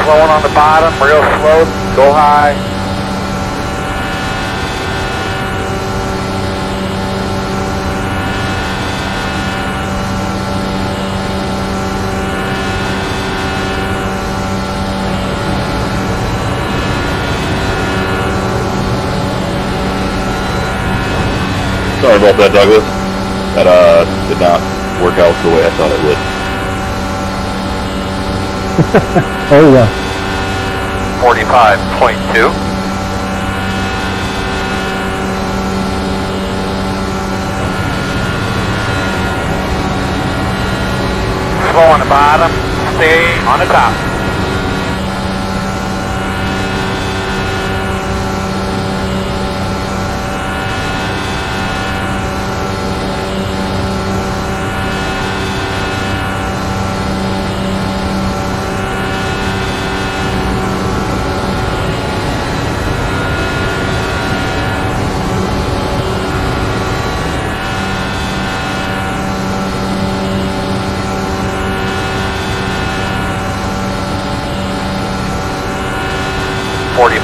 slowing on the bottom, real slow, go high. Sorry about that, Douglas. That did not work out the way I thought it would. Oh yeah. 45.2. Slow on the bottom, stay on the top.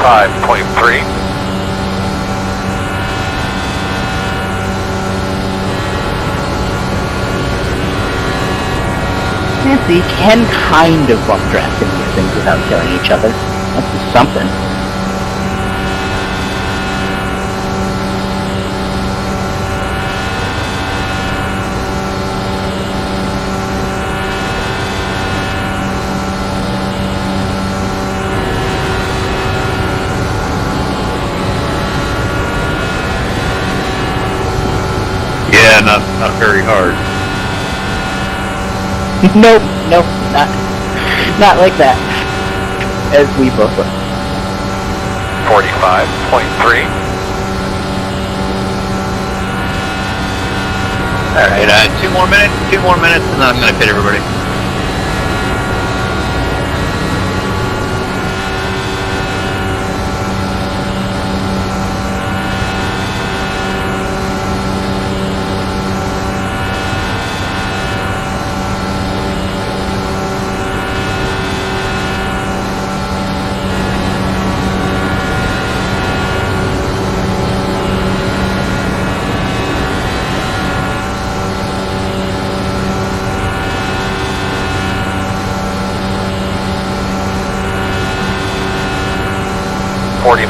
.3. Nancy can kind of bump draft in these things without killing each other. That's something. Yeah, not very hard. Nope, not like that. As we both were. 45.3. Alright, 2 more minutes, and then I'm gonna pit everybody.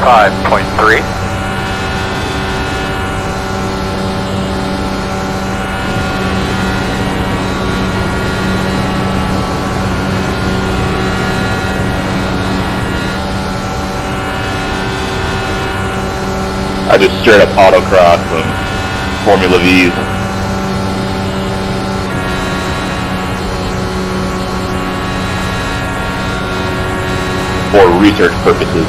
.3. I just straight up autocross some Formula V's. For research purposes.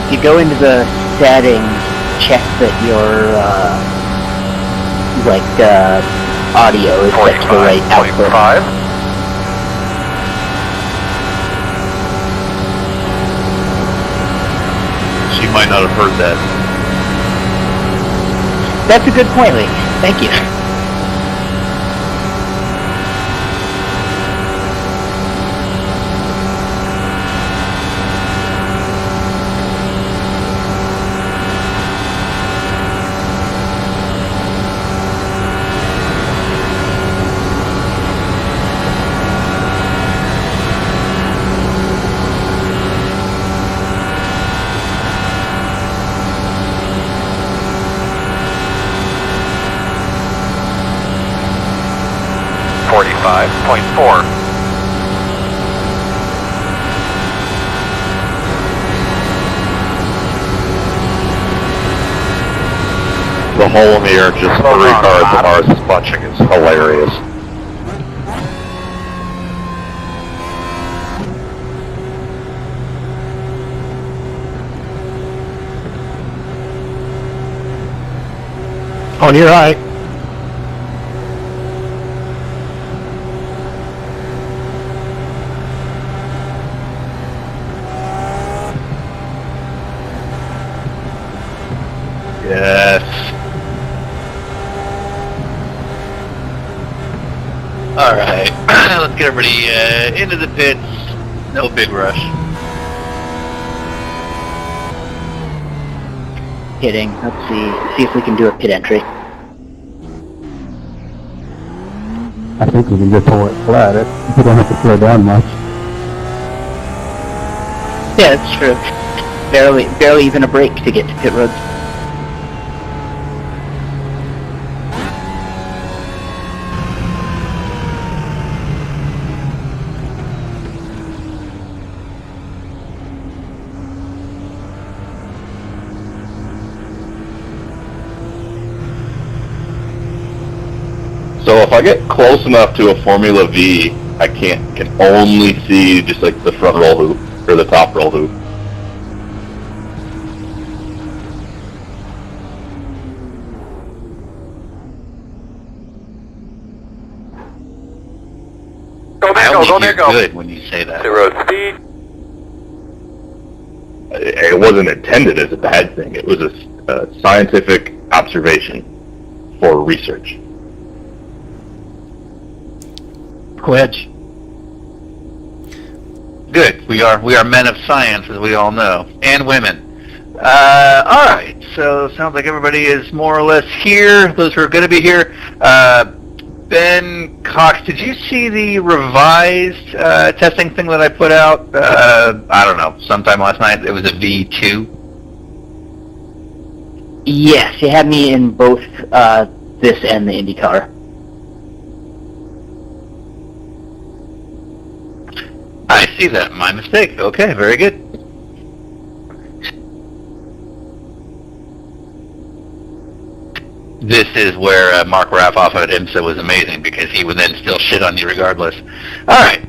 If you go into the settings, check that your audio is set to the right output. 45.5. She might not have heard that. That's a good point, Lee. Thank you. .4. The hole in the air just 3 cars of ours is bunching is hilarious. On your right. Yes. get everybody into the pits. No big rush. Pitting. Let's see if we can do a pit entry. I think we can just pull it flat. We don't have to slow down much. Yeah, that's true. Barely even a break to get to pit road. So if I get close enough to a Formula V, I can only see just like the front roll hoop or the top roll hoop. Go there, I go, only go hear there, go. good when you say that. 0 speed. It wasn't intended as a bad thing. It was a scientific observation for research. Quetch. Good. We are men of science, as we all know, and women. All right. So sounds like everybody is more or less here. Those who are going to be here. Ben Cox, did you see the revised testing thing that I put out? I don't know, sometime last night. It was a V2. Yes, you had me in both this and the IndyCar. I see that. My mistake. Okay, very good. This is where Mark Raffoff at IMSA was amazing, because he would then still shit on you regardless. Alright,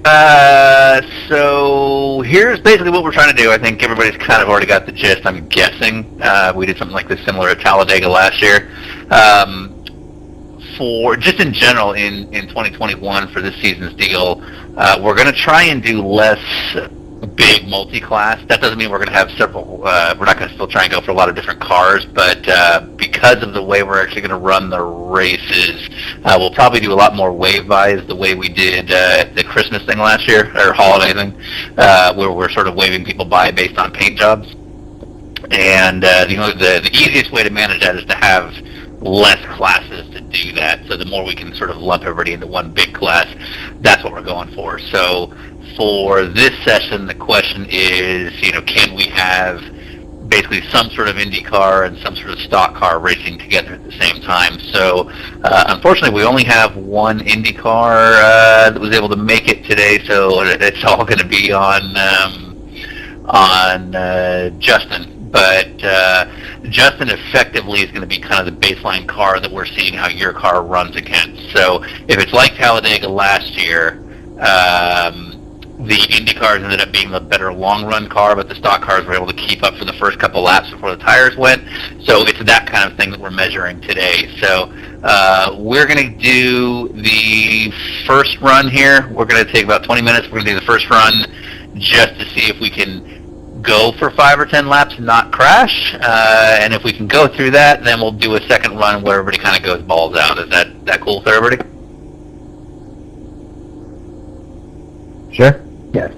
so here's basically what we're trying to do. I think everybody's kind of already got the gist, I'm guessing. We did something like this similar at Talladega last year. For just in general in 2021 for this season's deal, we're going to try and do less big multi-class. That doesn't mean we're going to have several, we're not going to still try and go for a lot of different cars, but because of the way we're actually going to run the races, we'll probably do a lot more wave buys the way we did at the Christmas thing last year, or holiday thing, where we're sort of waving people by based on paint jobs. And the easiest way to manage that is to have less classes to do that. So the more we can sort of lump everybody into one big class, that's what we're going for. So for this session, the question is, can we have basically some sort of IndyCar and some sort of stock car racing together at the same time? So unfortunately, we only have one IndyCar that was able to make it today, so it's all going to be on Justin. But Justin effectively is going to be kind of the baseline car that we're seeing how your car runs against. So if it's like Talladega last year, the Indy cars ended up being the better long-run car, but the stock cars were able to keep up for the first couple laps before the tires went. So it's that kind of thing that we're measuring today. So we're going to do the first run here. We're going to take about 20 minutes. We're going to do the first run just to see if we can go for 5 or 10 laps and not crash. And if we can go through that, then we'll do a second run where everybody kind of goes balls out. Is that cool for everybody? Sure. Yes.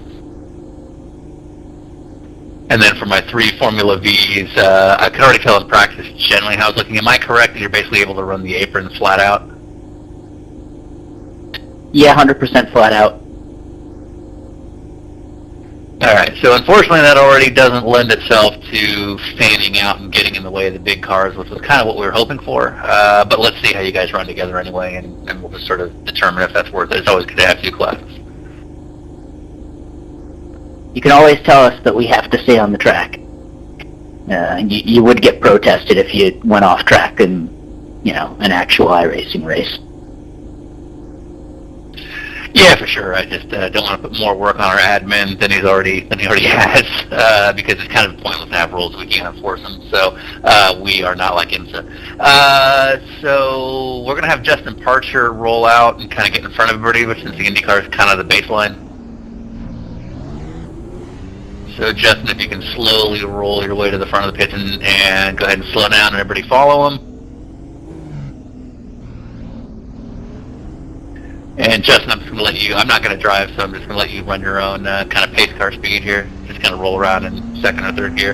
And then for my 3 Formula Vs, I can already tell in practice generally how it's looking. Am I correct that you're basically able to run the apron flat out? Yeah, 100% flat out. Alright, so unfortunately that already doesn't lend itself to fanning out and getting in the way of the big cars, which was kind of what we were hoping for. But let's see how you guys run together anyway, and we'll just sort of determine if that's worth it. It's always good to have 2 classes. You can always tell us that we have to stay on the track. You would get protested if you went off track in, an actual iRacing race. Yeah, for sure. I just don't want to put more work on our admin than he already has, because it's kind of pointless to have rules if we can't enforce them. So we are not like IMSA. So we're going to have Justin Parcher roll out and kind of get in front of everybody, which since the IndyCar is kind of the baseline. So Justin, if you can slowly roll your way to the front of the pit and go ahead and slow down and everybody follow him. And Justin, I'm just going to let you, I'm not going to drive, so I'm just going to let you run your own kind of pace car speed here. Just kind of roll around in second or third gear.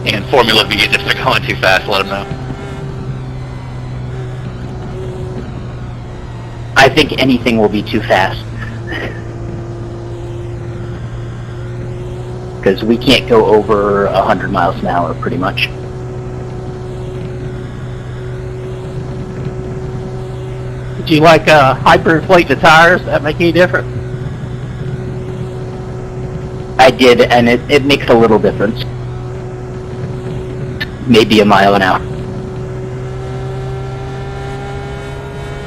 And Formula V's, if they're going too fast, let them know. I think anything will be too fast. Because we can't go over 100 miles an hour, pretty much. Do you like hyperinflate the tires? That make any difference? I did, and it makes a little difference. Maybe a mile an hour.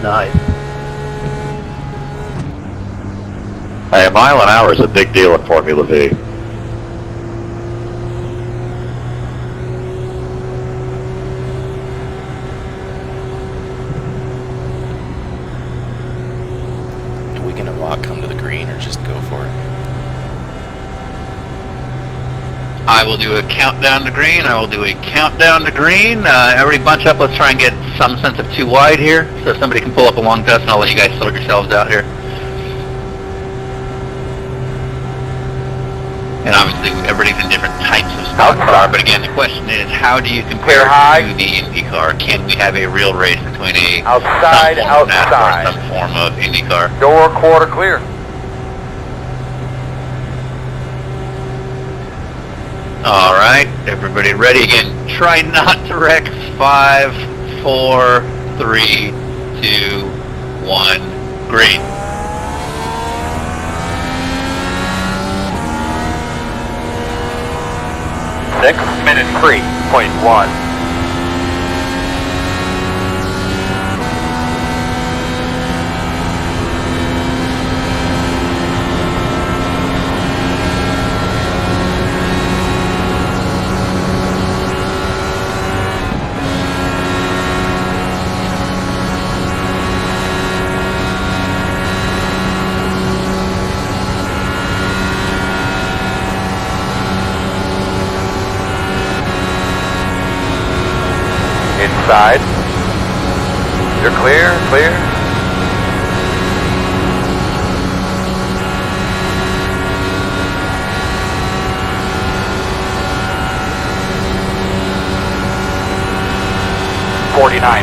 Nice. Hey, a mile an hour is a big deal in Formula V. Are we gonna walk, come to the green, or just go for it? I will do a countdown to green. I will do a countdown to green. Everybody bunch up. Let's try and get some sense of too wide here, so somebody can pull up along us, and I'll let you guys sort yourselves out here. And obviously, everybody's in different types of stock car, but again, the question is, how do you compare to the IndyCar? Can we have a real race between a Outside, some form of NASCAR outside. and some form of IndyCar? Door quarter clear. All right, everybody ready again? Try not to wreck. 5, 4, 3, 2, 1, green. Minute 3.1. Inside. You're clear, clear.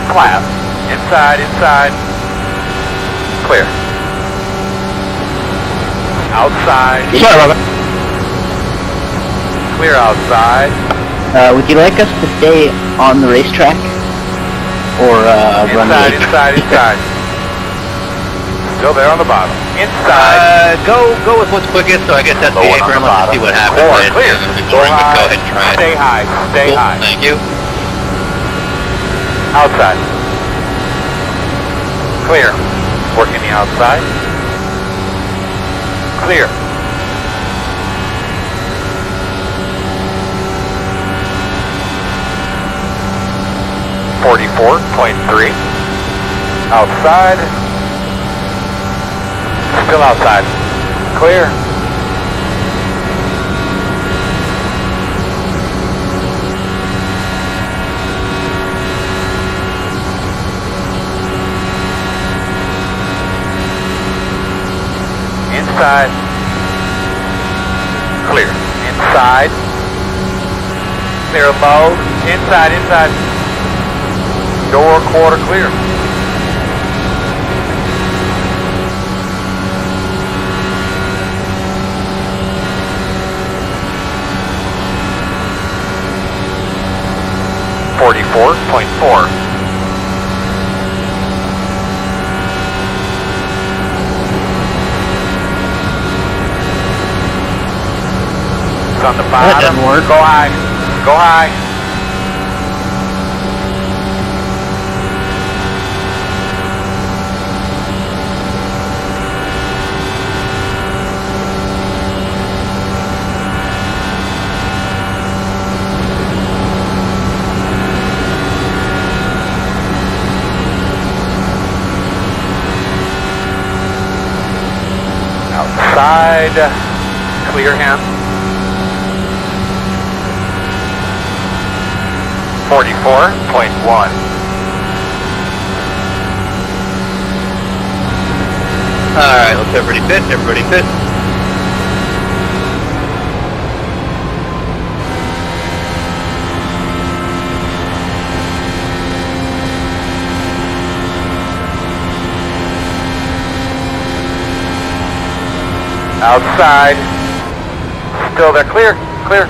Class. Inside, inside. Clear. Outside. Sorry about that. Clear outside. Would you like us to stay on the racetrack? Or run Inside, the inside, inside. Still there on the bottom. Inside. Go with what's quickest, so I guess that's the Low one on apron. the Let's see what happens. Four, It's clear. gonna be Go boring, but high. go ahead and try it. Stay high. Stay Cool, high. thank you. Outside. Clear. Working the outside. Clear. .3. Outside. Still outside. Clear. Inside. Clear. Inside. Clear low. Inside, inside. Door quarter clear. .4. It's on the bottom. doesn't work. Go high. Go high. Outside. Clear him. 44.1. Alright, let's everybody fit, everybody fit. Outside. Still there. Clear. Clear.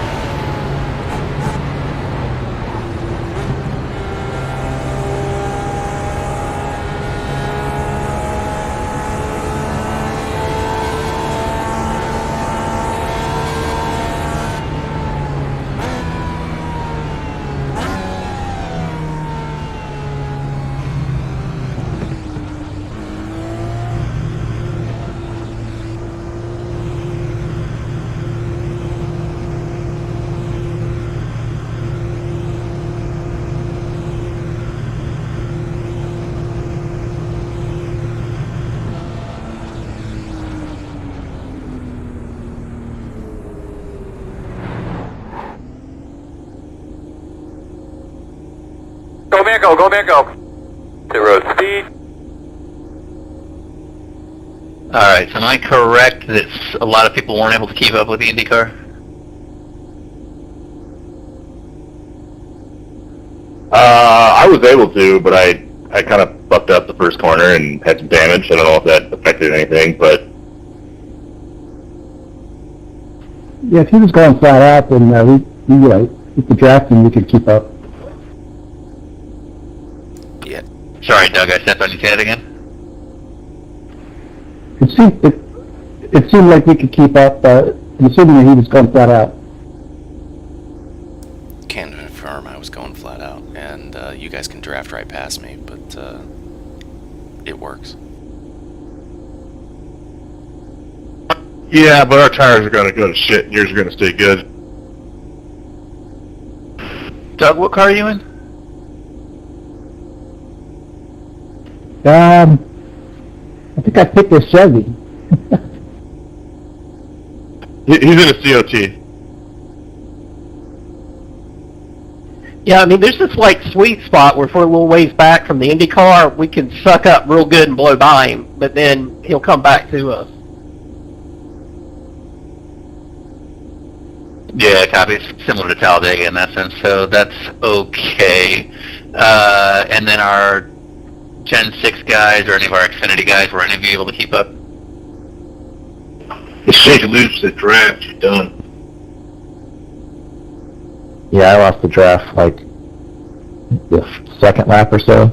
Go man, go. Go man, go. To road speed. Alright, so am I correct that a lot of people weren't able to keep up with the IndyCar? I was able to, but I kind of fucked up the first corner and had some damage. I don't know if that affected anything, but Yeah, if he was going flat out, then with the drafting, we could keep up. Yeah. Sorry, Doug, I stepped on your head again. It seemed like we could keep up, assuming that he was going flat out. Can confirm I was going flat out, and you guys can draft right past me, but it works. yeah, but our tires are gonna go to shit, and yours are gonna stay good. Doug, what car are you in? I think I picked a Chevy. He's in a COT. Yeah, I mean, there's this like sweet spot where if we're a little ways back from the Indy car, we can suck up real good and blow by him, but then he'll come back to us. Yeah, copy. It's similar to Talladega in that sense, so that's okay. And then our Gen 6 guys or any of our Xfinity guys, were any of you able to keep up? Just shake and lose the draft, you're done. Yeah, I lost the draft like the second lap or so.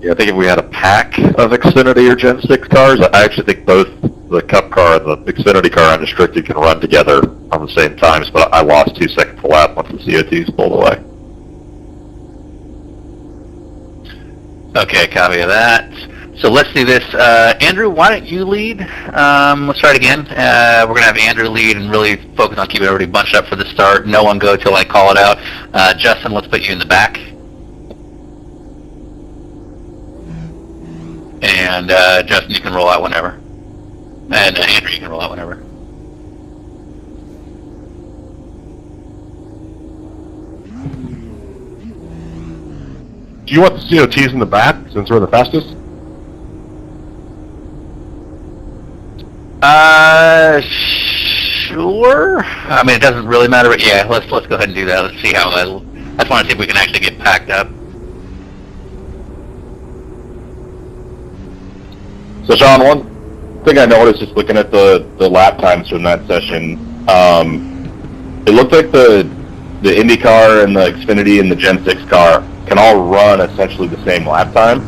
Yeah, I think if we had a pack of Xfinity or Gen 6 cars, I actually think both the Cup car and the Xfinity car unrestricted can run together on the same times, but I lost 2 seconds a lap once the CO2s pulled away. Okay, copy of that. So let's do this. Andrew, why don't you lead? Let's try it again. We're going to have Andrew lead and really focus on keeping everybody bunched up for the start. No one go till I call it out. Justin, let's put you in the back. And Justin, you can roll out whenever. And Andrew, you can roll out whenever. Do you want the COTs in the back, since we're the fastest? Sure. I mean, it doesn't really matter, but yeah, let's go ahead and do that. Let's see how I just want to see if we can actually get packed up. So Sean, one thing I noticed just looking at the lap times from that session, it looked like the IndyCar and the Xfinity and the Gen 6 car can all run essentially the same lap time.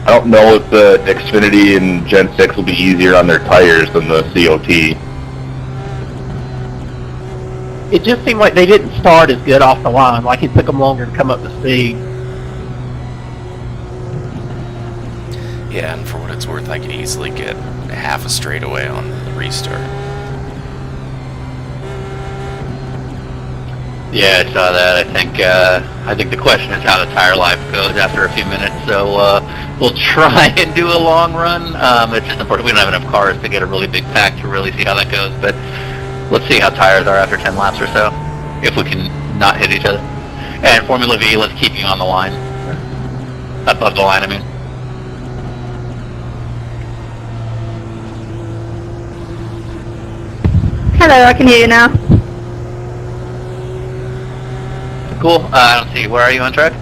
I don't know if the Xfinity and Gen 6 will be easier on their tires than the COT. It just seemed like they didn't start as good off the line, like it took them longer to come up to speed. Yeah, and for what it's worth, I could easily get half a straightaway on the restart. Yeah, I saw that. I think the question is how the tire life goes after a few minutes. So we'll try and do a long run. It's just important. We don't have enough cars to get a really big pack to really see how that goes. But let's see how tires are after 10 laps or so. If we can not hit each other. And Formula V, let's keep you on the line. Above the line, I mean. Hello, I can hear you now. Cool. I don't see. Where are you on track?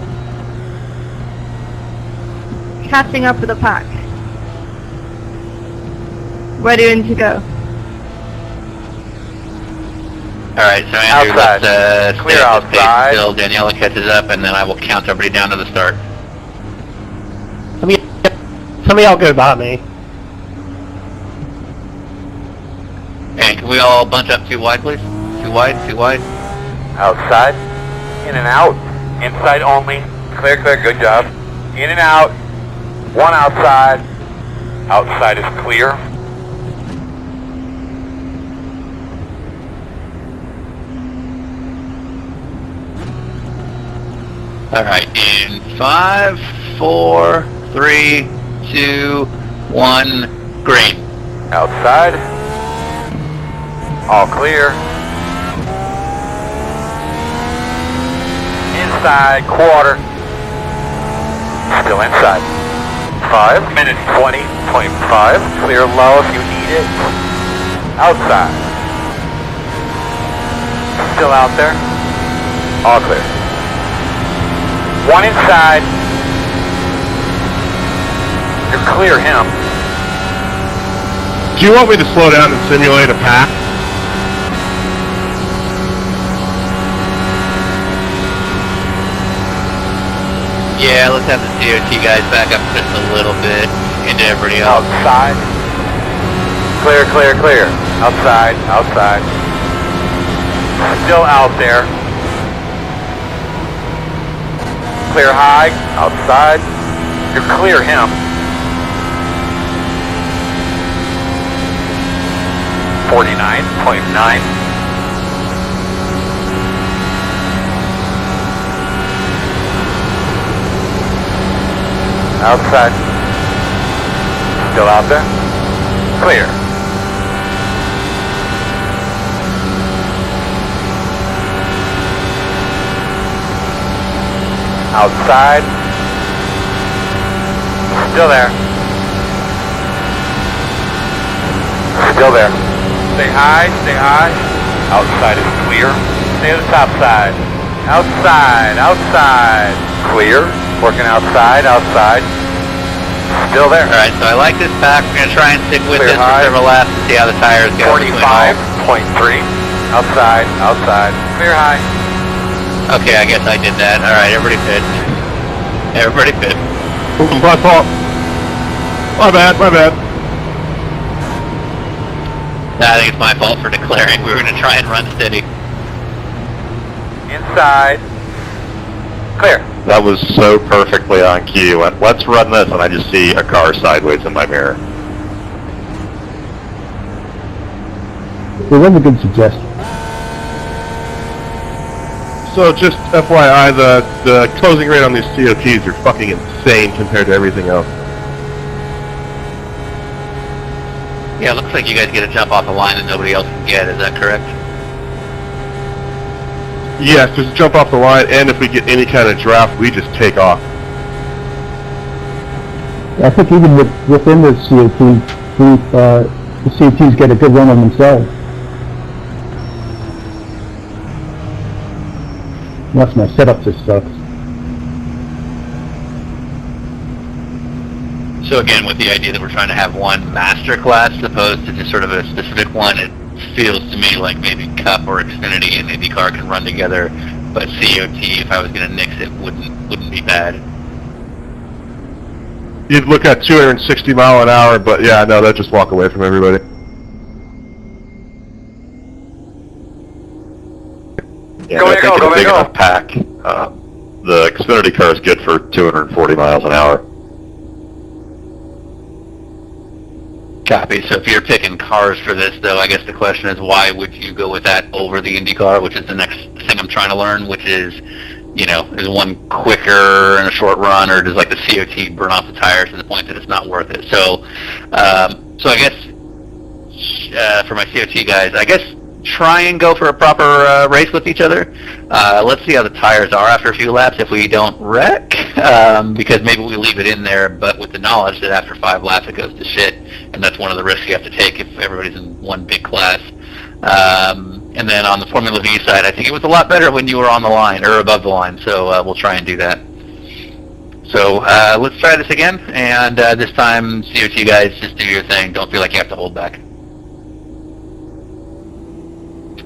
Catching up with the pack. Ready to go. Alright, so Andrew, Outside. let's Clear stay at this pace outside. until Daniela catches up, and then I will count everybody down to the start. Some of y'all go by me. And can we all bunch up too wide, please? Too wide, too wide. Outside. In and out. Inside only. Clear, clear. Good job. In and out. One outside. Outside is clear. Alright, in 5, 4, 3, 2, 1, green. Outside. All clear. Inside, quarter. Still inside. 5 minutes 20.5. Clear low if you need it. Outside. Still out there. All clear. One inside. You're clear him. Do you want me to slow down and simulate a pack? Yeah, let's have the COT guys back up just a little bit into everybody else. Outside. Clear, clear, clear. Outside, outside. Still out there. Clear high, outside. You're clear him. .9. Outside. Still out there. Clear. Outside. Still there. Still there. Stay high, stay high. Outside is clear. Stay to the top side. Outside, outside. Clear. Working outside, outside. Still there. Alright, so I like this pack. We're gonna try and stick with Clear this for high. several laps and see how the tires go. between all. 45.3. Outside, outside. Clear high. Okay, I guess I did that. Alright, everybody pit. Everybody pit. My fault. My bad, my bad. I think it's my fault for declaring we were gonna try and run steady. Inside. Clear. That was so perfectly on cue. And let's run this, and I just see a car sideways in my mirror. It was a good suggestion. So just FYI, the closing rate on these COTs are fucking insane compared to everything else. Yeah, it looks like you guys get a jump off the line that nobody else can get, is that correct? Yes, just jump off the line, and if we get any kind of draft, we just take off. I think even within the COT group, the COTs get a good run on themselves. Unless my setup just sucks. So again, with the idea that we're trying to have one master class as opposed to just sort of a specific one, it feels to me like maybe Cup or Xfinity and IndyCar can run together, but COT, if I was going to nix it, wouldn't be bad. You'd look at 260 mile an hour, but yeah, no, that just walk away from everybody. Yeah, Go I there, think go, it's a go big there, go. enough pack. The Xfinity car is good for 240 miles an hour. Copy. So if you're picking cars for this, though, I guess the question is, why would you go with that over the IndyCar, which is the next thing I'm trying to learn, which is, you know, is one quicker in a short run, or does like the COT burn off the tires to the point that it's not worth it? So, so I guess for my COT guys, I guess try and go for a proper race with each other. Let's see how the tires are after a few laps if we don't wreck, because maybe we leave it in there, but with the knowledge that after 5 laps it goes to shit, and that's one of the risks you have to take if everybody's in one big class. And then on the Formula V side, I think it was a lot better when you were on the line, or above the line, so we'll try and do that. So let's try this again, and this time, COT guys, just do your thing. Don't feel like you have to hold back.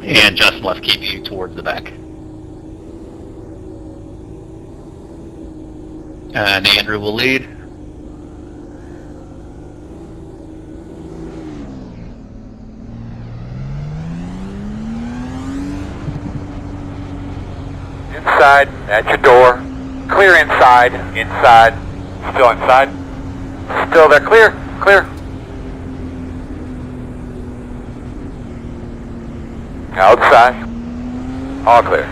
And Justin, let's keep you towards the back. And Andrew will lead. Inside, at your door. Clear inside, inside. Still inside. Still there, clear, clear. Outside. All clear.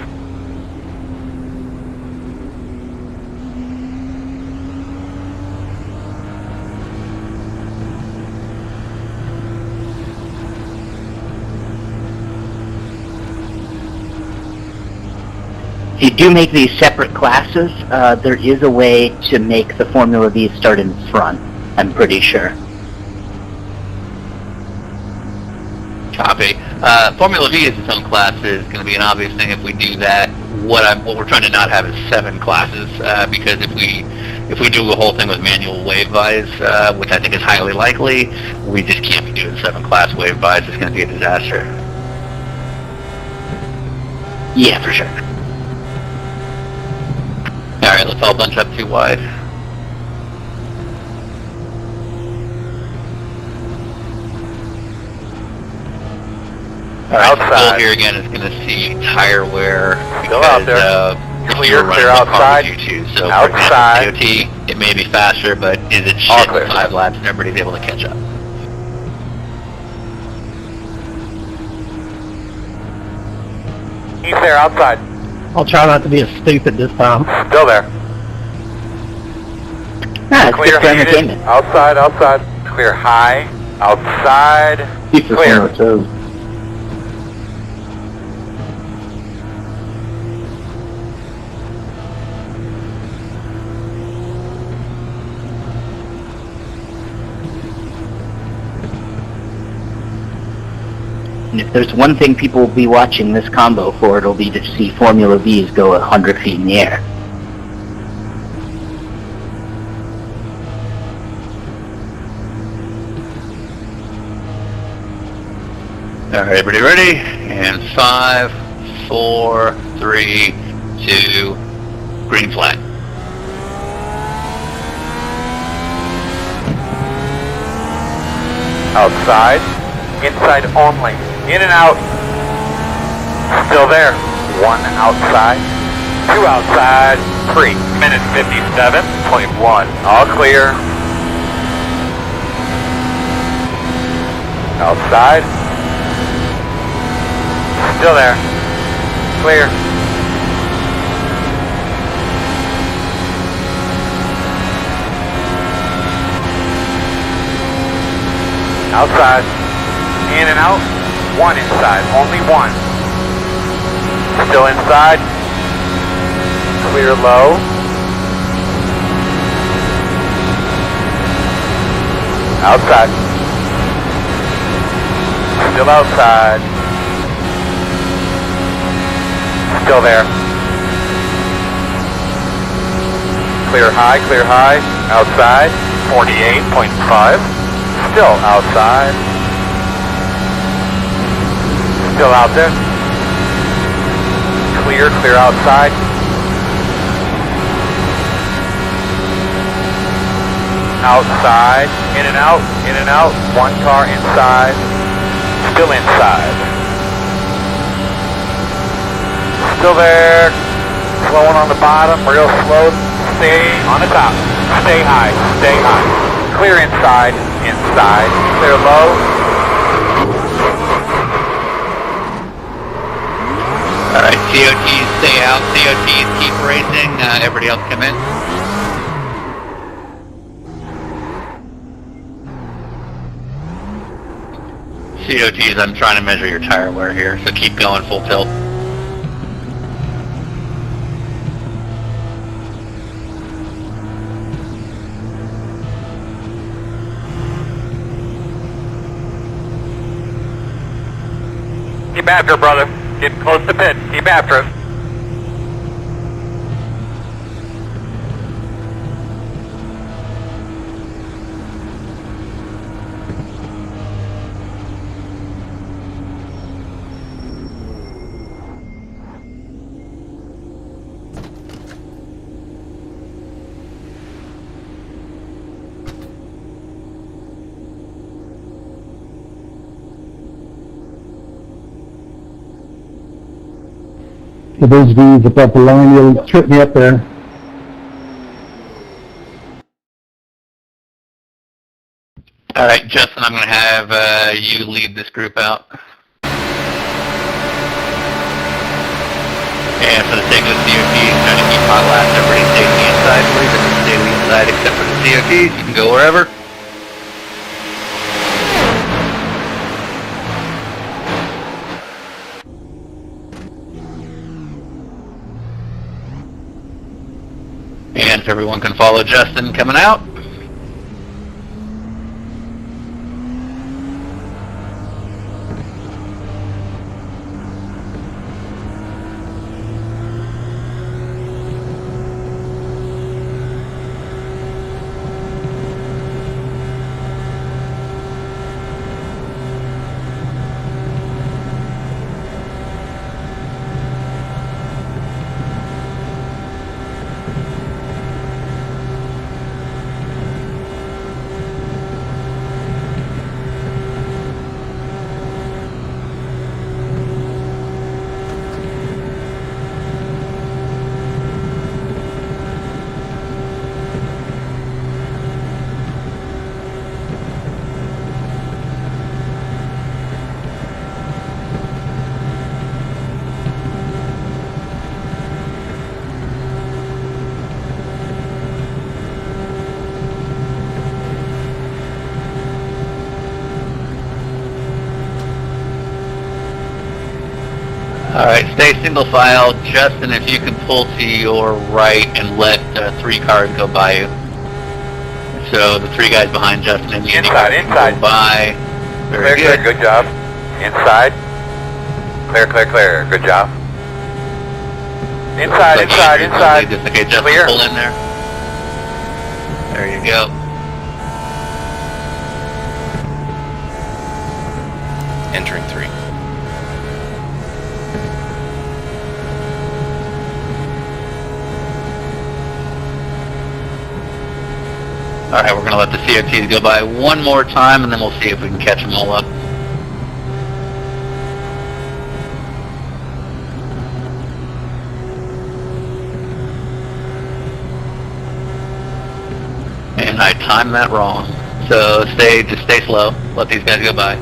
If you do make these separate classes, there is a way to make the Formula V start in front, I'm pretty sure. Copy. Formula V as its own class is going to be an obvious thing if we do that. What we're trying to not have is 7 classes, because if we do the whole thing with manual wave buys, which I think is highly likely, we just can't be doing 7 class wave buys. It's going to be a disaster. Yeah, for sure. Alright, let's all bunch up too wide. Alright, Outside. Phil here again is going to see tire wear. Still out there. Clear, clear outside. So Outside. for example, COT, it may be faster, but is it All shit clear. in 5 laps and everybody's able to catch up? He's there, outside. I'll try not to be as stupid this time. Still there. Ah, it's Clear good for heated. entertainment. Outside, outside. Clear high. Outside. Keeps us Clear. on our toes. And if there's one thing people will be watching this combo for, it'll be to see Formula V's go 100 feet in the air. Alright, everybody ready? And 5, 4, 3, 2, green flag. Outside. Inside only. In and out. Still there. 1 outside. 2 outside. 3. Minute 57.1. All clear. Outside. Still there. Clear. Outside. In and out. 1 inside. Only 1. Still inside. Clear low. Outside. Still outside. Still there. Clear high, outside, 48.5. Still outside. Still out there. Clear outside. Outside, in and out, 1 car inside, still inside. Still there, slowing on the bottom, real slow, stay on the top, stay high. Clear inside, clear low. Alright, COTs stay out, COTs keep racing, everybody else come in. COTs, I'm trying to measure your tire wear here, so keep going full tilt. Keep after it, brother. Getting close to pit. Keep after it. For those V's above the line, you'll trip me up there. All right, Justin, I'm going to have you lead this group out. And for the sake of the COTs, try to keep my last everybody stay to the inside, please. Everybody stay to the inside except for the COTs. You can go wherever. And if everyone can follow Justin coming out. Alright, stay single file. Justin, if you can pull to your right and let 3 cars go by you. So the 3 guys behind Justin and the Inside. Go by. Very Clear, good. clear, good job. Inside. Clear, clear, clear. Good job. Inside, Looks inside, like Andrew's gonna inside. lead this. Okay, Justin, Clear. pull in there. There you go. Entering 3. Alright, we're going to let the COTs go by one more time, and then we'll see if we can catch them all up. And I timed that wrong. So just stay slow. Let these guys go by.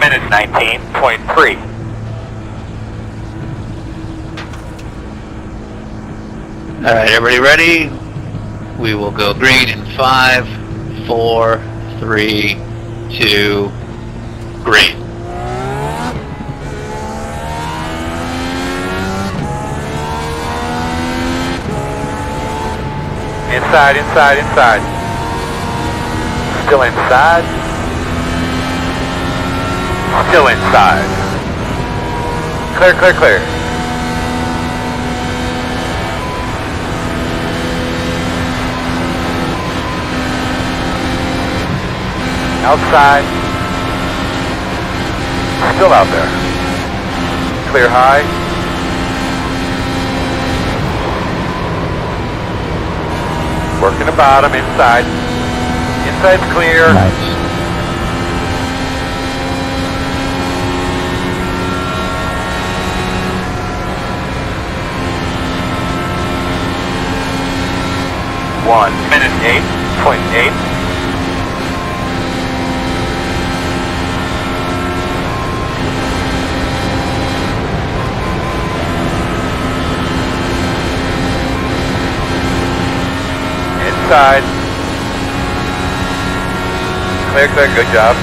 Minute 19.3. Alright, everybody ready? We will go green in 5, 4, 3, 2, green. Inside, inside, inside. Still inside. Still inside. Clear, clear, clear. Outside. Still out there. Clear high. Working the bottom, inside. Inside's clear. Nice. Minute 8.8. outside. Clear, clear, good job.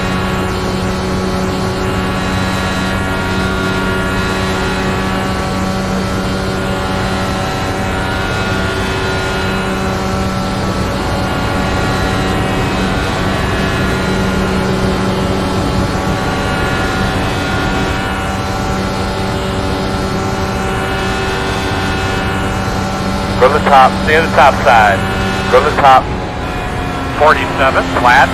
Go to the top, stay on the top side. Go to the top. 47, flat.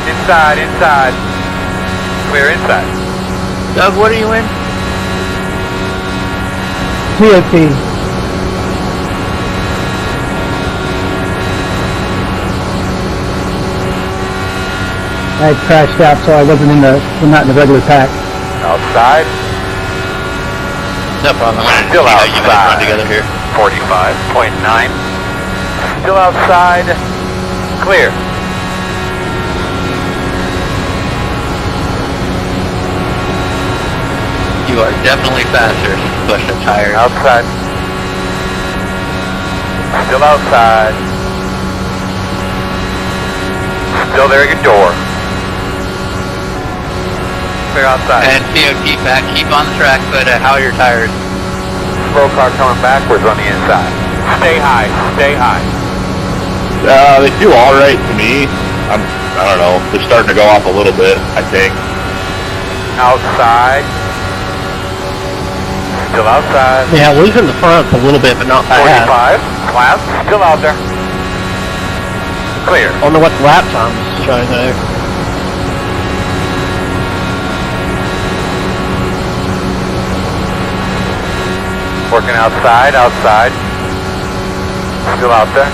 Inside, inside. Clear inside. Doug, what are you in? COT. I had crashed out, so I wasn't not in the regular pack. Outside. No problem. Still You guys outside. run together here. 45.9. Still outside. Clear. You are definitely faster. Push the tire. Outside. Still outside. Still there at your door. Clear outside. And COT back. Keep on the track, but how are your tires? Slow car coming backwards on the inside. Stay high. Stay high. They feel alright to me. I don't know. They're starting to go off a little bit, I think. Outside. Still outside. Yeah, losing the fronts a little bit, but not bad. 45. Class. Still out there. Clear. I don't know what the lap time is showing there. Working outside, outside. Still out there.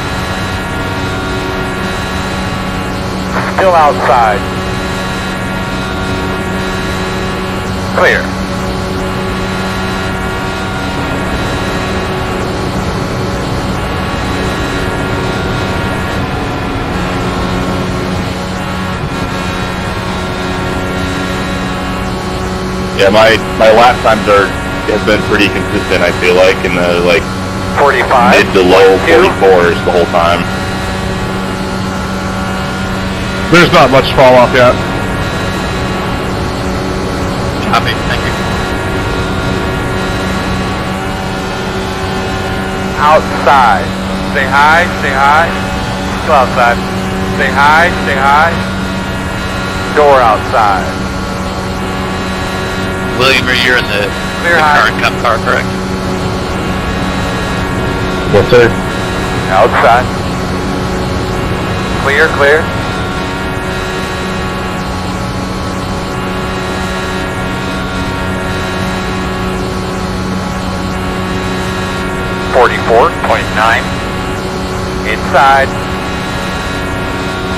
Still outside. Clear. Yeah, my lap times have been pretty consistent, I feel like, in the, 45. mid to low 42. 44s the whole time. There's not much fall off yet. Copy. Thank you. Outside. Stay high, stay high. Still outside. Stay high, stay high. Door outside. William, you're in the Clear high. current cup car, correct? Yes, sir. Outside. Clear, clear. .9. Inside.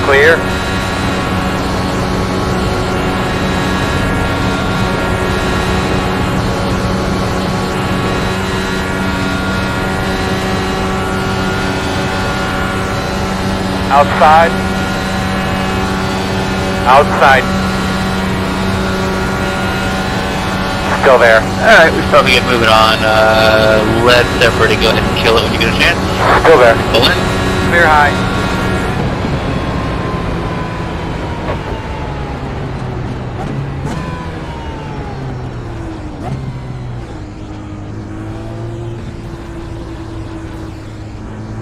Clear. Outside. Outside. Still there. Alright, we should probably get moving on. Let everybody go ahead and kill it when you get a chance. Still there. Pull in. Clear high.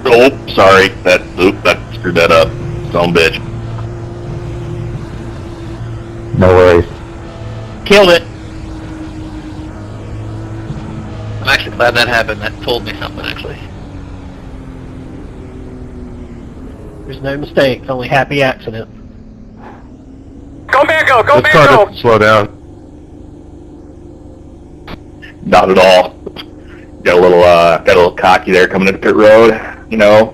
Oh, sorry. That screwed that up. Son bitch. No worries. Killed it. I'm actually glad that happened. That told me something, actually. There's no mistakes, only happy accidents. Go Mango! Go This car Mango! doesn't slow down. Not at all. Got a little cocky there coming into pit road. You know,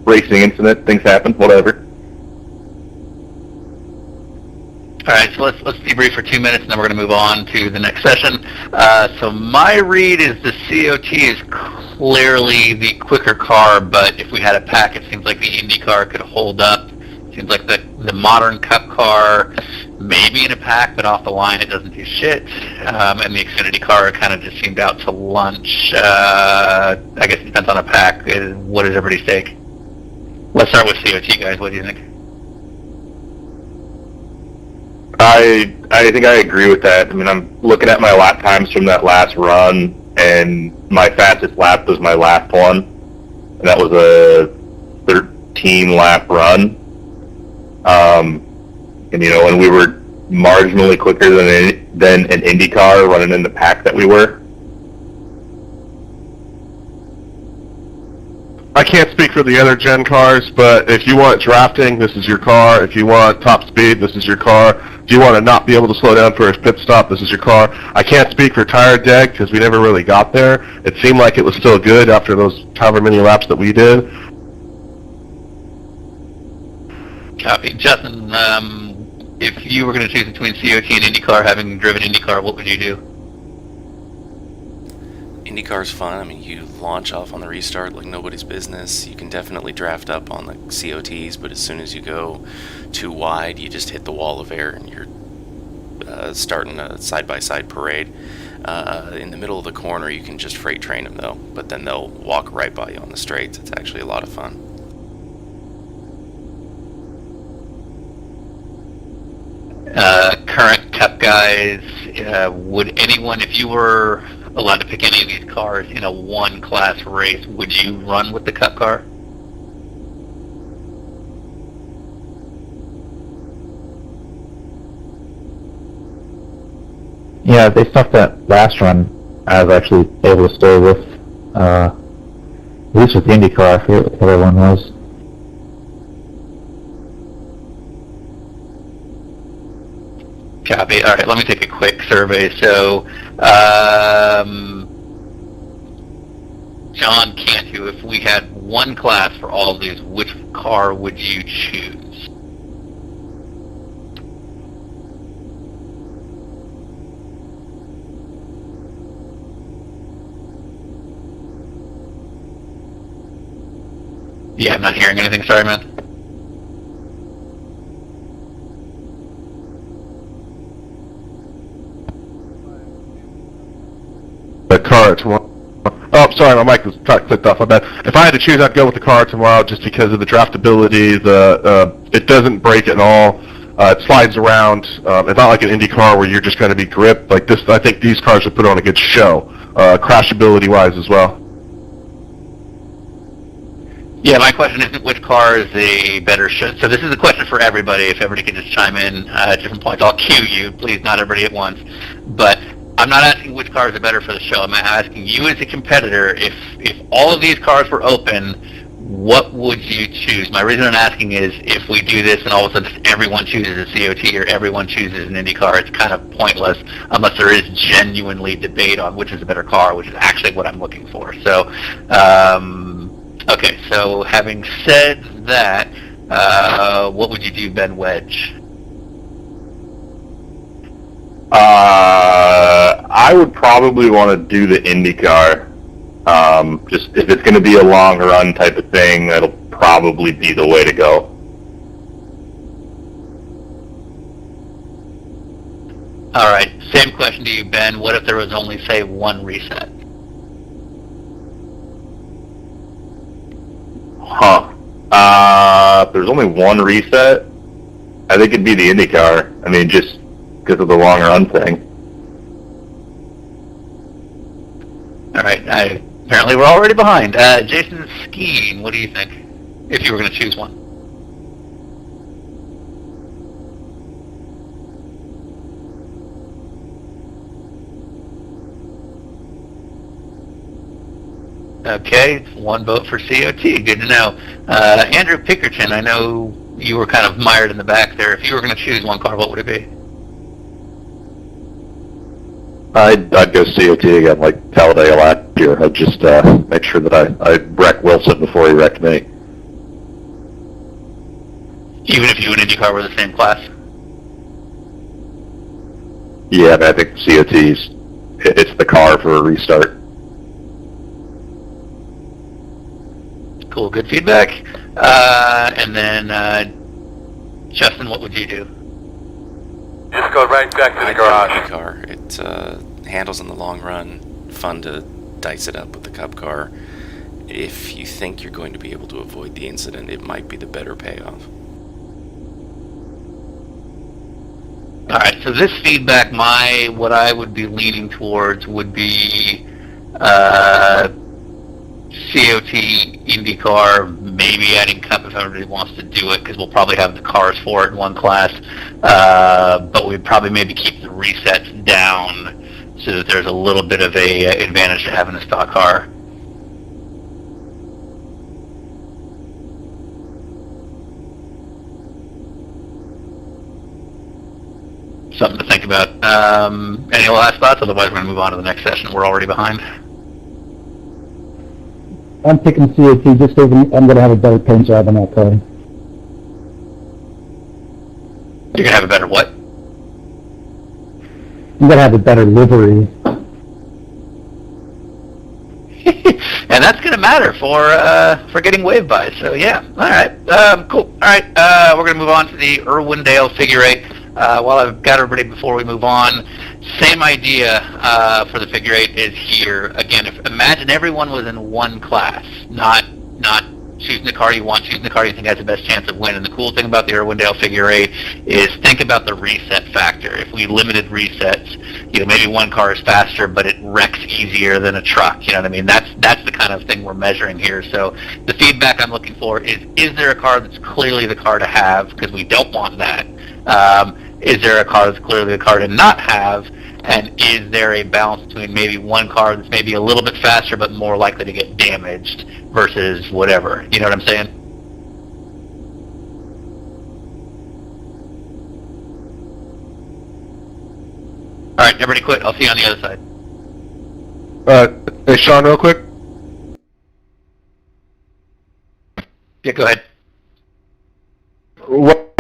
racing incident, things happen, whatever. All right, so let's debrief for 2 minutes, and then we're going to move on to the next session. So my read is the COT is clearly the quicker car, but if we had a pack, it seems like the Indy car could hold up. Seems like the modern Cup car, maybe in a pack, but off the line it doesn't do shit. And the Xfinity car kind of just seemed out to lunch. I guess it depends on a pack. What does everybody take? Let's start with COT, guys. What do you think? I think I agree with that. I mean, I'm looking at my lap times from that last run, and my fastest lap was my last one, and that was a 13 lap run. And you know, and we were marginally quicker than an Indy car running in the pack that we were. I can't speak for the other gen cars, but if you want drafting, this is your car. If you want top speed, this is your car. If you want to not be able to slow down for a pit stop, this is your car. I can't speak for tire deg because we never really got there. It seemed like it was still good after those however many laps that we did. Copy. Justin, if you were going to choose between COT and IndyCar, having driven IndyCar, what would you do? IndyCar's fun. I mean, you launch off on the restart like nobody's business. You can definitely draft up on the COTs, but as soon as you go too wide, you just hit the wall of air and you're starting a side-by-side parade. In the middle of the corner, you can just freight train them, though, but then they'll walk right by you on the straights. It's actually a lot of fun. Current Cup guys, would anyone, if you were allowed to pick any of these cars in a one-class race, would you run with the Cup car? Yeah, they stopped that last run. I was actually able to stay with, at least with the Indy car. I forget what the other one was. Copy. All right, let me take a quick survey. So, John Cantu, if we had one class for all of these, which car would you choose? Yeah, I'm not hearing anything. Sorry, man. The car tomorrow. Oh, sorry, my mic was clicked off. My bad. If I had to choose, I'd go with the car tomorrow, just because of the draftability. It doesn't break at all. It slides around. It's not like an Indy car where you're just going to be gripped. Like this, I think these cars would put on a good show, crashability wise as well. Yeah, my question isn't which car is the better show. So this is a question for everybody. If everybody could just chime in at different points, I'll cue you. Please, not everybody at once. But I'm not asking which cars are better for the show. I'm asking you as a competitor, if all of these cars were open, what would you choose? My reason I'm asking is if we do this and all of a sudden everyone chooses a COT or everyone chooses an Indy car, it's kind of pointless unless there is genuinely debate on which is a better car, which is actually what I'm looking for. So, okay, so having said that, what would you do, Ben Wedge? I would probably want to do the IndyCar. Just if it's going to be a long run type of thing, that'll probably be the way to go. All right, same question to you, Ben. What if there was only, say, one reset? If there's only one reset, I think it'd be the IndyCar. I mean, just because of the long run thing. All right, apparently we're already behind. Jason Skeen, what do you think, if you were going to choose one? Okay, one vote for COT. Good to know. Andrew Pickerton, I know you were kind of mired in the back there. If you were going to choose one car, what would it be? I'd go COT again, like Talladega last year. I'd just make sure that I wreck Wilson before he wrecked me. Even if you and IndyCar were the same class? Yeah, I think the COT's, it's the car for a restart. Cool, good feedback. And then, Justin, what would you do? Just go right back to the I'd garage. go with the car. It handles in the long run. Fun to dice it up with the Cup car. If you think you're going to be able to avoid the incident, it might be the better payoff. All right, so this feedback, what I would be leaning towards would be COT, IndyCar, maybe adding Cup if everybody wants to do it, because we'll probably have the cars for it in one class. But we'd probably maybe keep the resets down so that there's a little bit of a advantage to having a stock car. Something to think about. Any last thoughts? Otherwise, we're going to move on to the next session. We're already behind. I'm picking CAT just so I'm going to have a better paint job on that car. You're going to have a better what? I'm going to have a better livery. And that's going to matter for getting wave by. So yeah, all right, cool. All right, we're going to move on to the Irwindale figure 8. While I've got everybody, before we move on, same idea for the figure 8 is here. Again, imagine everyone was in one class, not choosing the car you want, choosing the car you think has the best chance of winning. The cool thing about the Irwindale figure 8 is think about the reset factor. If we limited resets, maybe one car is faster, but it wrecks easier than a truck. You know what I mean? That's the kind of thing we're measuring here. So the feedback I'm looking for is there a car that's clearly the car to have? Because we don't want that. Is there a car that's clearly the car to not have? And is there a balance between maybe one car that's maybe a little bit faster but more likely to get damaged versus whatever? You know what I'm saying? All right, everybody quit. I'll see you on the other side. Hey, Sean, real quick. Yeah, go ahead.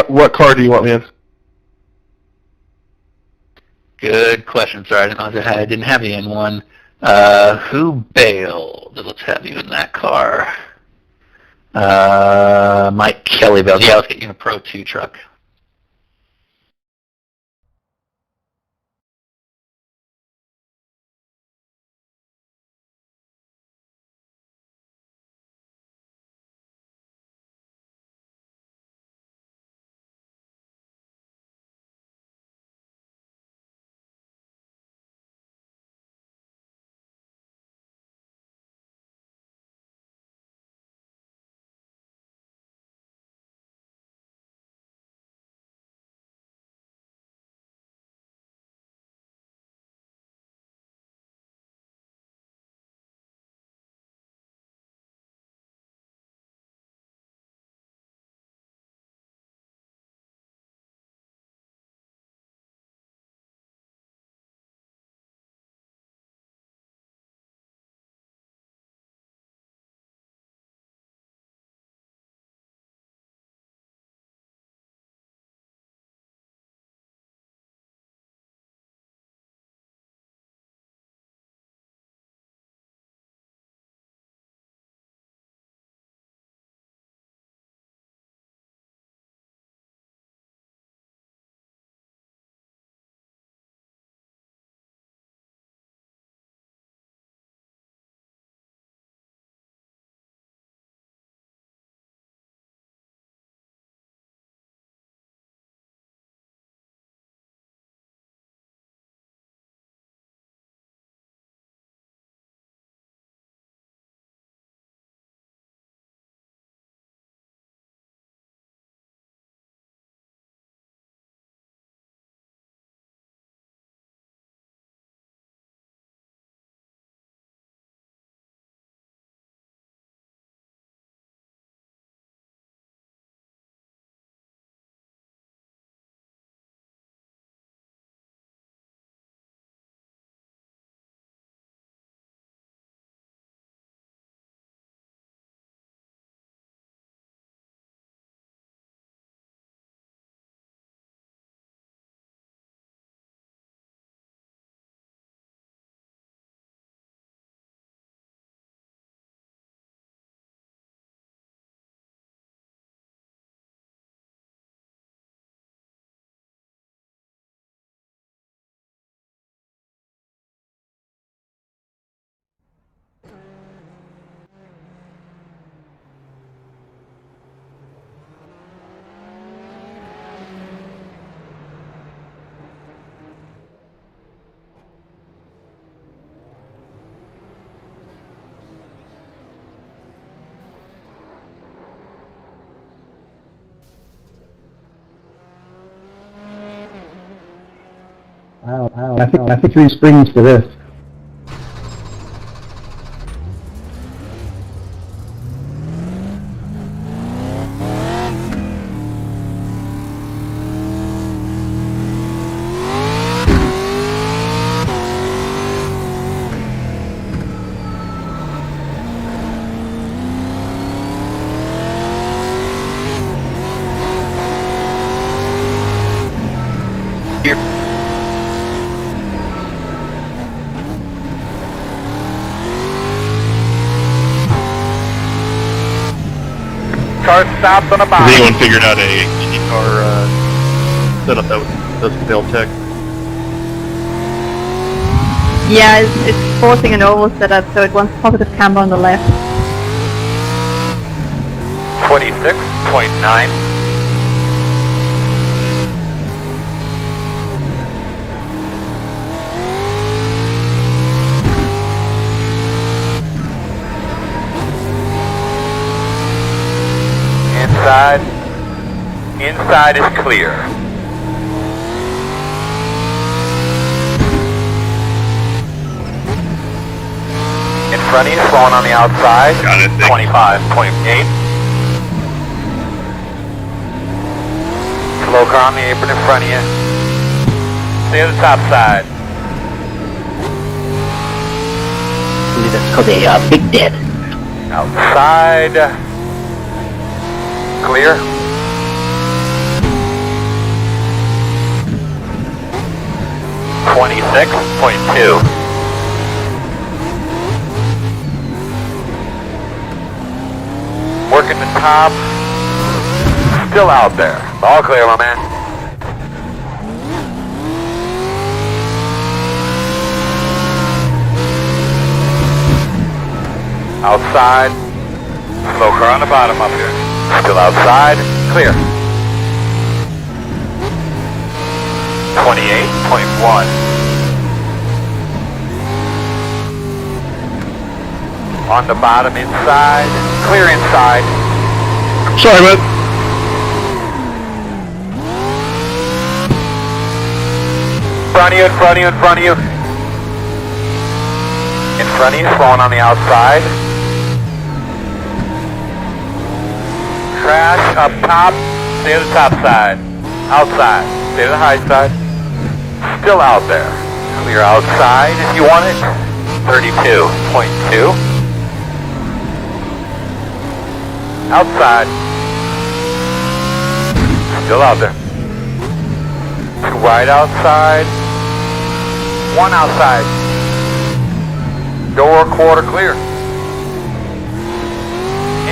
What car do you want me in? Good question. Sorry, I didn't have you in one. Who bailed? Let's have you in that car. Mike Kelly bailed. Yeah, let's get you in a Pro 2 truck. I think 3 springs for this. Car stopped on the Has bottom. anyone figured out a IndyCar setup that doesn't fail tech? Yeah, it's forcing an oval setup, so it wants positive camber on the left. 26.9. Inside is clear. In front of you, slowing on the outside. Got it. 25.8. Slow car on the apron in front of you. Stay to the top side. I believe that's called a big dead. Outside. Clear. .2. Working the top. Still out there. All clear, my man. Outside. Slow car on the bottom up here. Still outside. Clear. 28.1. On the bottom inside. Clear inside. Sorry, man. In front of you, in front of you, in front of you. In front of you, slowing on the outside. Crash up top. Stay to the top side. Outside. Stay to the high side. Still out there. Clear outside if you want it. 32.2. Outside. Still out there. Two wide outside. One outside. Door quarter clear.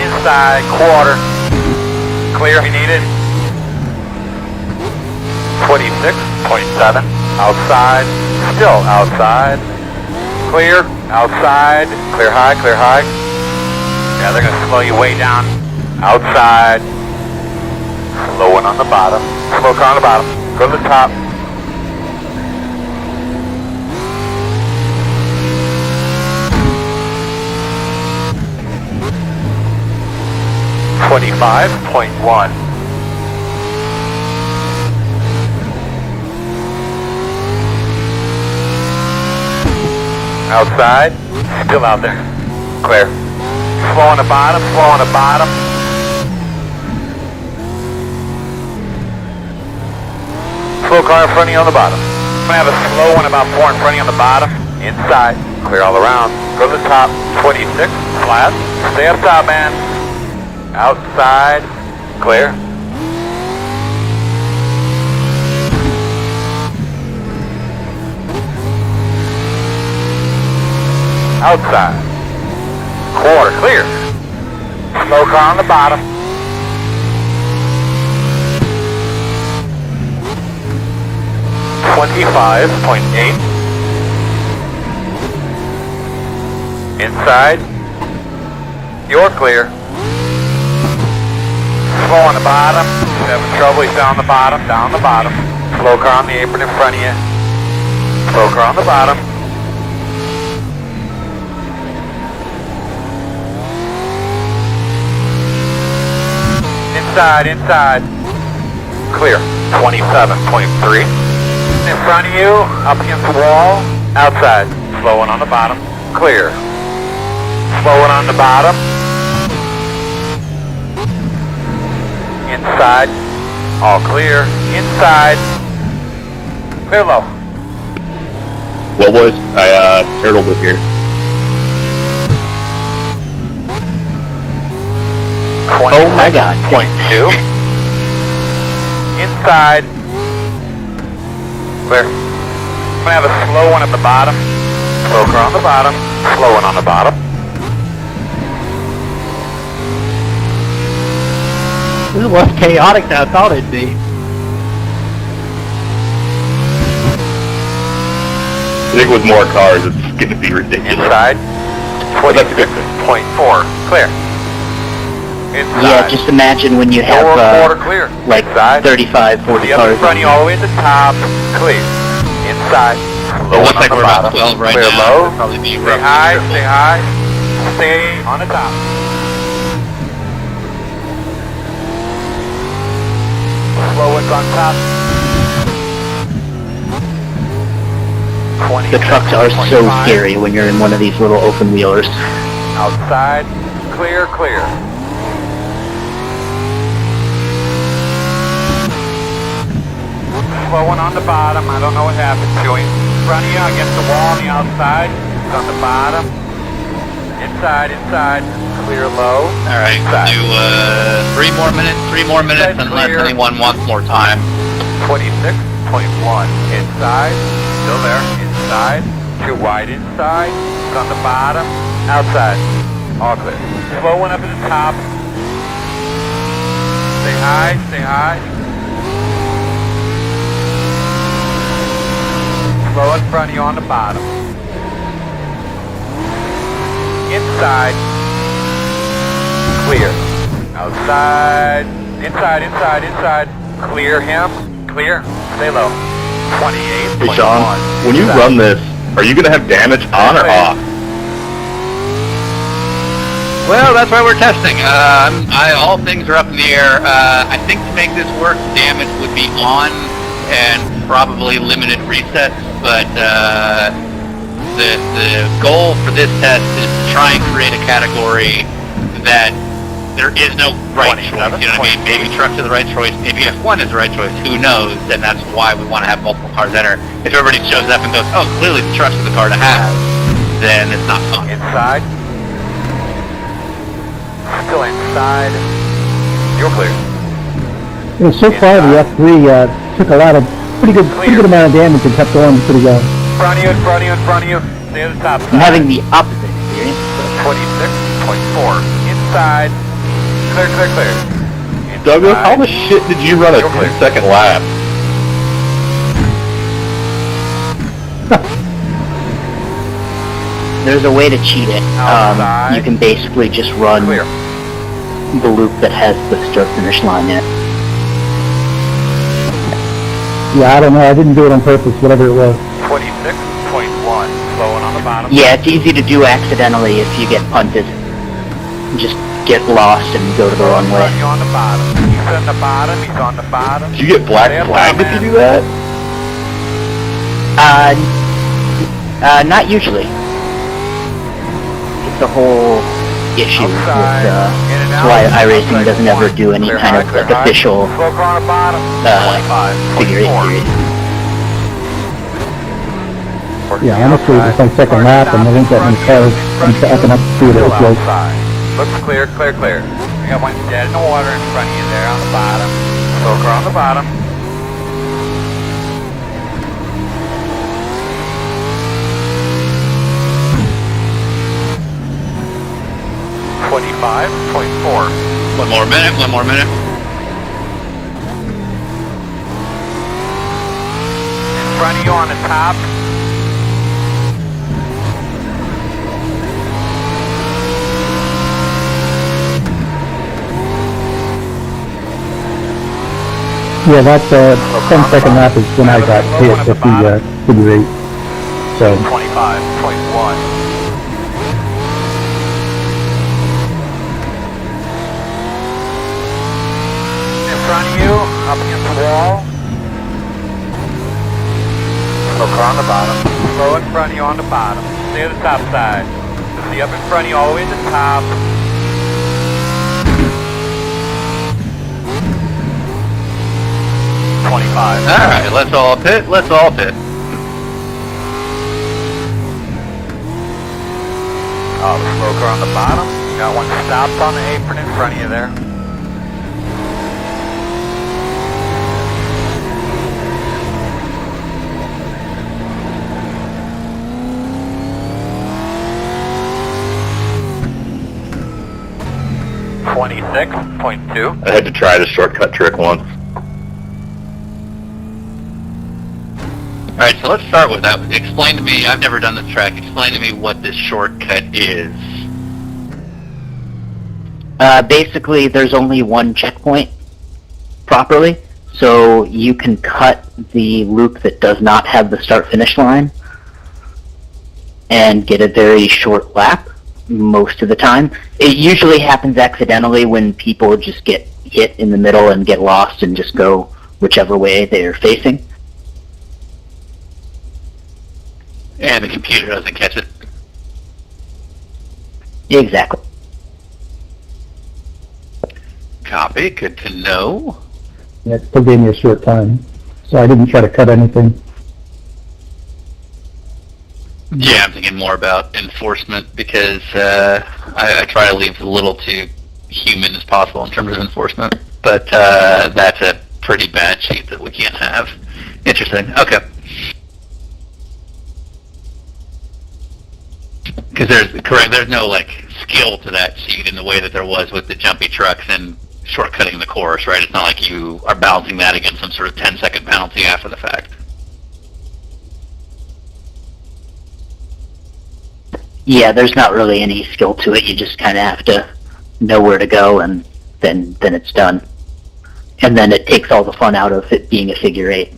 Inside quarter. Clear if you need it. 26.7. Outside. Still outside. Clear. Outside. Clear high, clear high. Yeah, they're going to slow you way down. Outside. Slow one on the bottom. Slow car on the bottom. Go to the top. .1. Outside. Still out there. Clear. Slow on the bottom, slow on the bottom. Slow car in front of you on the bottom. I'm going to have a slow one about 4 in front of you on the bottom. Inside. Clear all around. Go to the top. 26. Flat. Stay up top, man. Outside. Clear. Outside. Quarter clear. Slow car on the bottom. .8. Inside. You're clear. Slow on the bottom. He's having trouble. He's down the bottom. Down the bottom. Slow car on the apron in front of you. Slow car on the bottom. Inside, inside. Clear. 27.3. In front of you, up against the wall, outside. Slowing on the bottom, clear. Slowing on the bottom. Inside, all clear. Inside, clear low. Well, boys, I turtled it here. 20 Oh my God. Point 2. Inside. Clear. I'm gonna have a slow one at the bottom. Slow car on the bottom. Slow one on the bottom. This is less chaotic than I thought it'd be. I think with more cars, it's going to be ridiculous. Inside. 26.4. Clear. Inside. Yeah, just imagine when you have quarter clear. like Inside. 35, 40 The cars. other front of you all the way at the top. Clear. Inside. It looks on like the we're about bottom. 12 right Clear now. low. It'll probably be Stay roughly high. triple. Stay high. Stay on the top. Slow one's on top. 20. The trucks are so scary when you're in one of these little open wheelers. Outside. Clear, clear. Slow one on the bottom. I don't know what happened to him. In front of you against the wall on the outside. He's on the bottom. Inside, inside. Clear low. All right, we'll do 3 more minutes, Inside unless clear. anyone wants more time. 26.1. Inside. Still there. Inside. Too wide inside. It's on the bottom. Outside. All clear. Slow one up at the top. Stay high. Stay high. Slow in front of you on the bottom. Inside. Clear. Outside. Inside, inside, inside. Clear him. Clear. Stay low. 28.1. Hey, Sean, when you run this, are you going to have damage on or off? Well, that's why we're testing. All things are up in the air. I think to make this work, damage would be on and probably limited resets, but the goal for this test is to try and create a category that there is no right choice. You know what I mean? Maybe truck is the right choice, maybe F1 is the right choice, who knows? And that's why we want to have multiple cars enter. If everybody shows up and goes, oh, clearly the truck's the car to have, then it's not fun. Inside. Still inside. You're clear. You know, so far the F3 took a lot of pretty good amount of damage and kept going pretty well. In front of you, in front of you, in front of you. Stay at the top side. I'm having the opposite experience. 26.4. Inside. Clear, clear, clear. Inside. Douglas, how the shit did you run a You're clear. 10-second lap? There's a way to cheat it. Outside. You can basically just run Clear. the loop that has the start-finish line in it. Yeah, I don't know. I didn't do it on purpose, whatever it was. 26.1. Slowing on the bottom. Yeah, it's easy to do accidentally if you get punted. Just get lost and go to the wrong way. You on the bottom. He's on the bottom. He's on the bottom. Did you get black Stay up flagged top, if you man. do that? Not usually. It's a whole issue with, Outside. In and that's out. why iRacing Outside doesn't ever one. do any Clear kind high, of clear like, high. official Slow car on the bottom. 25. figure eight 24. series. Yeah, honestly, it's my second lap, and there ain't that many cars. I'm backing up to see it. It's like, Looks clear, clear, clear. We got one dead in the water in front of you there on the bottom. Slow car on the bottom. .4. One more minute. In front of you on the top. yeah, that 10-second lap is when I got hit at the figure 8. So, 25.1. In front of you, up against the wall. Smoker on the bottom. Slow in front of you on the bottom. Stay to the top side. See up in front of you all the way to the top. Alright, let's all pit. Let's all pit. Oh, the smoker on the bottom. Got one stopped on the apron in front of you there. .2. I had to try the shortcut trick once. Alright, so let's start with that. Explain to me, I've never done this track, explain to me what this shortcut is. Basically, there's only one checkpoint properly, so you can cut the loop that does not have the start-finish line and get a very short lap most of the time. It usually happens accidentally when people just get hit in the middle and get lost and just go whichever way they're facing. And the computer doesn't catch it. Exactly. Copy, good to know. Yeah, it still gave me a short time, so I didn't try to cut anything. Yeah, I'm thinking more about enforcement because I try to leave as little to human as possible in terms of enforcement, but that's a pretty bad cheat that we can't have. Interesting. Okay. Because there's no like skill to that cheat in the way that there was with the jumpy trucks and shortcutting the course, right? It's not like you are balancing that against some sort of 10-second penalty after the fact. Yeah, there's not really any skill to it. You just kind of have to know where to go, and then it's done. And then it takes all the fun out of it being a figure eight.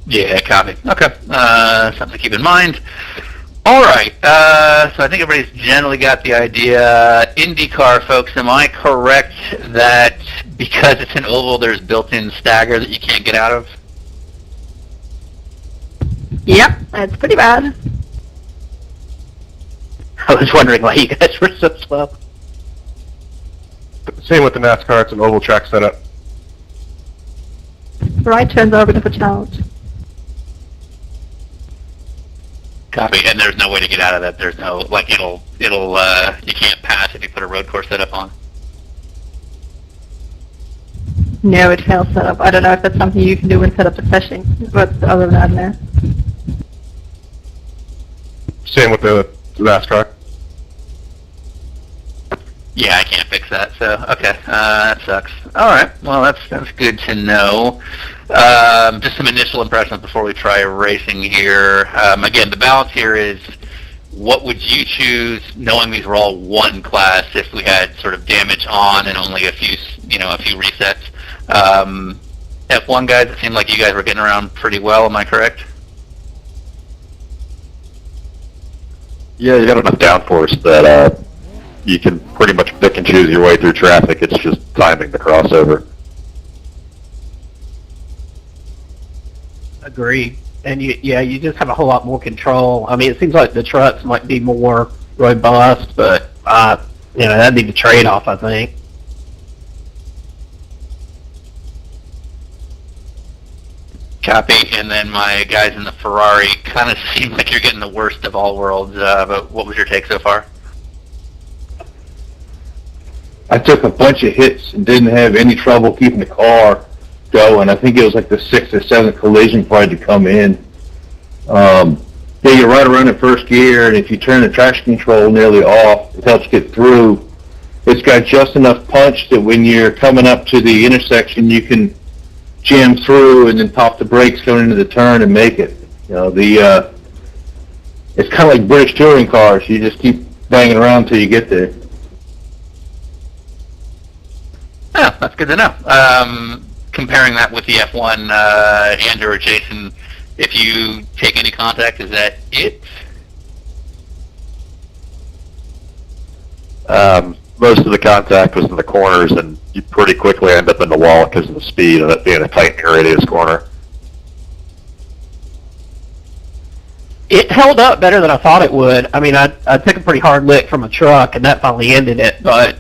Yeah, copy. Okay, something to keep in mind. All right, so I think everybody's generally got the idea. IndyCar, folks, am I correct that because it's an oval, there's built-in stagger that you can't get out of? Yep, that's pretty bad. I was wondering why you guys were so slow. Same with the NASCAR, it's an oval track setup. Right turns are a bit of a challenge. Copy, and there's no way to get out of that. There's no, like, it'll, you can't pass if you put a road course setup on. No, it fails setup. I don't know if that's something you can do in setup session, but other than that, no. Same with the NASCAR. Yeah, I can't fix that, so, okay, that sucks. Alright, well, that's good to know. Just some initial impressions before we try racing here. Again, the balance here is, what would you choose, knowing these were all one class, if we had sort of damage on and only a few resets? F1 guys, it seemed like you guys were getting around pretty well, am I correct? Yeah, you got enough downforce that you can pretty much pick and choose your way through traffic. It's just timing the crossover. Agree. And you just have a whole lot more control. I mean, it seems like the trucks might be more robust, but that'd be the trade-off, I think. Copy, and then my guys in the Ferrari kind of seem like you're getting the worst of all worlds, but what was your take so far? I took a bunch of hits and didn't have any trouble keeping the car going. I think it was like the 6th or 7th collision before I had to come in. You're right around in first gear, and if you turn the traction control nearly off, it helps get through. It's got just enough punch that when you're coming up to the intersection, you can jam through and then pop the brakes going into the turn and make it. It's kind of like British touring cars. You just keep banging around until you get there. Yeah, that's good to know. Comparing that with the F1, Andrew or Jason, if you take any contact, is that it? Most of the contact was in the corners, and you pretty quickly end up in the wall because of the speed of it being a tight radius corner. It held up better than I thought it would. I mean, I took a pretty hard lick from a truck, and that finally ended it. But,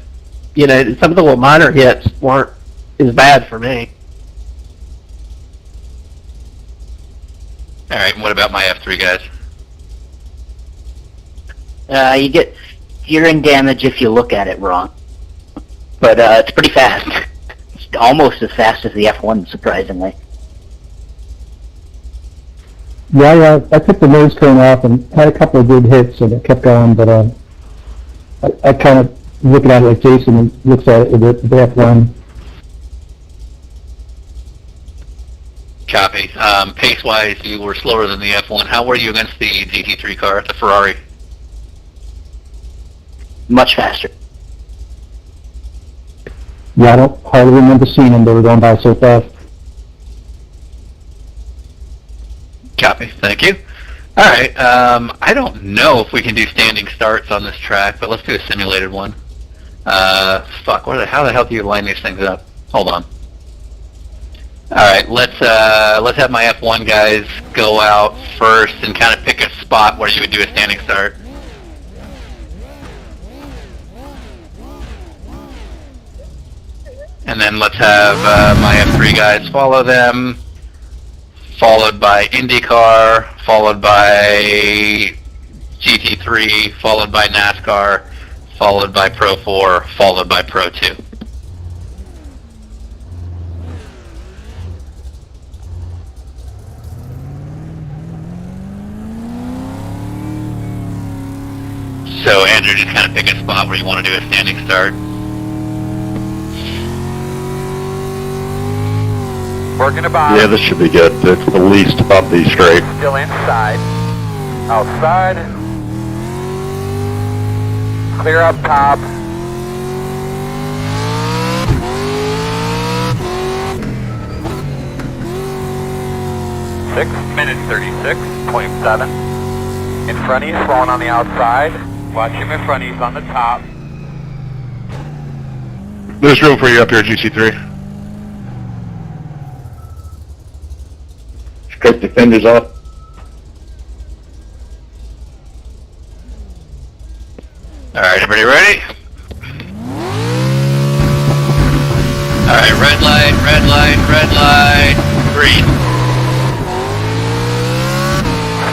you know, some of the little minor hits weren't as bad for me. All right, and what about my F3 guys? You get hearing damage if you look at it wrong. But it's pretty fast. It's almost as fast as the F1, surprisingly. Yeah, I took the nose cone off and had a couple of good hits, and it kept going. But I kind of looking at it like Jason looks at it with the F1. Copy. Pace-wise, you were slower than the F1. How were you against the GT3 car, the Ferrari? Much faster. Yeah, I don't hardly remember seeing them. They were going by so fast. Copy. Thank you. All right. I don't know if we can do standing starts on this track, but let's do a simulated one. Fuck. How the hell do you line these things up? Hold on. All right. Let's have my F1 guys go out first and kind of pick a spot where you would do a standing start. And then let's have my F3 guys follow them, followed by IndyCar, followed by GT3, followed by NASCAR, followed by Pro 4, followed by Pro 2. So Andrew, just kind of pick a spot where you want to do a standing start. Working the bottom. Yeah, this should be good. It's the least bumpy straight. Still inside. Outside. Clear up top. Minute 36.7. In front of you, slowing on the outside. Watch him in front of you, he's on the top. There's room for you up here, GC3. Strip the fenders off. Alright, everybody ready? Alright, red light, green.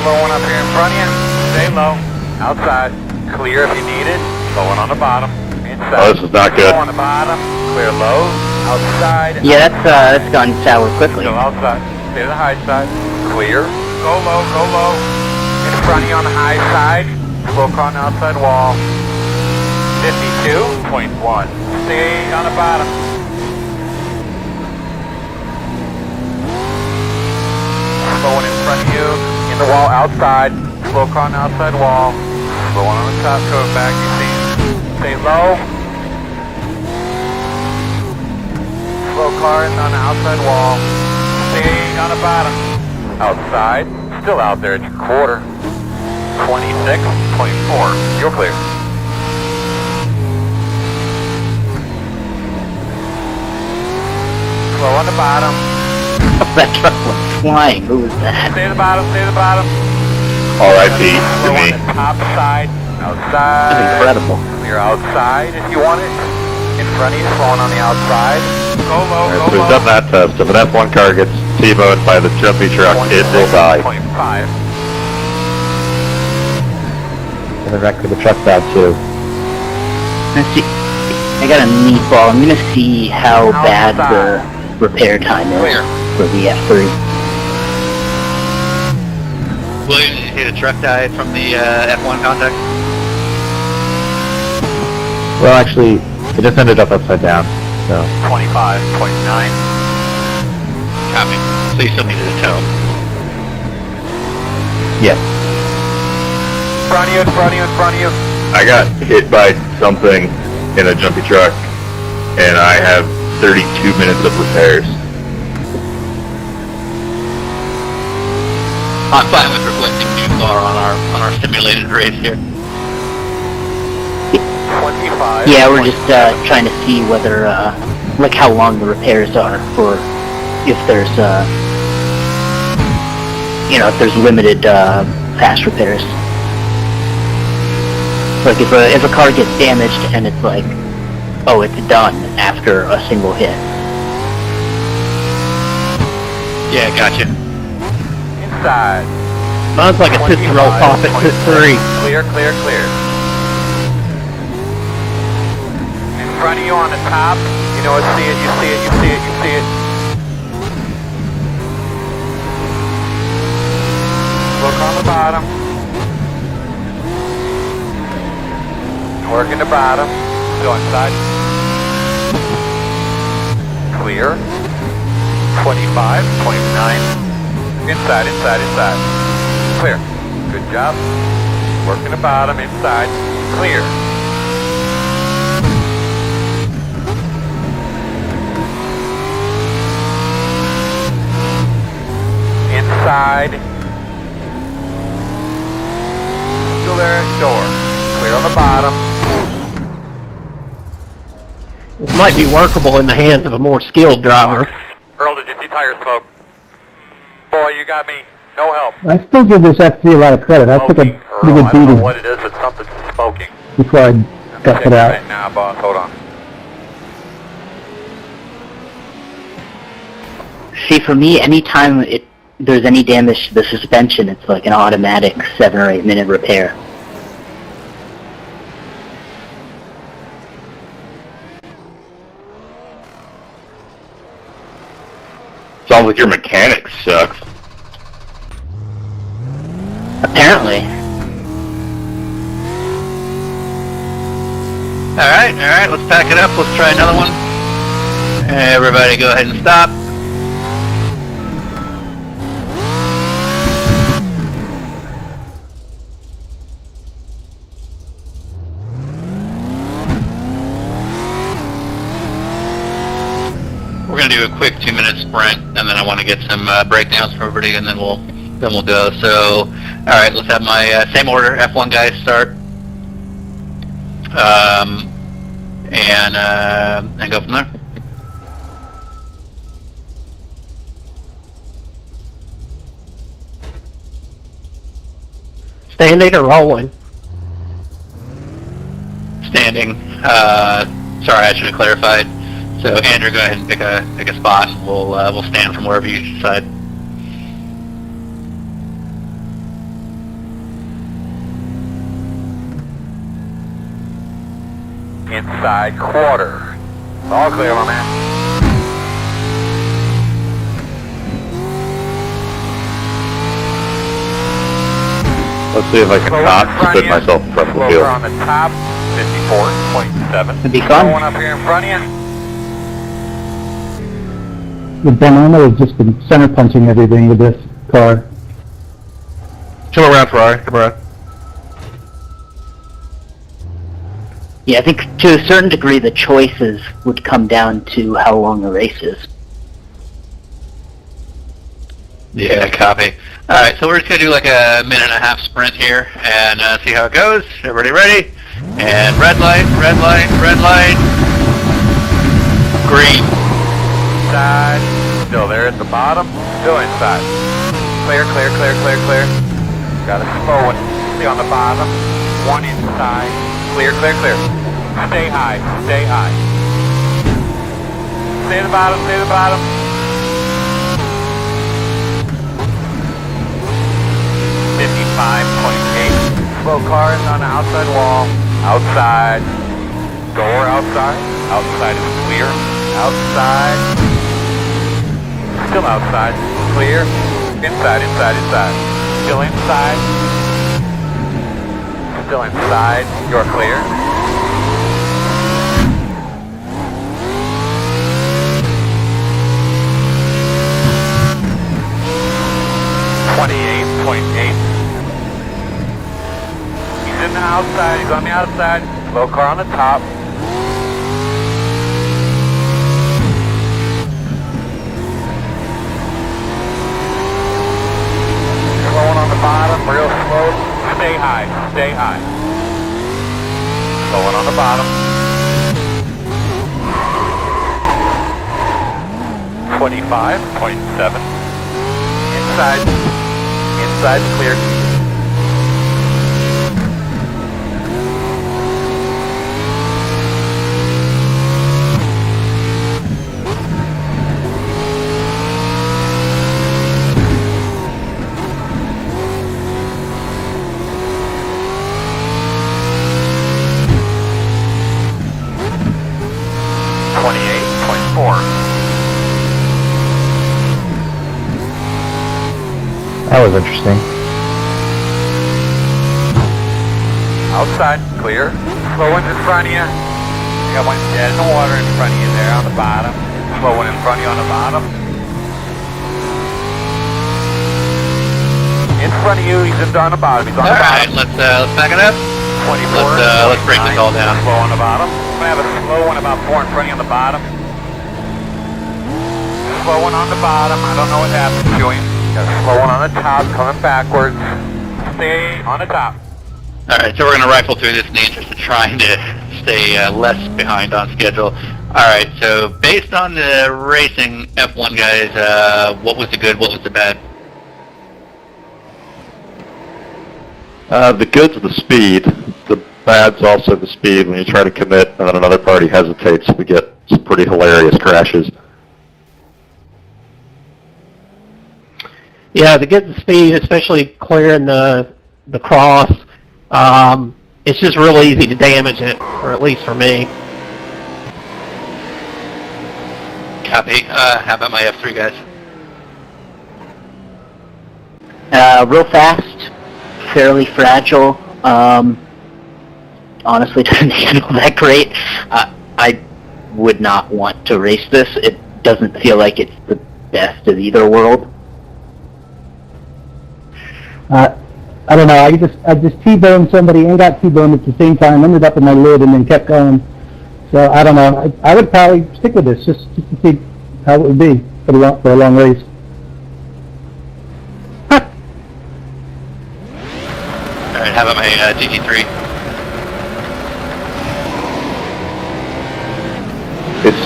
Slow one up here in front of you. Stay low. Outside. Clear if you need it. Slow one on the bottom. Inside. Oh, this is not good. Slow on the bottom. Clear low. Outside. Yeah, that's gone sour quickly. Go outside. Stay to the high side. Clear. Go low, go low. In front of you on the high side. Slow car on the outside wall. 52.1. Stay on the bottom. Slow one in front of you. In the wall outside. Slow car on the outside wall. Slow one on the top. Go back. You see. Stay low. Slow car in on the outside wall. Stay on the bottom. Outside. Still out there at your quarter. 26.4. You're clear. Slow on the bottom. That truck was flying. Who was that? Stay to the bottom, stay to the bottom. R.I.P. to Slow on me. the top side. Outside. That's incredible. Clear outside if you want it. In front of you, slowing on the outside. Go low, Alright, go so we've low. done that test. If an F1 car gets T-boned by the jumpy truck, it will die. 26.5. And the wreck of the truck bad too. Let's see. I got a neat ball. I'm gonna see how bad the repair time is Clear. for the F3. William, did you see the truck die from the F1 contact? Well, actually, it just ended up upside down. So 25.9. Copy. So you still needed a tow. yes, In front of you, in front of you, in front of you. I got hit by something in a jumpy truck, and I have 32 minutes of repairs. I'm fine with reflecting new car on our simulated race here. 25. Yeah, we're just trying to see whether, like how long the repairs are for, if there's, if there's limited fast repairs. Like if a car gets damaged and it's like, oh, it's done after a single hit. Yeah, gotcha. Inside. Mine's like a Tootsie Roll Pop at 3. Clear, clear, clear. In front of you on the top, you know, see it, you see it, you see it, you see it. Look on the bottom. Working the bottom. Go inside. Clear. 25.9. Inside, inside, inside. Clear. Good job. Working the bottom, inside. Clear. Inside. Still there, door. Clear on the bottom. This might be workable in the hands of a more skilled driver. Earl, did you see tire smoke? Boy, you got me. No help. I still give this FC a lot of credit. I took a Smoking, pretty Earl, good I don't know beating what it is, but something's smoking. before I got put out. Right now, boss. Hold on. See, for me, anytime there's any damage to the suspension, it's like an automatic 7 or 8 minute repair. Sounds like your mechanic sucks. Apparently. Alright, let's pack it up. Let's try another one. Everybody go ahead and stop. We're gonna do a quick 2-minute sprint, and then I want to get some breakdowns from everybody, and then we'll go. So, all right, let's have my same order. F1 guys start, and go from there. Standing or rolling? Standing. Sorry, I should have clarified. So Andrew, go ahead and pick a spot, and we'll stand from wherever you decide. Inside quarter. All clear, my man. Let's see if I can not spit myself in front of the Slower field. on the top, 54.7. It'd be fun. One up here in front of you. The Bonanno has just been center punching everything with this car. Come around, Ferrari. Come around. Yeah, I think to a certain degree the choices would come down to how long the race is. Yeah, copy. All right, so we're just gonna do like a 1.5-minute sprint here and see how it goes. Everybody ready? And red light, red light, red light. Green. Inside. Still there at the bottom. Still inside. Clear, clear, clear, clear, clear. Got a slow one. See on the bottom. One inside. Clear, clear, clear. Stay high. Stay high. Stay at the bottom. Stay at the bottom. .8. Slow cars on the outside wall. Outside. Door outside. Outside is clear. Outside. Still outside. Clear. Inside, inside, inside. Still inside. Still inside. You're clear. .8. He's in the outside. He's on the outside. Slow car on the top. Slow one on the bottom. Real slow. Stay high. Stay high. Slow one on the bottom. 25.7. Inside. Inside clear. That was interesting. Outside, clear. Slow one's in front of you. You got one dead in the water in front of you there on the bottom. Slow one in front of you on the bottom. In front of you, he's on the bottom. He's on the Alright, bottom. let's back it up. 24. Let's break this all down. Slow on the bottom. I'm gonna have a slow one about 4 in front of you on the bottom. Slow one on the bottom. I don't know what happened to him. Got a slow one on the top, coming backwards. Stay on the top. Alright, so we're going to rifle through this in the interest of trying to stay less behind on schedule. Alright, so based on the racing F1 guys, what was the good, what was the bad? The good's the speed. The bad's also the speed. When you try to commit and then another party hesitates, we get some pretty hilarious crashes. Yeah, to get the speed, especially clearing the cross, it's just real easy to damage it, or at least for me. Copy. How about my F3 guys? Real fast, fairly fragile. Honestly, doesn't handle that great. I would not want to race this. It doesn't feel like it's the best of either world. I don't know, I just T-boned somebody and got T-boned at the same time, ended up in my lid and then kept going. So I don't know, I would probably stick with this just to see how it would be for a long race. Alright, how about my GT3? It's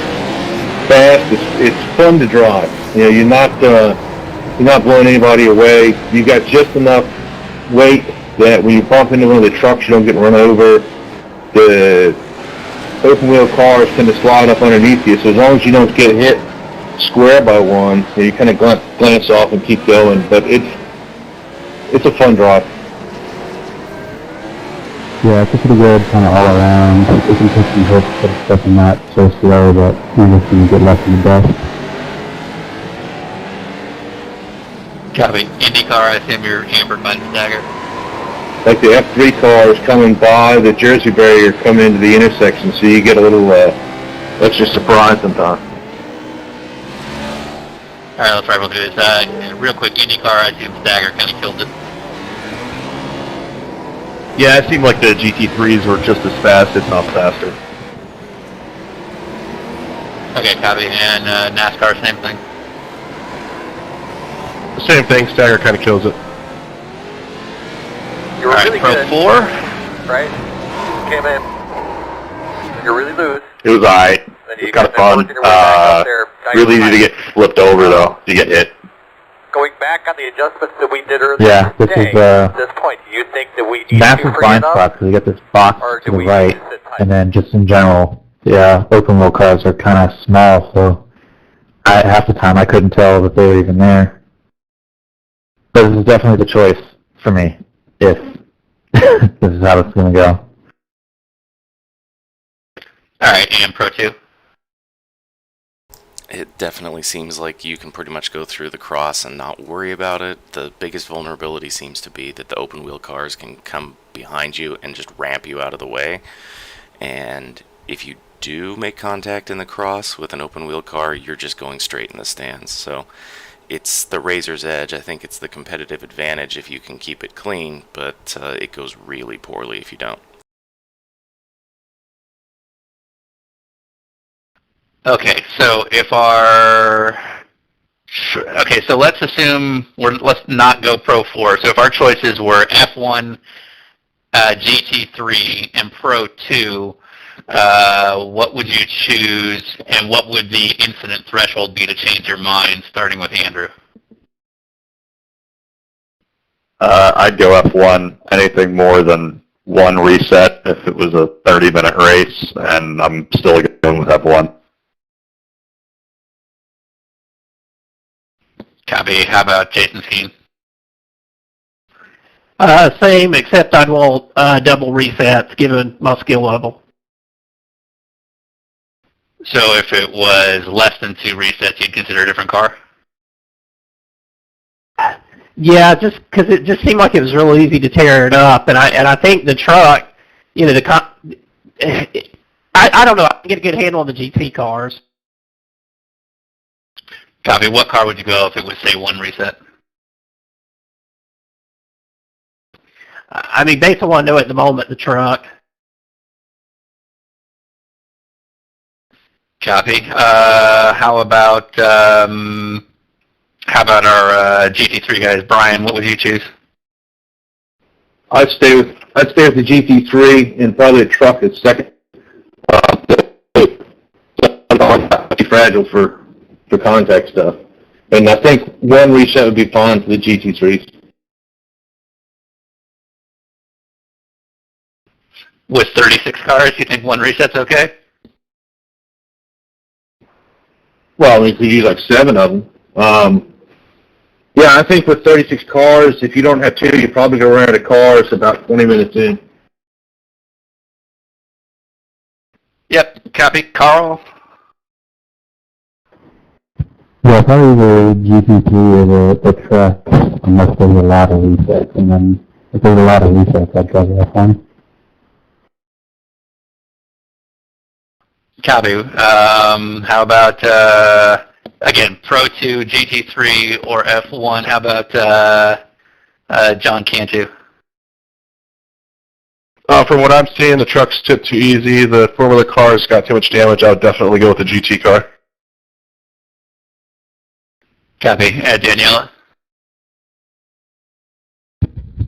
fast. It's fun to drive. You know, you're not blowing anybody away. You got just enough weight that when you bump into one of the trucks, you don't get run over. The open wheel cars tend to slide up underneath you, so as long as you don't get hit square by one, you kind of glance off and keep going. But it's a fun drive. Yeah, it's pretty good kind of all around. You can take some hits, but it's definitely not so slow that you're just going to get left in the dust. Copy. IndyCar, I assume you're hampered by the stagger. Like the F3 cars coming by the Jersey barrier coming into the intersection, so you get a little extra surprise sometimes. Alright, let's rifle through this. Real quick, IndyCar, I assume stagger kind of killed it. Yeah, it seemed like the GT3s were just as fast, if not faster. Okay, copy. And NASCAR, same thing. Same thing, stagger kind of kills it. You were really Pro good, 4? right? Came in. You're really loose. It was alright. Then It you was kind of got fun. working your way back up there. Really easy to get flipped over though. You get hit. Going back on the adjustments that we did earlier Yeah, this today, is, at this point, do you think that we need to Massive free blind enough? spot because we got this box Or to do the we right, just sit tight? and then just in general, the open wheel cars are kind of small, so half the time I couldn't tell that they were even there. But this is definitely the choice for me, if this is how it's going to go. Alright, and Pro 2? It definitely seems like you can pretty much go through the cross and not worry about it. The biggest vulnerability seems to be that the open wheel cars can come behind you and just ramp you out of the way. And if you do make contact in the cross with an open wheel car, you're just going straight in the stands. So it's the razor's edge. I think it's the competitive advantage if you can keep it clean, but it goes really poorly if you don't. Okay, so if our... Okay, so let's assume let's not go Pro 4. So if our choices were F1, GT3, and Pro 2, what would you choose, and what would the incident threshold be to change your mind, starting with Andrew? I'd go F1. Anything more than one reset if it was a 30-minute race, and I'm still going with F1. Copy. How about Jason Skeen? Same, except I'd want double resets given my skill level. So if it was less than 2 resets, you'd consider a different car? Yeah, just because it just seemed like it was real easy to tear it up, and I think the truck, you know, I don't know, I can get a good handle on the GT cars. Copy. What car would you go if it was, say, one reset? I mean, based on what I know at the moment, the truck. Copy. How about our GT3 guys? Brian, what would you choose? I'd stay with the GT3 and probably a truck as second. Too fragile for contact stuff, and I think one reset would be fine for the GT3s. With 36 cars, you think one reset's okay? Well, I mean, you could use like 7 of them. Yeah, I think with 36 cars, if you don't have 2, you probably go around a car. It's about 20 minutes in. Yep. Copy. Carl? Yeah, probably the GT3 or the truck, unless there's a lot of resets, and then if there's a lot of resets, I'd go with F1. Copy. How about, again, Pro 2, GT3, or F1? How about John Cantu? From what I'm seeing, the truck's tipped too easy. The four-wheeler car's got too much damage. I would definitely go with the GT car. Copy. Daniela?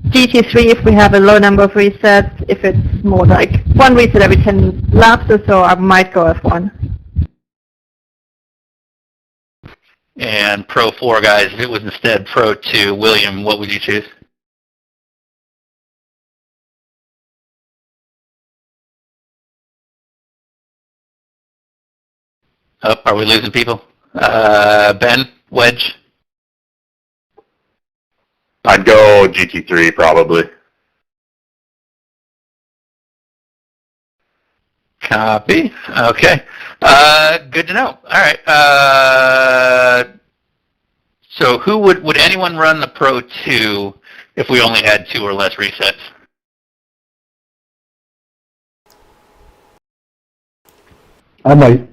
GT3 if we have a low number of resets. If it's more like one reset every 10 laps or so, I might go F1. And Pro 4 guys, if it was instead Pro 2, William, what would you choose? Oh, are we losing people? Ben? Wedge? I'd go GT3 probably. Copy. Okay. Good to know. All right. So who would anyone run the Pro 2 if we only had 2 or less resets? I might.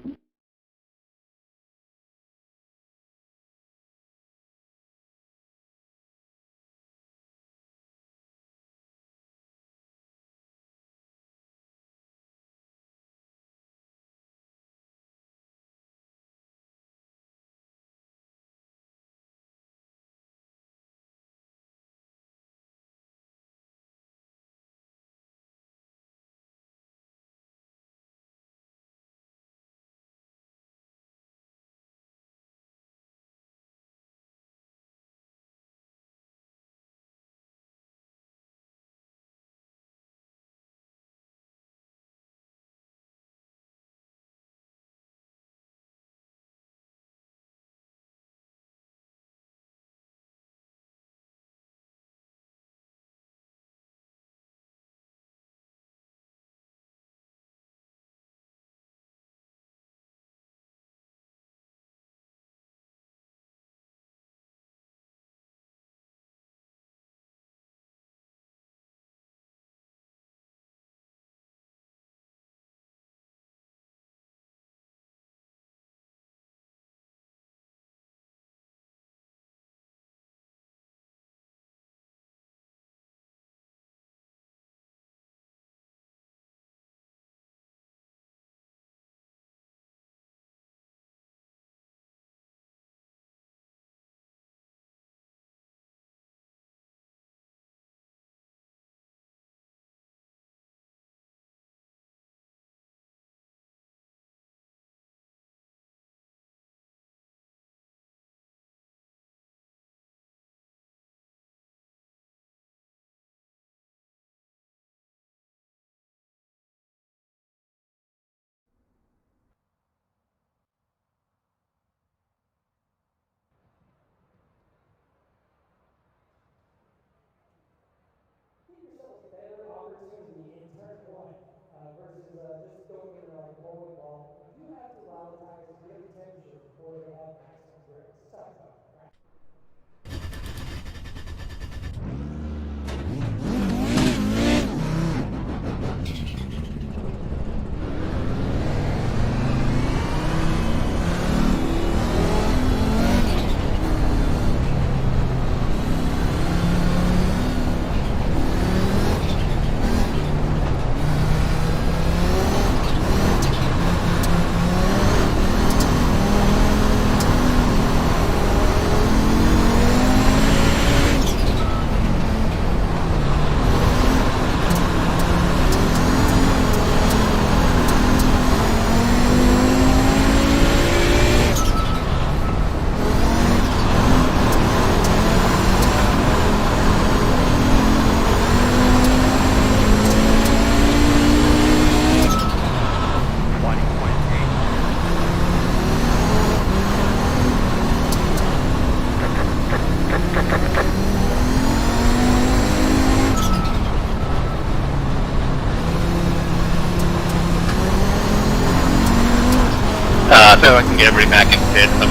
get everybody back in pit. I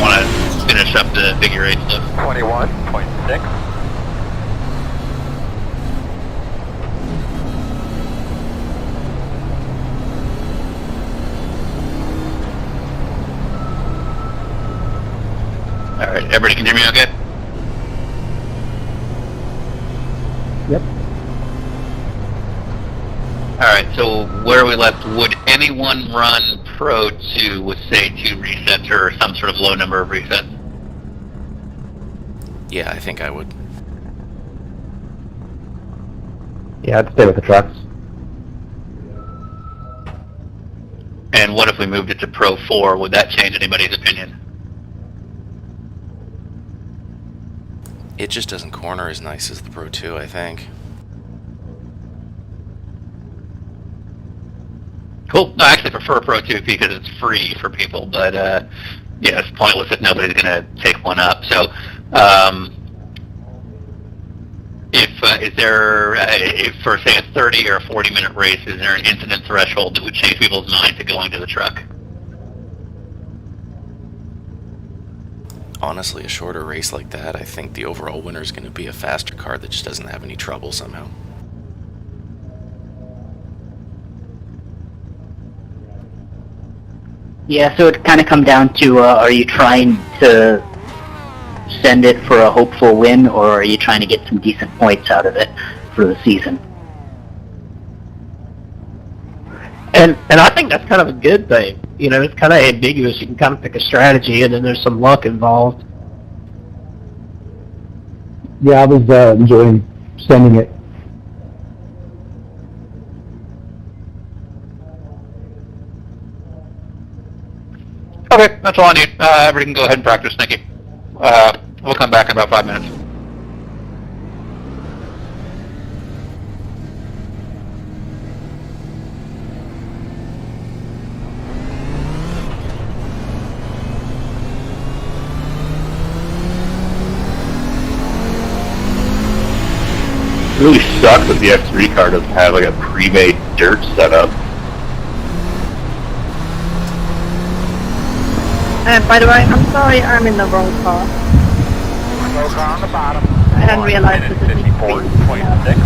want to finish up the figure 8 stuff. 21.6. All right, everybody can hear me okay? Yep. Alright, so where are we left? Would anyone run Pro 2 with, say, 2 resets or some sort of low number of resets? Yeah, I think I would. Yeah, I'd stay with the trucks. And what if we moved it to Pro 4? Would that change anybody's opinion? It just doesn't corner as nice as the Pro 2, I think. Cool. No, I actually prefer Pro 2 because it's free for people, but yeah, it's pointless if nobody's going to take one up. So, is there, if for say a 30 or a 40-minute race, is there an incident threshold that would change people's mind to going to the truck? Honestly, a shorter race like that, I think the overall winner is going to be a faster car that just doesn't have any trouble somehow. Yeah, so it kind of come down to, are you trying to send it for a hopeful win, or are you trying to get some decent points out of it for the season? And I think that's kind of a good thing. You know, it's kind of ambiguous. You can kind of pick a strategy, and then there's some luck involved. Yeah, I was enjoying sending it. Okay, that's all I need. Everybody can go ahead and practice. Thank you. We'll come back in about 5 minutes. It really sucks that the X3 car doesn't have like a pre-made dirt setup. By the way, I'm sorry, I'm in the wrong car. Slow car on the bottom. I hadn't realized that this is 54.6.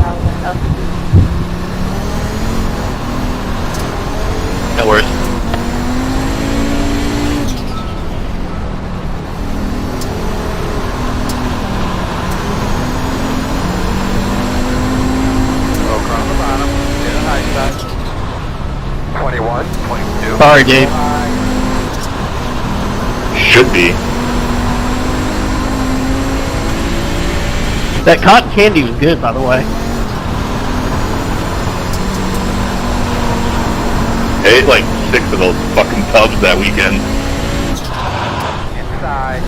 No worries. Slow car on the bottom. In the high side. 21.2. Sorry, Dave. Should be. That cotton candy was good, by the way. I ate like 6 of those fucking tubs that weekend. Inside.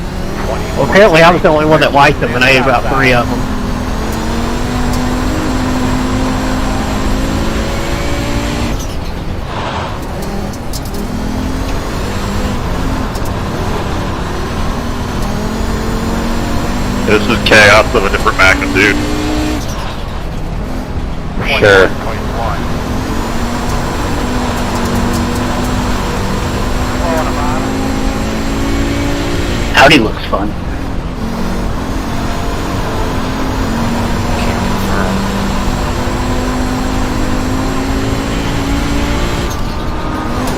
20. Well, apparently I was the only one that liked them, and I ate about 3 of them. This is chaos of a different magnitude. Sure. 21.1. Slow on the bottom. Audi looks fun.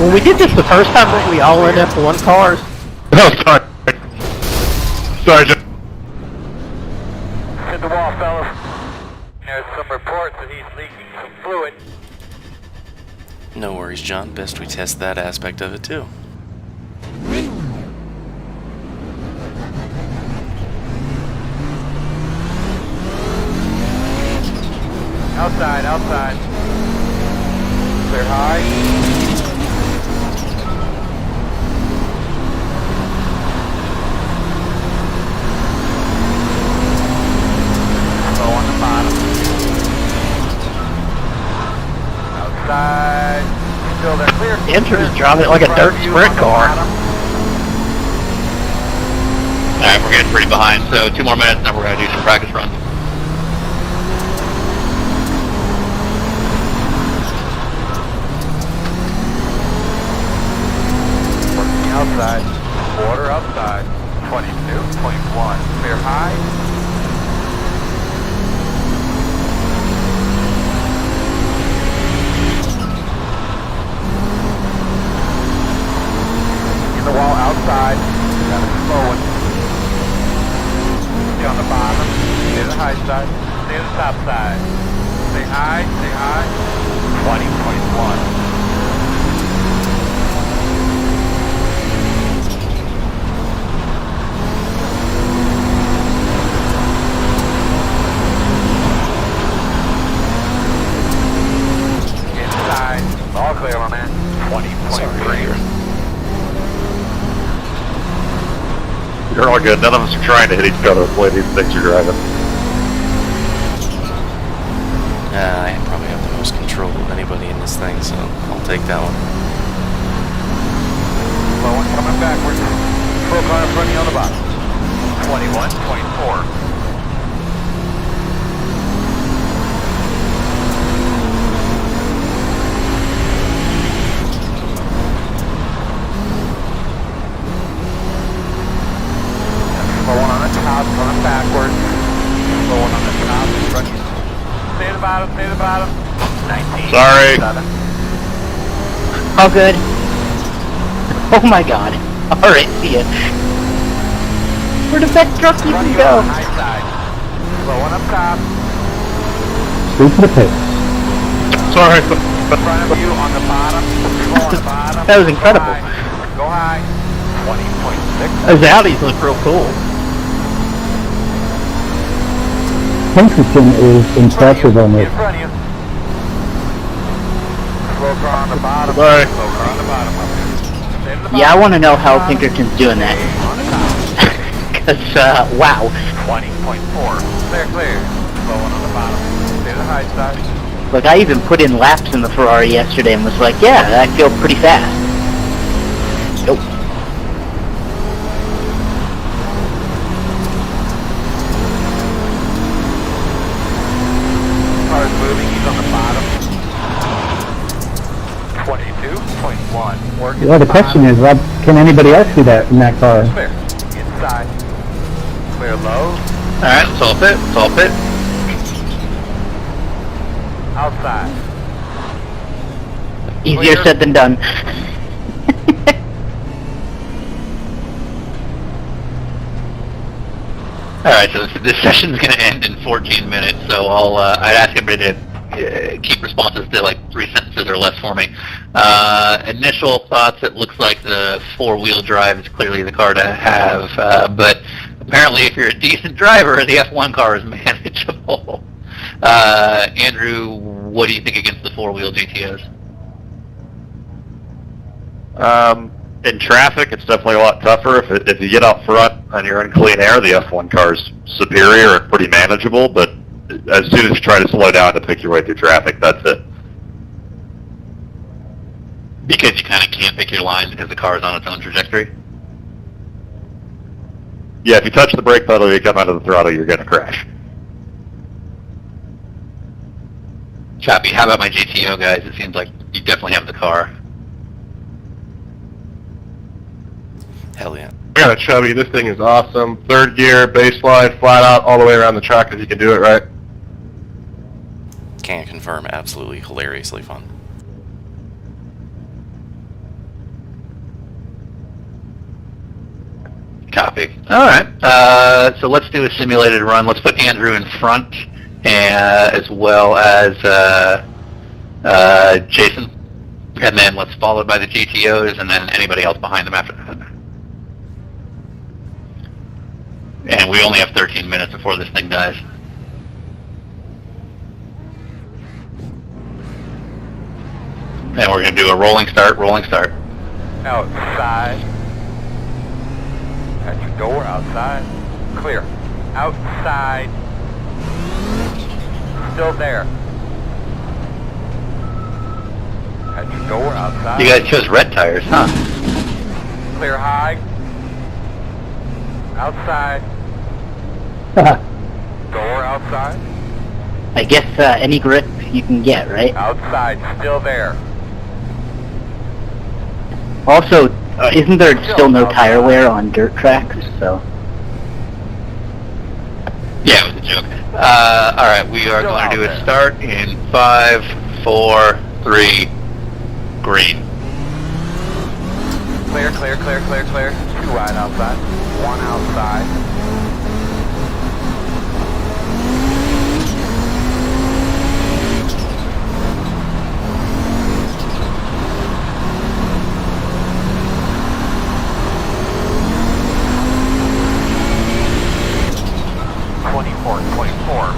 When we did this the first time, didn't we all end up in one cars? Oh, sorry. Sorry, Jeff. Hit the wall, fellas. There's some reports that he's leaking some fluid. No worries, John. Best we test that aspect of it, too. Outside, outside. Clear high. Slow on the bottom. Outside. Still there. Clear. Enter is driving it like a dirt sprint car. Alright, we're getting pretty behind, so 2 more minutes and then we're going to do some practice runs. Working outside. Stay to the high side. Stay to the top side. Stay high, stay high. 20, 21. All clear, my man. 20.3. You're all good. None of us are trying to hit each other with the way these things are driving. I probably have the most control of anybody in this thing, so I'll take that one. Slow one coming backwards. Full car in front of you on the bottom. 21.4. Coming backwards. Slow one on the top. Front. Stay to the bottom. Stay to the bottom. 19. Sorry. 7. All good. Oh my god. Alright, see ya. Where does that truck even go? High side. Slow one up top. Straight to the pit. Sorry. In front of you on the bottom. Slow on the bottom. That was incredible. Go high. 20.6. Those Audis look real cool. Pinkerton is impressive on this. In front of you. Slow car on the bottom. Sorry. Slow car on the bottom. Stay to the Yeah, I bottom. want to know how Pinkerton's doing that. On the top. Because, wow. 20.4. Clear, clear. Slow one on the bottom. Stay to the high side. Look, I even put in laps in the Ferrari yesterday and was like, yeah, that feels pretty fast. Nope. Car's moving, he's on the bottom. 22.1. Working Well, the question is, Rob, can anybody else do that in that car? Clear. Inside. Clear low. Alright, it's all fit. It's all fit. Outside. Easier said than done. Alright, so this session's going to end in 14 minutes, so I'd ask everybody to keep responses to like 3 sentences or less for me. Initial thoughts, it looks like the 4-wheel drive is clearly the car to have, but apparently if you're a decent driver, the F1 car is manageable. Andrew, what do you think against the 4-wheel GTOs? In traffic, it's definitely a lot tougher. If you get out front and you're in clean air, the F1 car's superior and pretty manageable, but as soon as you try to slow down to pick your way through traffic, that's it. Because you kind of can't pick your lines because the car is on its own trajectory? Yeah, if you touch the brake pedal, you come out of the throttle, you're going to crash. Choppy, how about my GTO guys? It seems like you definitely have the car. Hell yeah. I got a Chubby, this thing is awesome. 3rd gear, baseline, flat out, all the way around the track if you can do it right. Can't confirm, absolutely hilariously fun. Copy. Alright, so let's do a simulated run. Let's put Andrew in front, as well as Jason. And then let's follow by the GTOs, and then anybody else behind them after that. And we only have 13 minutes before this thing dies. And we're going to do a rolling start, rolling start. Outside. At your door, outside. Clear. Outside. Still there. At your door, outside. You guys chose red tires, huh? Clear high. Outside. Door outside. I guess any grip you can get, right? Outside. Still there. Also, isn't there still no tire wear on dirt tracks? So. Yeah, it was a joke. Alright, we are going to do a start in 5, 4, 3, green. Clear, clear, clear, clear, clear. 2 wide outside. 1 outside. 24.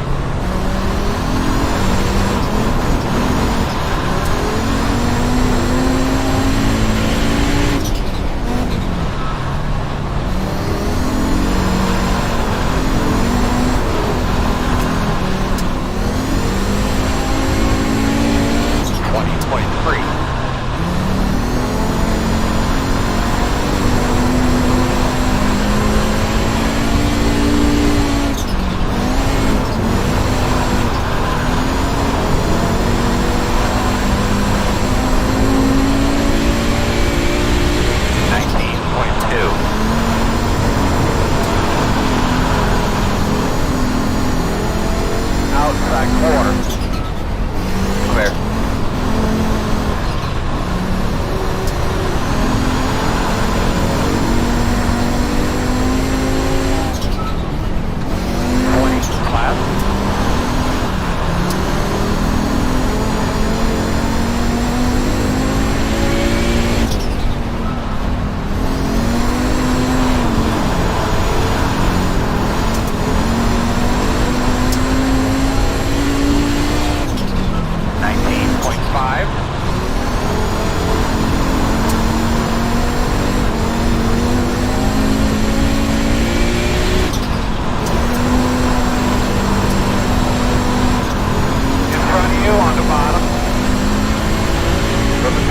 Outside quarter. Clear.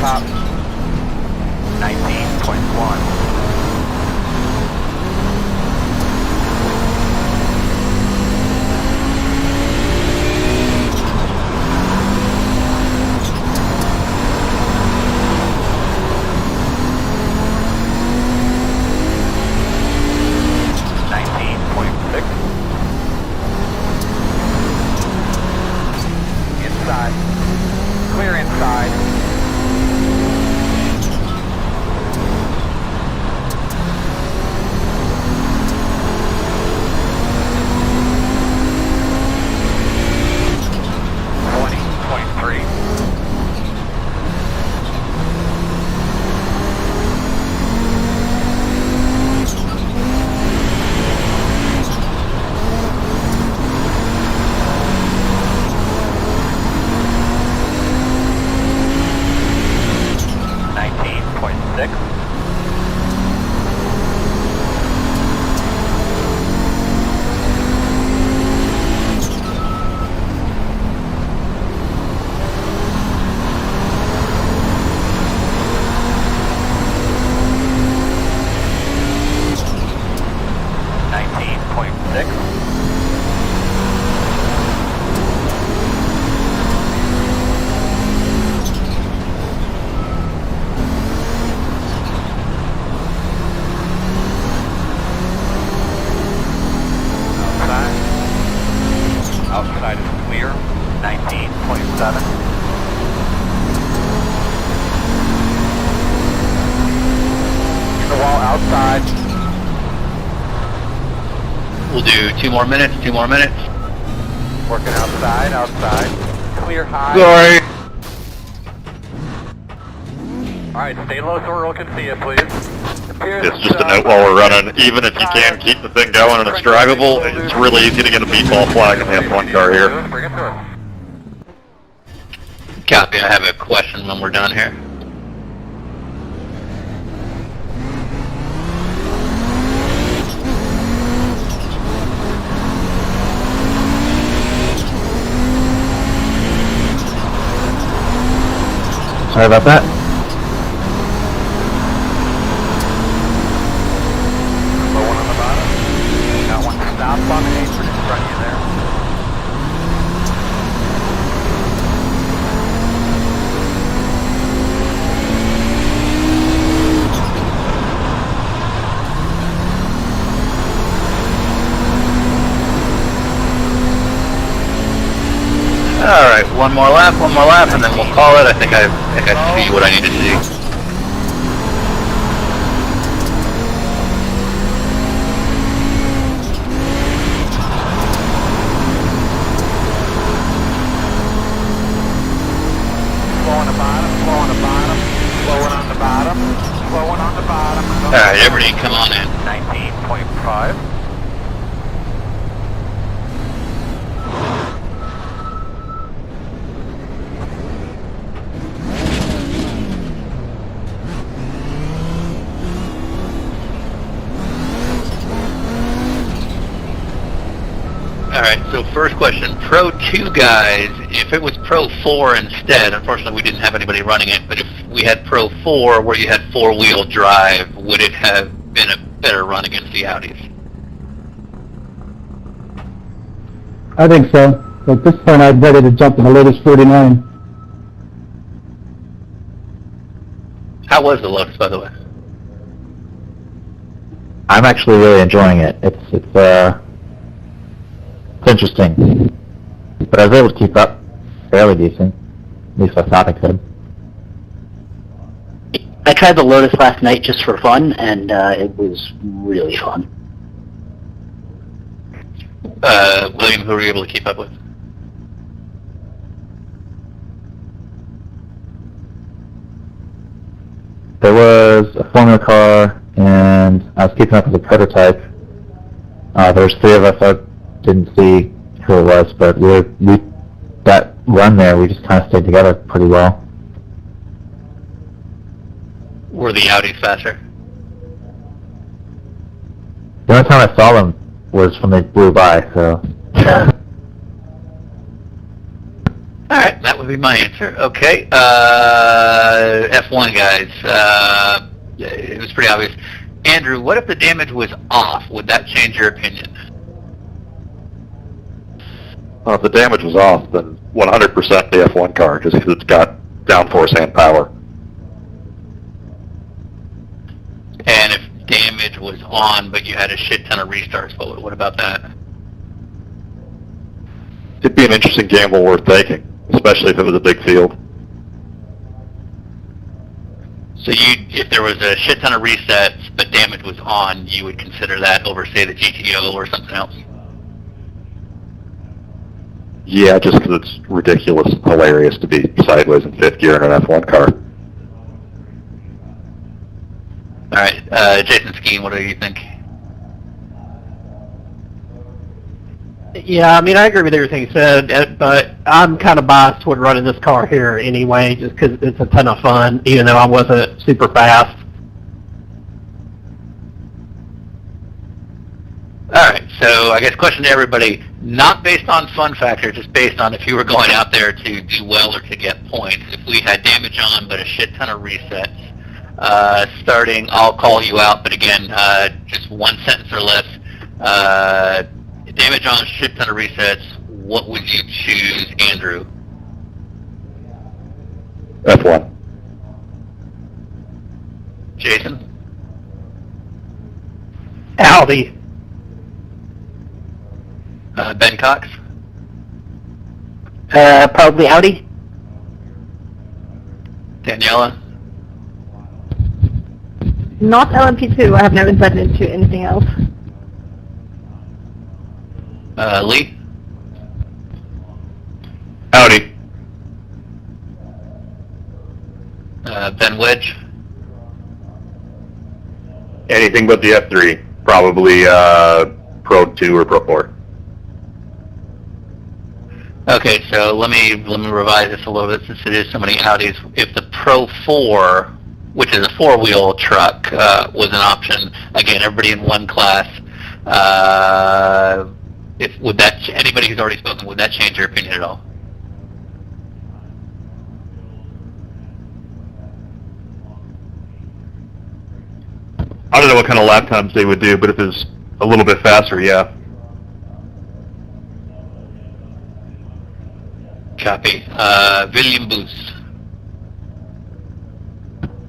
Top 19.1. Inside. Clear inside. Outside is clear, 19.7. The wall outside. We'll do 2 more minutes, 2 more minutes. Working outside, outside. Clear high. Sorry. Alright, stay low so Earl can see you, please. It's just a note while we're running, even if you can keep the thing going and it's drivable, it's really easy to get a beat-ball flag on the F1 car here. Bring it through. Copy, I have a question when we're done here. Sorry about that. Stop on the apron in front of you there. Alright, one more lap, and then we'll call it. I think I see what I need to see. Alright, everybody come on in. 19.5. Alright, so first question. Pro 2 guys, if it was Pro 4 instead, unfortunately we didn't have anybody running it, but if we had Pro 4 where you had 4-wheel drive, would it have been a better run against the Audis? I think so. At this point, I'm ready to jump in the latest 49. How was the Lotus, by the way? I'm actually really enjoying it. It's interesting. But I was able to keep up fairly decent. At least I thought I could. I tried the Lotus last night just for fun, and it was really fun. William, who were you able to keep up with? There was a Formula car, and I was keeping up with a prototype. There was 3 of us. I didn't see who it was, but that run there, we just kind of stayed together pretty well. Were the Audis faster? The only time I saw them was when they blew by, so... Alright, that would be my answer. Okay, F1 guys, it was pretty obvious. Andrew, what if the damage was off? Would that change your opinion? Well, if the damage was off, then 100% the F1 car, just because it's got downforce and power. And if damage was on, but you had a shit ton of restarts, what about that? It'd be an interesting gamble worth taking, especially if it was a big field. So if there was a shit ton of resets, but damage was on, you would consider that over, say, the GTO or something else? Yeah, just because it's ridiculous and hilarious to be sideways in 5th gear in an F1 car. Alright, Jason Skeen, what do you think? Yeah, I mean, I agree with everything you said, but I'm kind of biased toward running this car here anyway, just because it's a ton of fun, even though I wasn't super fast. Alright, so I guess question to everybody, not based on fun factor, just based on if you were going out there to do well or to get points. If we had damage on but a shit ton of resets, starting, I'll call you out, but again, just one sentence or less. Damage on, shit ton of resets, what would you choose, Andrew? F1. Jason? Audi. Ben Cox? Probably Audi. Daniela? Not LMP2, I have no insight into anything else. Lee? Audi. Ben Wedge? Anything but the F3. Probably Pro 2 or Pro 4. Okay, so let me revise this a little bit since it is so many Audis. If the Pro 4, which is a 4-wheel truck, was an option, again, everybody in one class, anybody who's already spoken, would that change your opinion at all? I don't know what kind of lap times they would do, but if it's a little bit faster, yeah. Copy. William Booth.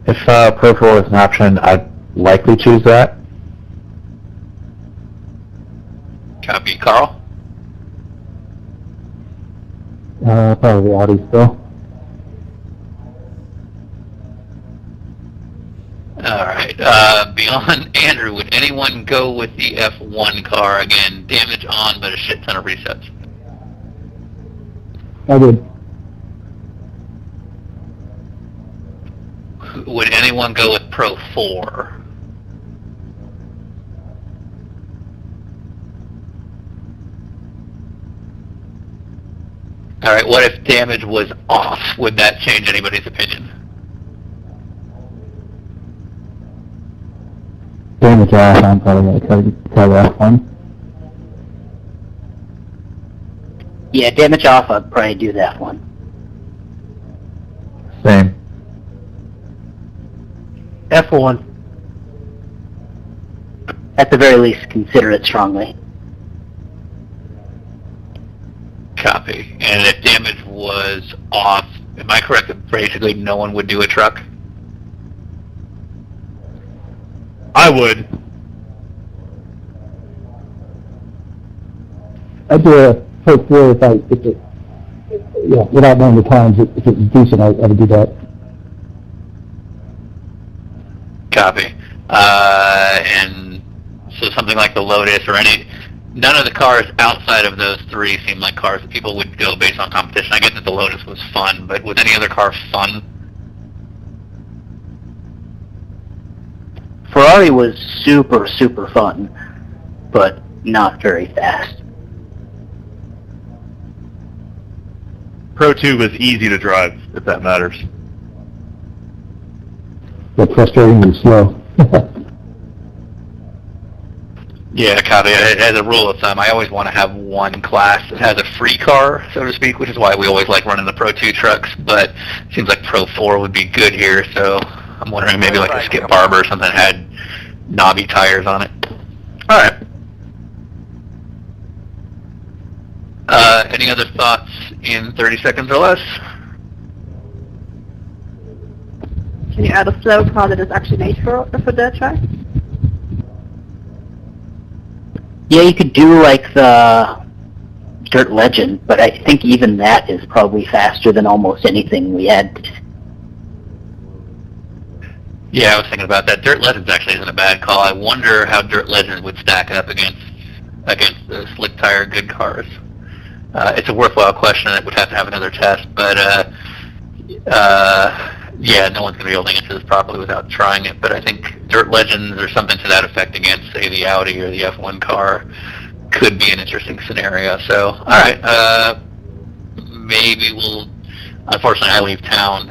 If Pro 4 was an option, I'd likely choose that. Copy. Carl? Probably Audi still. Alright. Beyond Andrew, would anyone go with the F1 car? Again, damage on, but a shit ton of resets. I did. Would anyone go with Pro 4? Alright, what if damage was off? Would that change anybody's opinion? Damage off, I'm probably going to tell that one. Yeah, damage off, I'd probably do that one. Same. F1. At the very least, consider it strongly. Copy. And if damage was off, am I correct that basically no one would do a truck? I would. I'd do a Pro 4 if it, yeah, without knowing the times, if it's decent, I would do that. Copy. And so something like the Lotus or none of the cars outside of those three seem like cars that people would go based on competition. I get that the Lotus was fun, but was any other car fun? Ferrari was super, super fun, but not very fast. Pro 2 was easy to drive, if that matters. But frustratingly slow. Yeah, copy. As a rule of thumb, I always want to have one class that has a free car, so to speak, which is why we always like running the Pro 2 trucks, but it seems like Pro 4 would be good here, so I'm wondering maybe like a Skip Barber or something that had knobby tires on it. Alright. Any other thoughts in 30 seconds or less? Can you add a slow car that is actually made for dirt track? Yeah, you could do like the Dirt Legend, but I think even that is probably faster than almost anything we had. Yeah, I was thinking about that. Dirt Legends actually isn't a bad call. I wonder how Dirt Legends would stack up against the slick tire good cars. It's a worthwhile question, and it would have to have another test, but yeah, no one's going to be able to answer this properly without trying it, but I think Dirt Legends or something to that effect against, say, the Audi or the F1 car could be an interesting scenario. So, alright, maybe we'll... Unfortunately, I leave town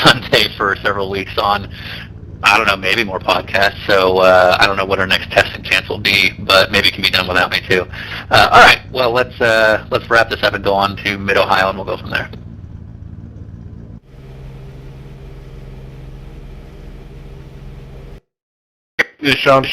Sunday for several weeks on, I don't know, maybe more podcasts, so I don't know what our next testing chance will be, but maybe it can be done without me too. Alright, well, let's wrap this up and go on to Mid-Ohio, and we'll go from there. Shop.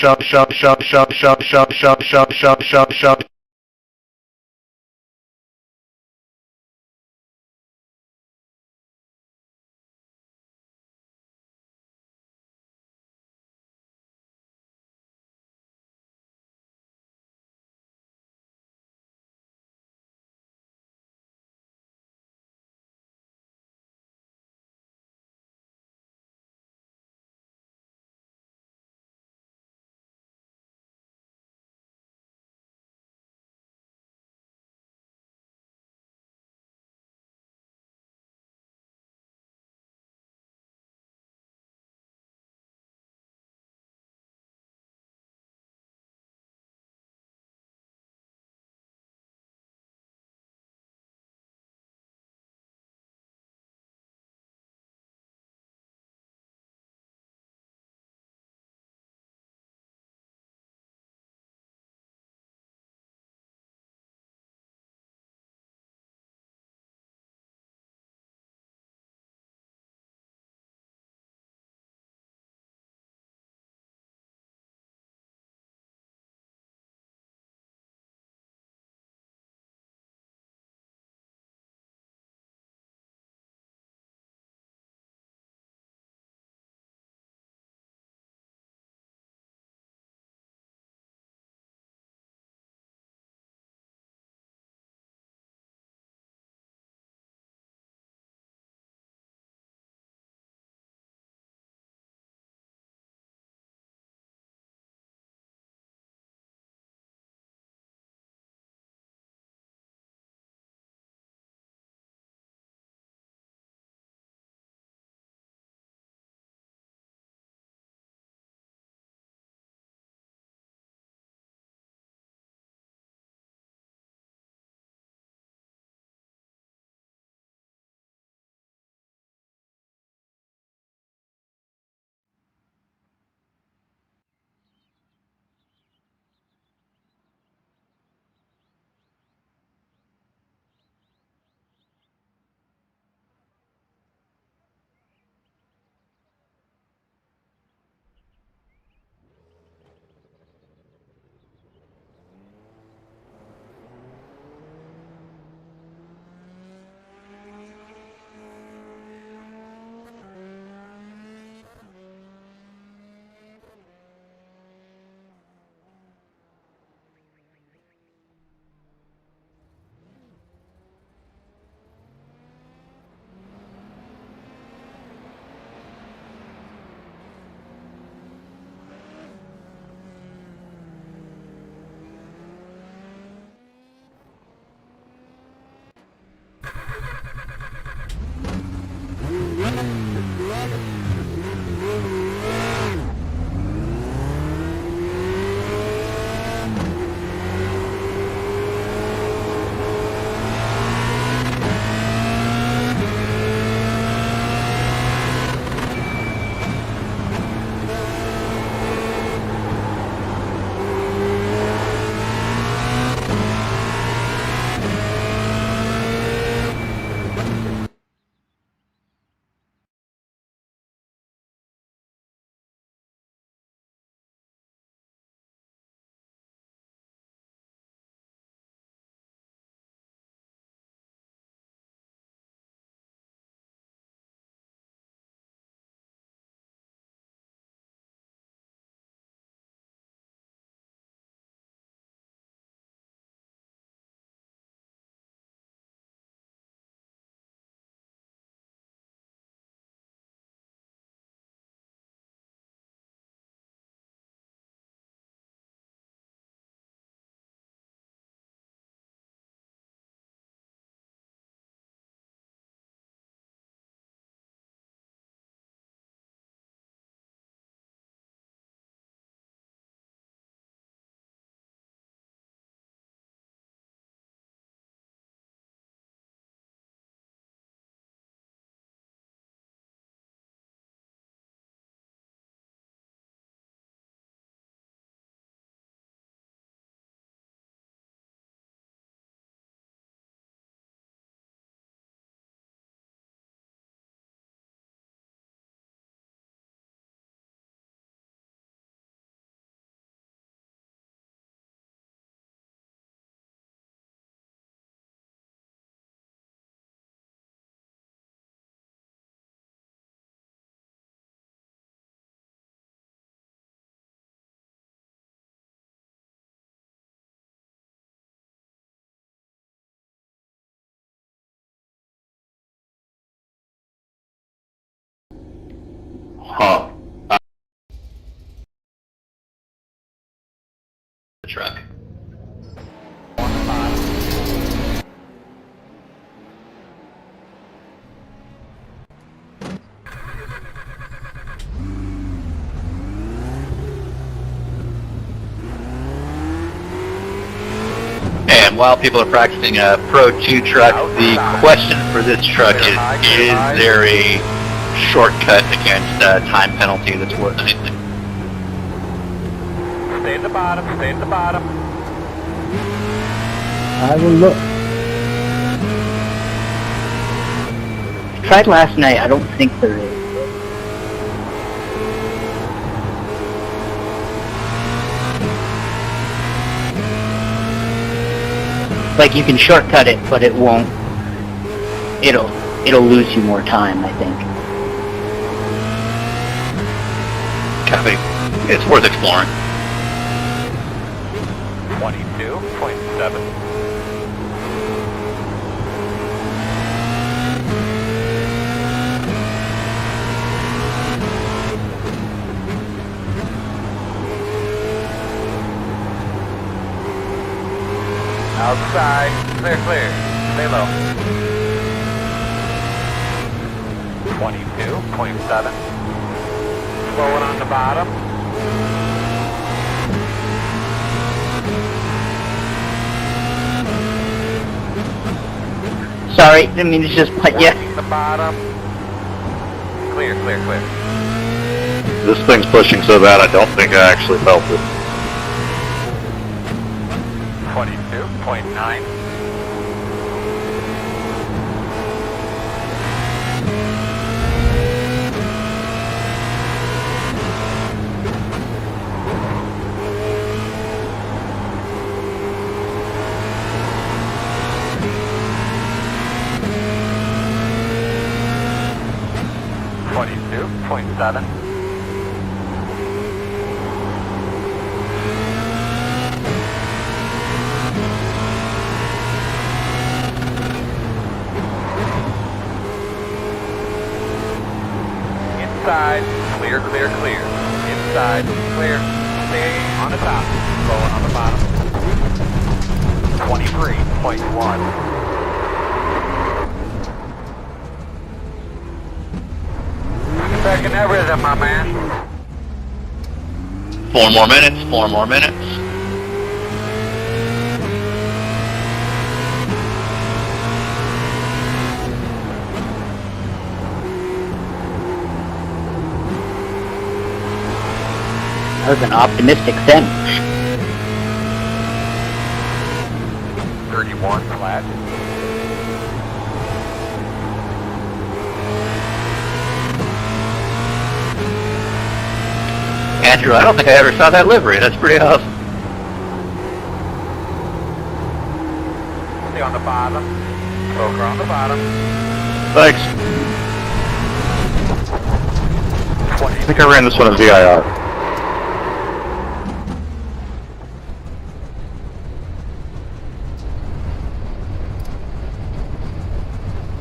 Huh. The truck. And while people are practicing a Pro 2 truck, the question for this truck is there a shortcut against a time penalty that's worth anything? Stay at the bottom, stay at the bottom. I will look. Tried last night. I don't think there is. Like, you can shortcut it, but it won't. It'll lose you more time, I think. Copy. It's worth exploring. 22.7. Outside, clear, clear. Stay low. 22.7. Slowing on the bottom. Sorry, didn't mean to just put you. The bottom. Clear, clear, clear. This thing's pushing so bad I don't think I actually felt it. 22.9. .7. Inside, clear, clear, clear. Inside, clear. Stay on the top. Going on the bottom. 23.1. Back in that rhythm, my man. 4 more minutes, 4 more minutes. That was an optimistic sense. 31 flat. Andrew, I don't think I ever saw that livery. That's pretty awesome. Stay on the bottom. Poker on the bottom. Thanks. I think I ran this one at VIR.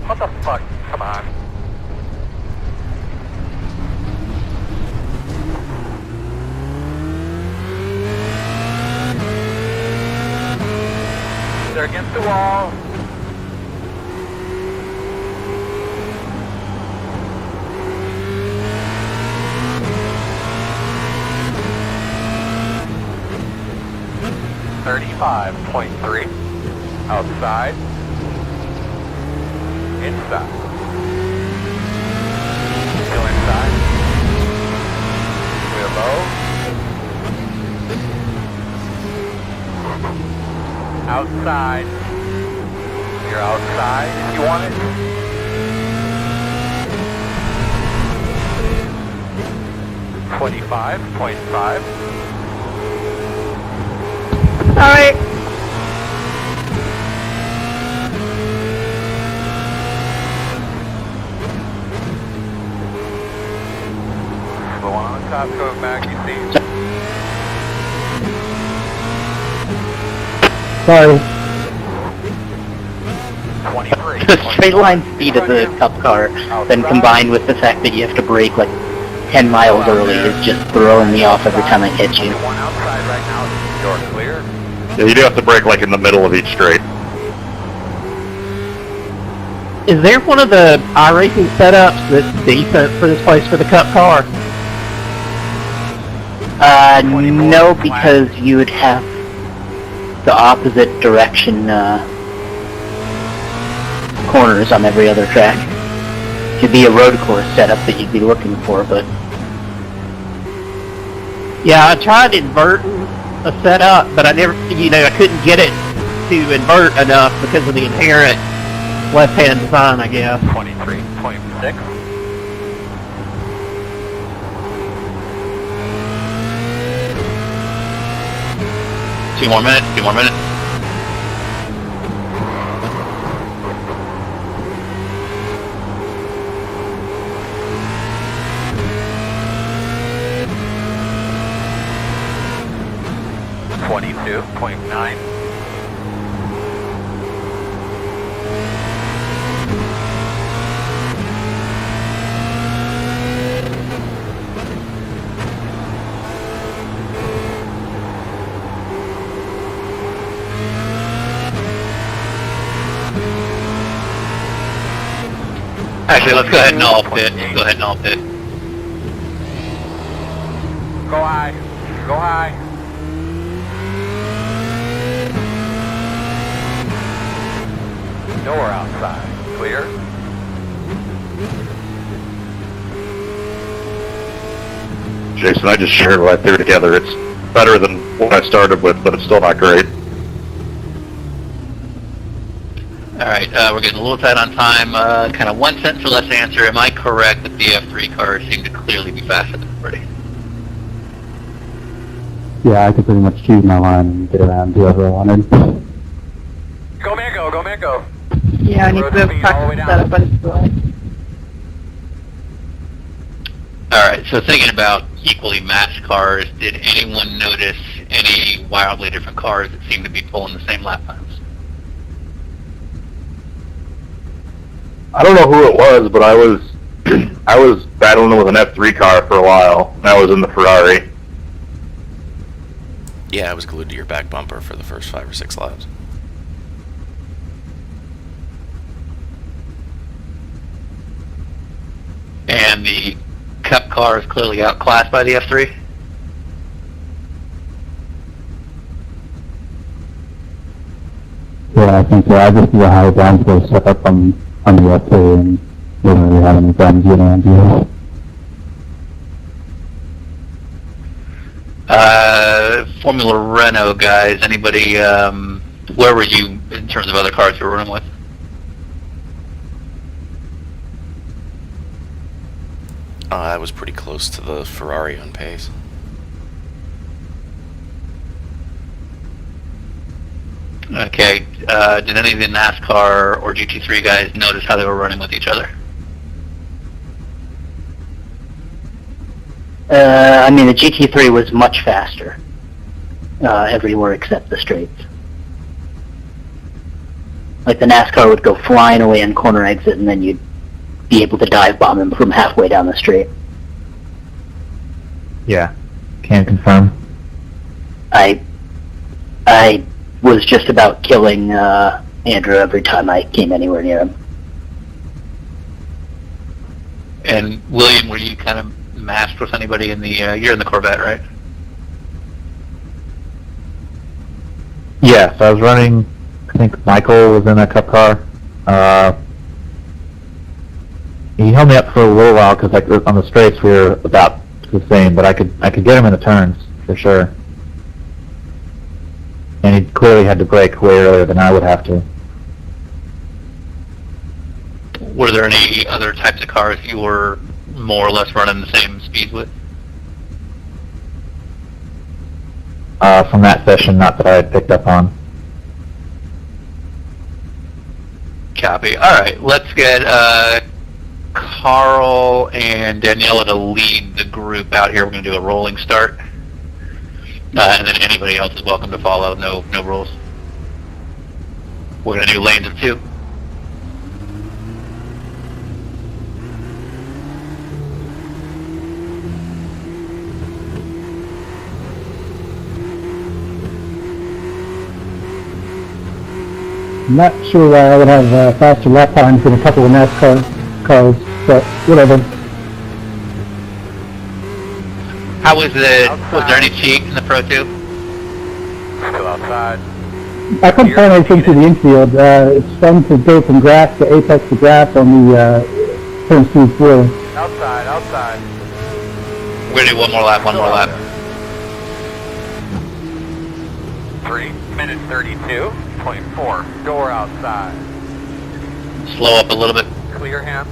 What the fuck? Come on. They're against the wall. .3 outside, inside, still inside, we're low, outside, you're outside if you want it. .5. Sorry. The one on the top going back, you see. Sorry. 23. The straight line speed of the cup car, then combined with the fact that you have to brake like 10 miles early is just throwing me off every time I hit you. One outside right now. You're clear. Yeah, you do have to brake like in the middle of each straight. Is there one of the iRacing setups that's decent for this place for the Cup car? No, because you would have the opposite direction corners on every other track. It'd be a road course setup that you'd be looking for, but Yeah, I tried inverting a setup, but I never, I couldn't get it to invert enough because of the inherent left-hand design, I guess. 23.6. Two more minutes. .9. Actually, let's go ahead and all pit. Go high. Go high. Nowhere outside. Clear. Jason, I just shared what I threw together. It's better than what I started with, but it's still not great. Alright, we're getting a little tight on time. Kind of 1 sentence or less answer. Am I correct that the F3 cars seem to clearly be faster than everybody? Yeah, I could pretty much choose my line and get around whoever I wanted. Go Mango. Go Mango. Yeah, I need to Road speed all the way practice down. setup, but it's right. Alright, so thinking about equally matched cars, did anyone notice any wildly different cars that seem to be pulling the same lap times? I don't know who it was, but I was I was battling with an F3 car for a while, and I was in the Ferrari. Yeah, I was glued to your back bumper for the first 5 or 6 laps. And the Cup car is clearly outclassed by the F3? Yeah, I think so. I just do a high downforce setup on the F2 and didn't really have any problems getting on deal. Formula Renault guys, anybody, where were you in terms of other cars you were running with? I was pretty close to the Ferrari on pace. Okay, did any of the NASCAR or GT3 guys notice how they were running with each other? I mean, the GT3 was much faster everywhere except the straights. Like the NASCAR would go flying away in corner exit, and then you'd be able to dive bomb him from halfway down the straight. Yeah, can confirm. I was just about killing Andrew every time I came anywhere near him. And William, were you kind of matched with anybody in the, you're in the Corvette, right? Yeah, so I was running, I think Michael was in a Cup car. He held me up for a little while because like on the straights we were about the same, but I could get him in the turns for sure. And he clearly had to brake way earlier than I would have to. Were there any other types of cars you were more or less running the same speed with? From that session, not that I had picked up on. Copy. Alright, let's get Carl and Daniela to lead the group out here. We're going to do a rolling start. And then anybody else is welcome to follow. No rules. We're going to do lanes of 2. I'm not sure why I would have faster lap times than a couple of NASCAR cars, but whatever. How was it? Was there any cheat in the Pro 2? Still outside. I couldn't find anything to the infield. It's fun to go from grass to apex to grass on the turn 2-4. Outside, outside. We're gonna do one more lap. 3 minutes 32.4. Door outside. Slow up a little bit. Clear him.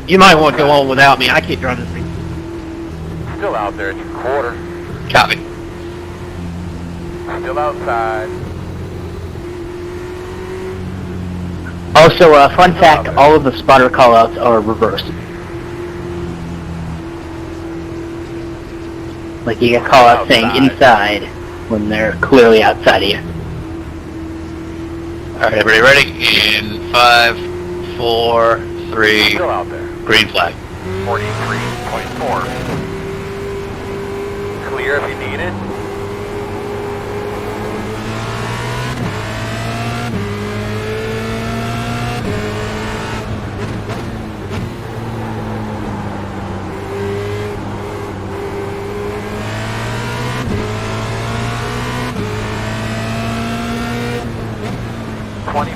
You might want to go on without me. I can't drive this thing. Still out there at your quarter. Copy. Still outside. Also, fun fact, all of the spotter callouts are reversed. Like you get callouts saying inside when they're clearly outside of you. Alright, everybody ready? In 5, 4, 3, Still out there. green flag. 43.4. Clear if you need it.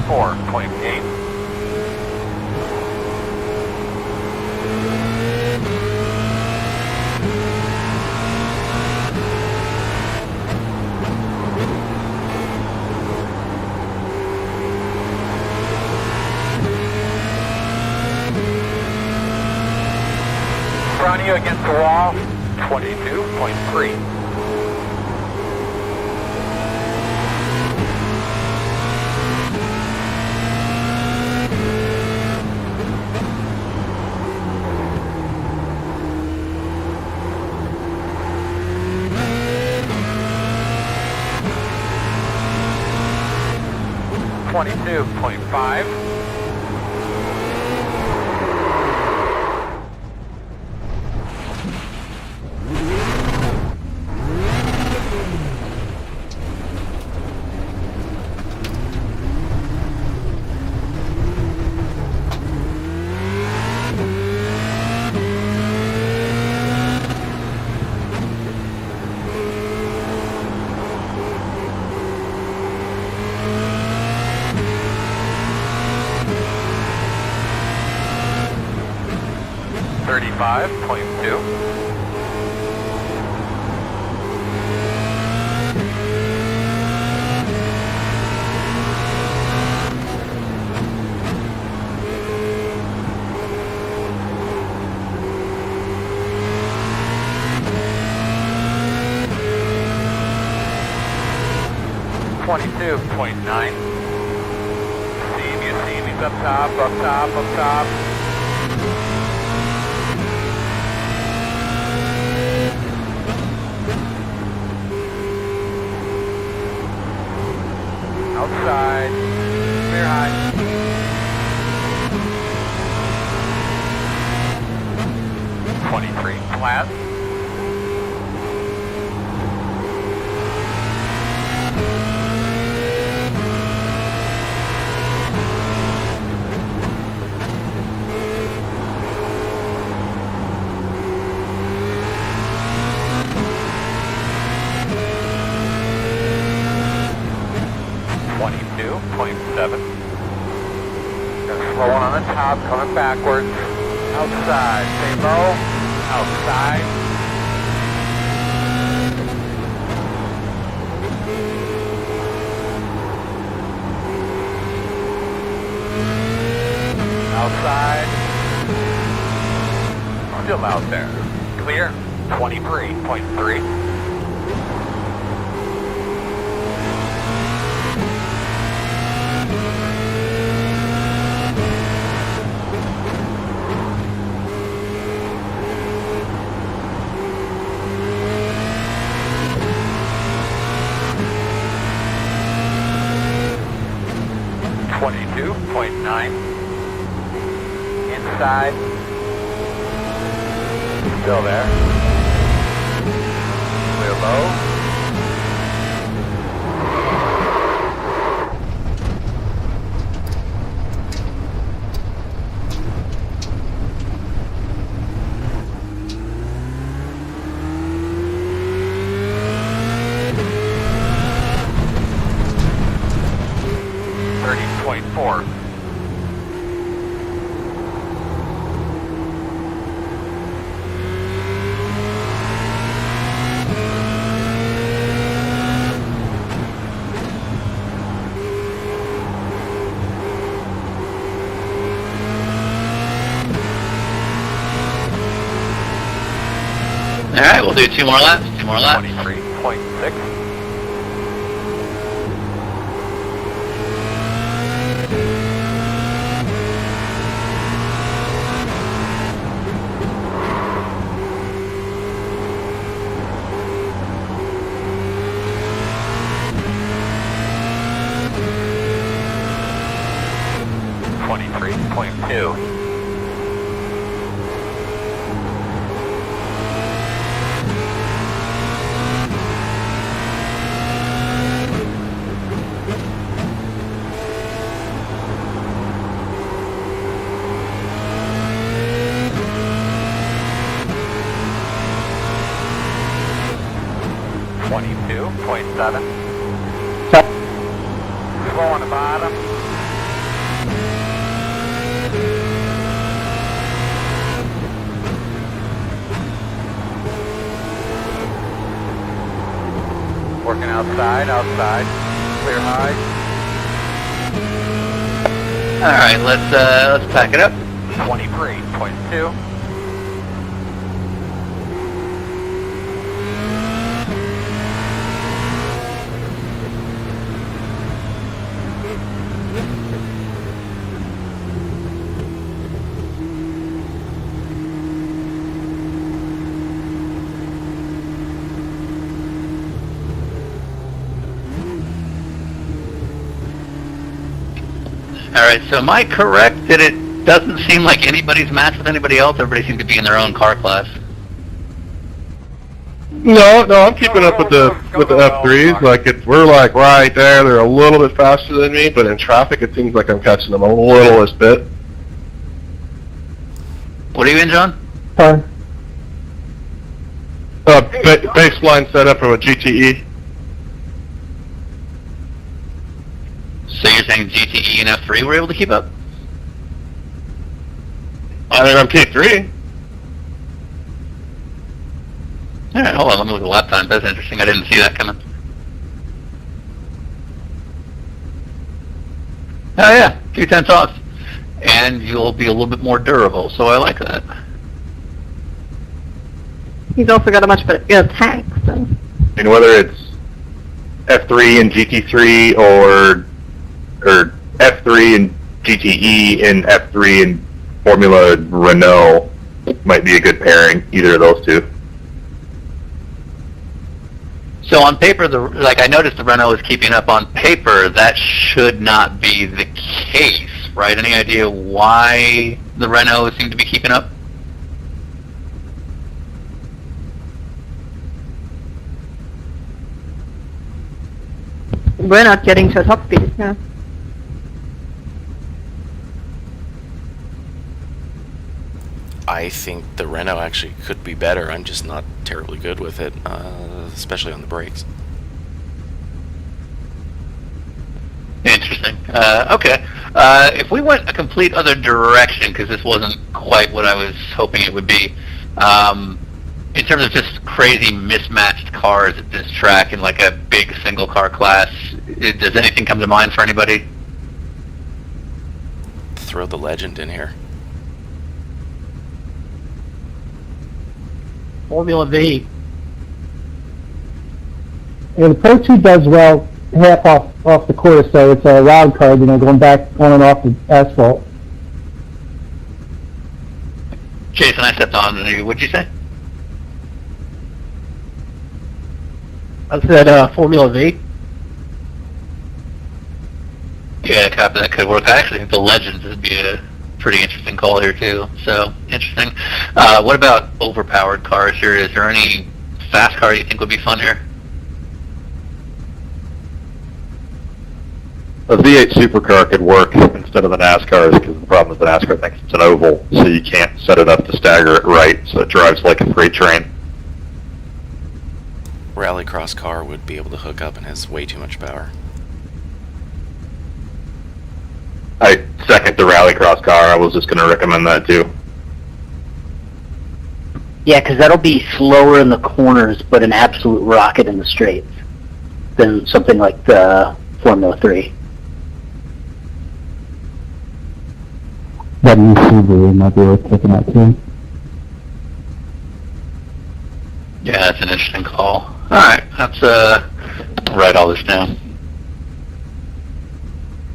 .8. Front of you against the wall, 22.3. .5. .2. .9. Seamies up top, up top, up top. Outside, clear high. .23 flat. .7. Gonna slow one on the top, coming backwards. Outside, stay low. Outside. Outside. Still out there. Clear. 23.3. .9. Inside. Still there. Wheel low. .4. All right, we'll do 2 more laps. 2 more laps. 23.6. .2. .7. Slow on the bottom. Working outside, outside. Clear high. All right, let's pack it up. 23.2. All right, so am I correct that it doesn't seem like anybody's matched with anybody else? Everybody seems to be in their own car class. No, I'm keeping up with the F3s. Like we're like right there. They're a little bit faster than me, but in traffic, it seems like I'm catching them a littlest bit. What are you in, John? Sorry. Baseline setup from a GTE. So you're saying GTE and F3 were able to keep up? I mean, I'm P3. All right, hold on. Let me look at the lap time. That's interesting. I didn't see that coming. Oh yeah, 2/10 off, and you'll be a little bit more durable. So I like that. He's also got a much better tank, so. And whether it's F3 and GT3 or F3 and GTE and F3 and Formula Renault might be a good pairing, either of those two. So on paper, I noticed the Renault is keeping up on paper. That should not be the case, right? Any idea why the Renault seemed to be keeping up? We're not getting to a top speed, yeah. I think the Renault actually could be better. I'm just not terribly good with it, especially on the brakes. Interesting. Okay. If we went a complete other direction, because this wasn't quite what I was hoping it would be, in terms of just crazy mismatched cars at this track in like a big single car class, does anything come to mind for anybody? Throw the Legend in here. Formula V. Yeah, the Pro 2 does well half off the course, so it's a wild card, going back on and off the asphalt. Jason, I stepped on you. What'd you say? I said Formula V. Yeah, copy. That could work. I actually think the Legends would be a pretty interesting call here too. So interesting. What about overpowered cars here? Is there any fast car you think would be fun here? A V8 supercar could work instead of the NASCARs because the problem is the NASCAR thinks it's an oval, so you can't set it up to stagger it right, so it drives like a freight train. Rallycross car would be able to hook up and has way too much power. I second the rallycross car. I was just going to recommend that too. Yeah, because that'll be slower in the corners, but an absolute rocket in the straights than something like the Formula 3. That new Subaru might be worth checking out too. Yeah, that's an interesting call. Alright, let's write all this down.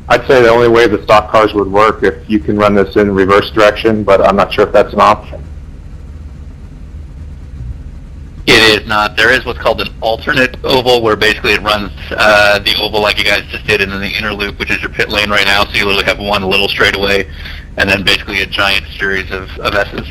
I'd say the only way the stock cars would work if you can run this in reverse direction, but I'm not sure if that's an option. It is not. There is what's called an alternate oval, where basically it runs the oval like you guys just did in the inner loop, which is your pit lane right now, so you literally have one little straightaway, and then basically a giant series of S's.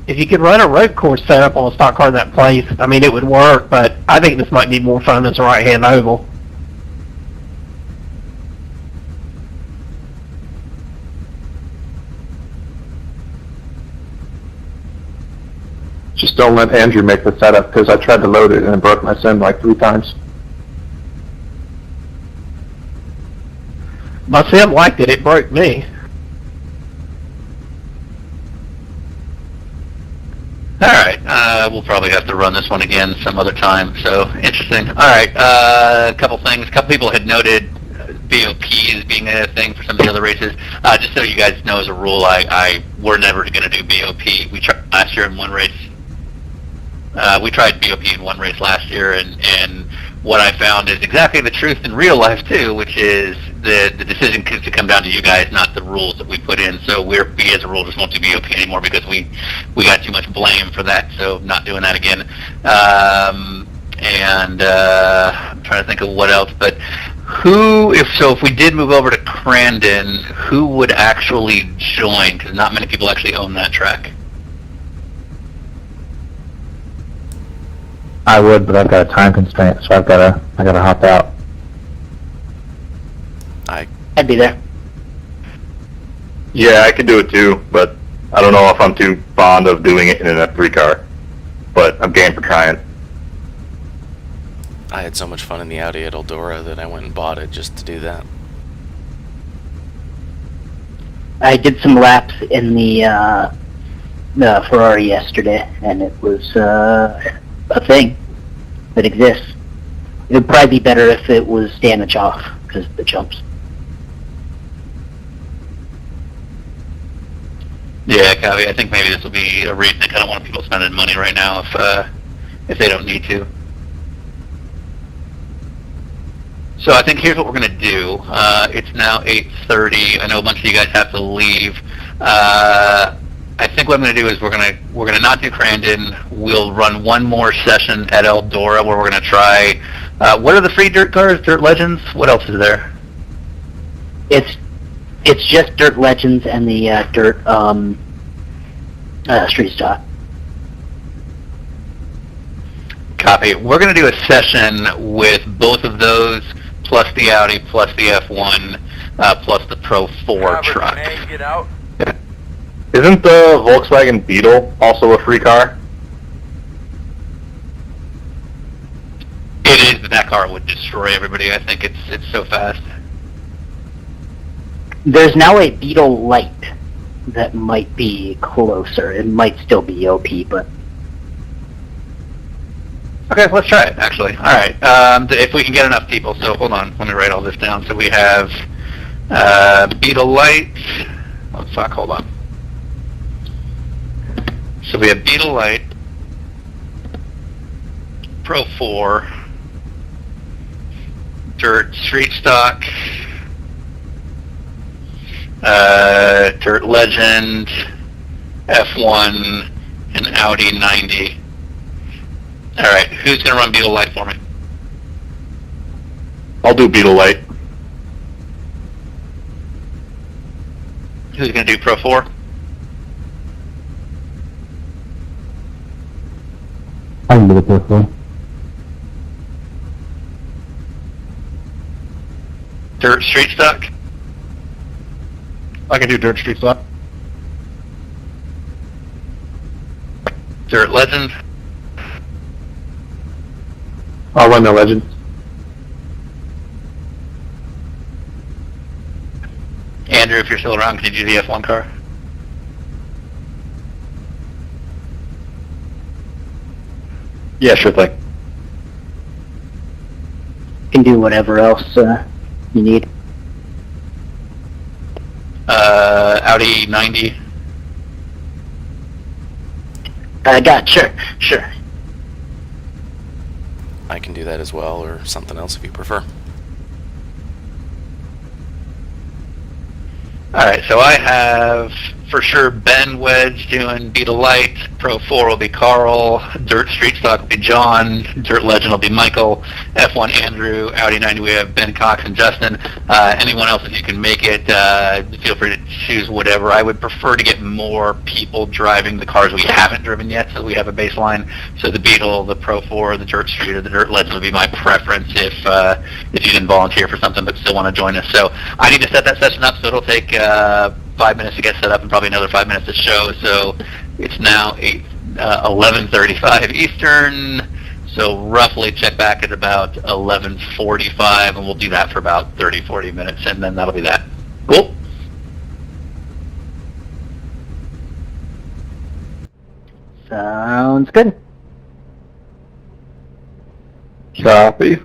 If you could run a road course setup on a stock car in that place, I mean, it would work, but I think this might be more fun as a right-hand oval. Just don't let Andrew make the setup, because I tried to load it and it broke my sim like 3 times. My sim liked it, it broke me. Alright, we'll probably have to run this one again some other time, so interesting. Alright, a couple things. A couple people had noted BOP as being a thing for some of the other races. Just so you guys know, as a rule, we're never going to do BOP. We tried last year in one race. We tried BOP in one race last year, and what I found is exactly the truth in real life too, which is the decision to come down to you guys, not the rules that we put in. So we as a rule just won't do BOP anymore because we got too much blame for that. So not doing that again. And I'm trying to think of what else, but if we did move over to Crandon, who would actually join? Because not many people actually own that track. I would, but I've got a time constraint, so I gotta hop out. I'd be there. Yeah, I could do it too, but I don't know if I'm too fond of doing it in an F3 car. But I'm game for trying. I had so much fun in the Audi at Eldora that I went and bought it just to do that. I did some laps in the Ferrari yesterday, and it was a thing that exists. It would probably be better if it was damage off because of the jumps. Yeah, Kavi, I think maybe this will be a reason. I don't want people spending money right now if they don't need to. So I think here's what we're going to do. It's now 8:30. I know a bunch of you guys have to leave. I think what I'm going to do is we're going to not do Crandon. We'll run one more session at Eldora where we're going to try. What are the free dirt cars? Dirt Legends? What else is there? It's just Dirt Legends and the Dirt Street Stock. Copy. We're going to do a session with both of those, plus the Audi, plus the F1, plus the Pro 4 truck. Can I get out? Isn't the Volkswagen Beetle also a free car? It is, but that car would destroy everybody. I think it's so fast. There's now a Beetle Light that might be closer. It might still be OP, but... Okay, let's try it, actually. All right, if we can get enough people. So hold on, let me write all this down. So we have Beetle Light. Oh, fuck, hold on. So we have Beetle Light, Pro 4, Dirt Street Stock, Dirt Legend, F1, and Audi 90. Alright, who's going to run Beetle Light for me? I'll do Beetle Light. Who's going to do Pro 4? I can do it this way. Dirt Street Stock? I can do dirt street stock. Dirt Legend? I'll run the legend. Andrew, if you're still around, can you do the F1 car? Yeah, sure thing. Can do whatever else you need. Audi 90? Sure. I can do that as well, or something else if you prefer. Alright, so I have for sure Ben Wedge doing Beetle Light, Pro 4 will be Carl, Dirt Street Stock will be John, Dirt Legend will be Michael, F1 Andrew, Audi 90 we have Ben Cox and Justin. Anyone else, if you can make it, feel free to choose whatever. I would prefer to get more people driving the cars we haven't driven yet, so we have a baseline. So the Beetle, the Pro 4, the Dirt Street, or the Dirt Legend would be my preference if you didn't volunteer for something but still want to join us. So I need to set that session up, so it'll take 5 minutes to get set up and probably another 5 minutes to show. So it's now 11:35 Eastern. So roughly check back at about 11:45, and we'll do that for about 30-40 minutes, and then that'll be that. Cool. Sounds good. Copy.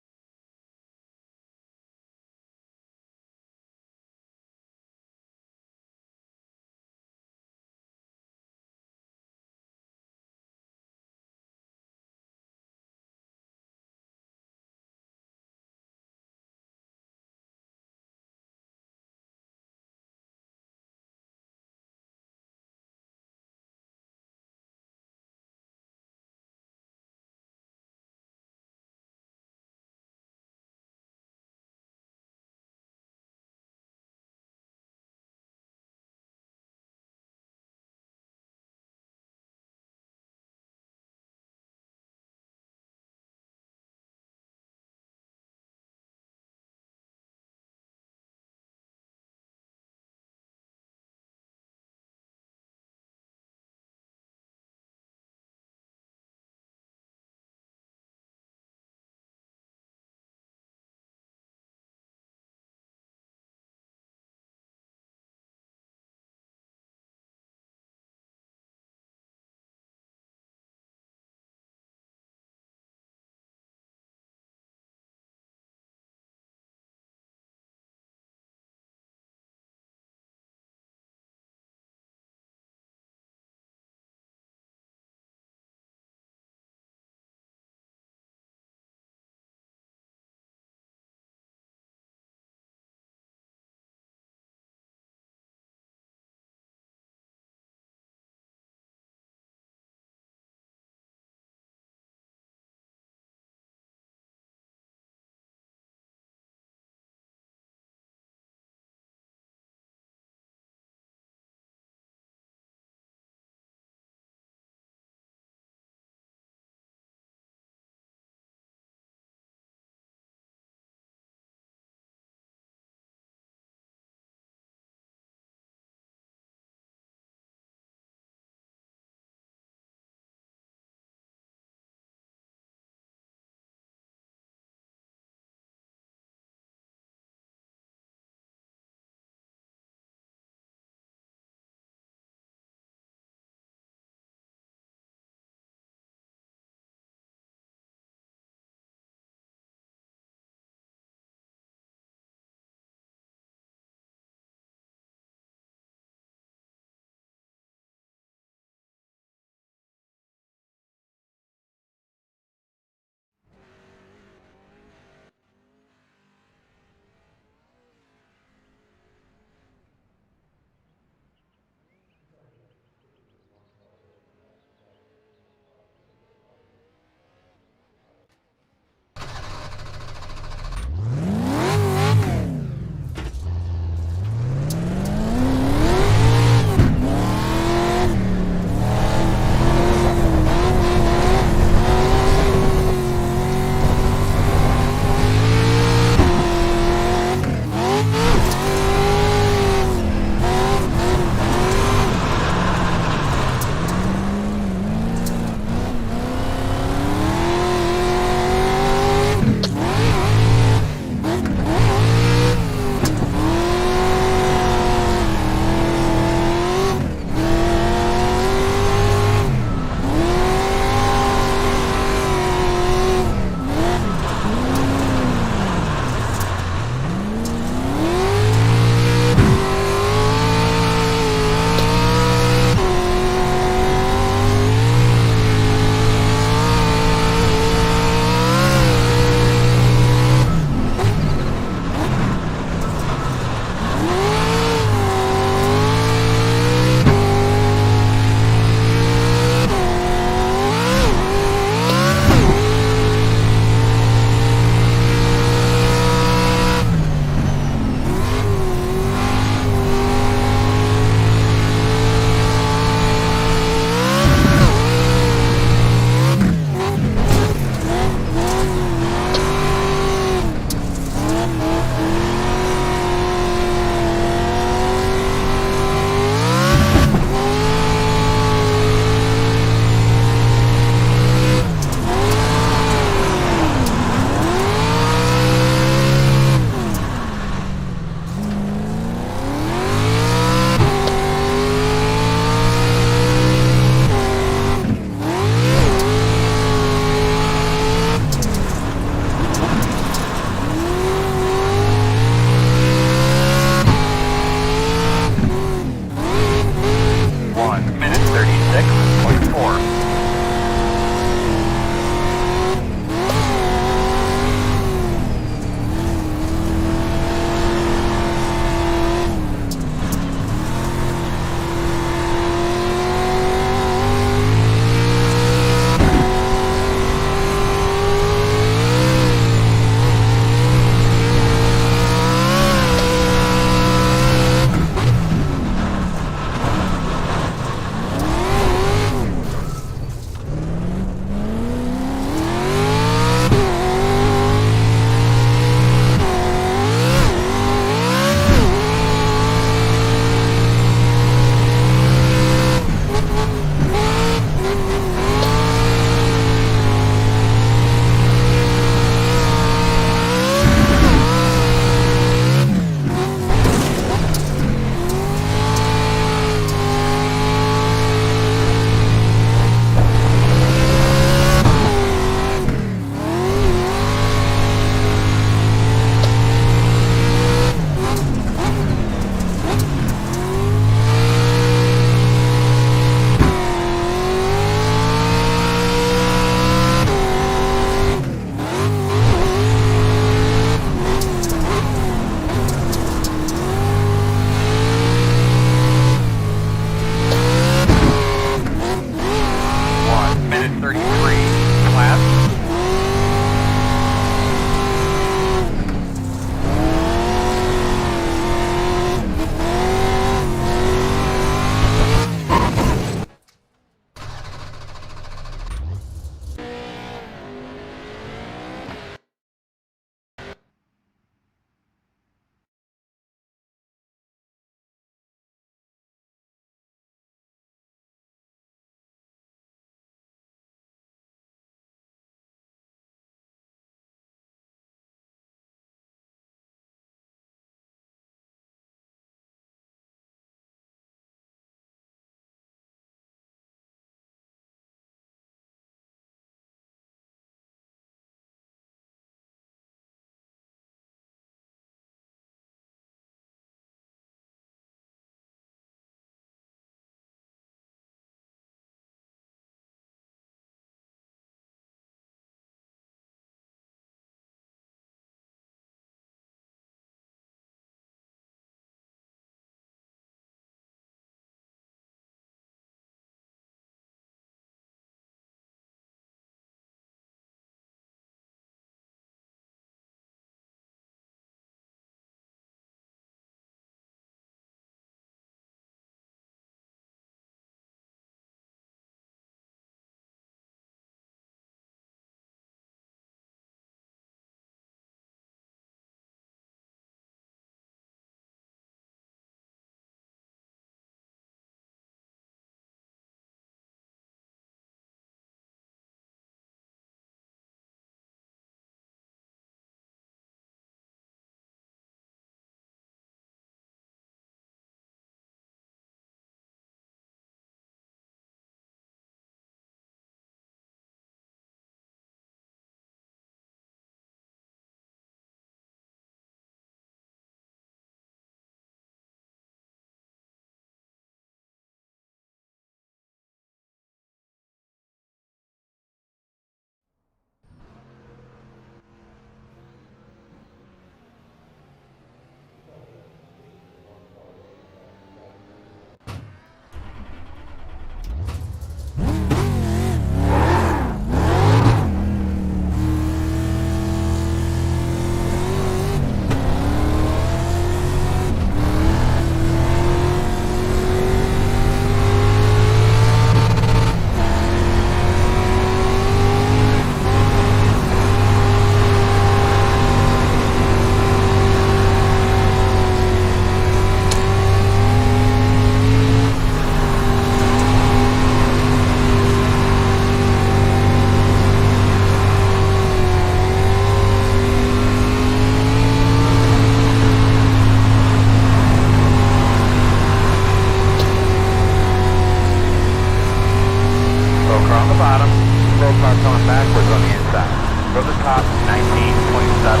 car coming backwards on the inside. From the top, 1927.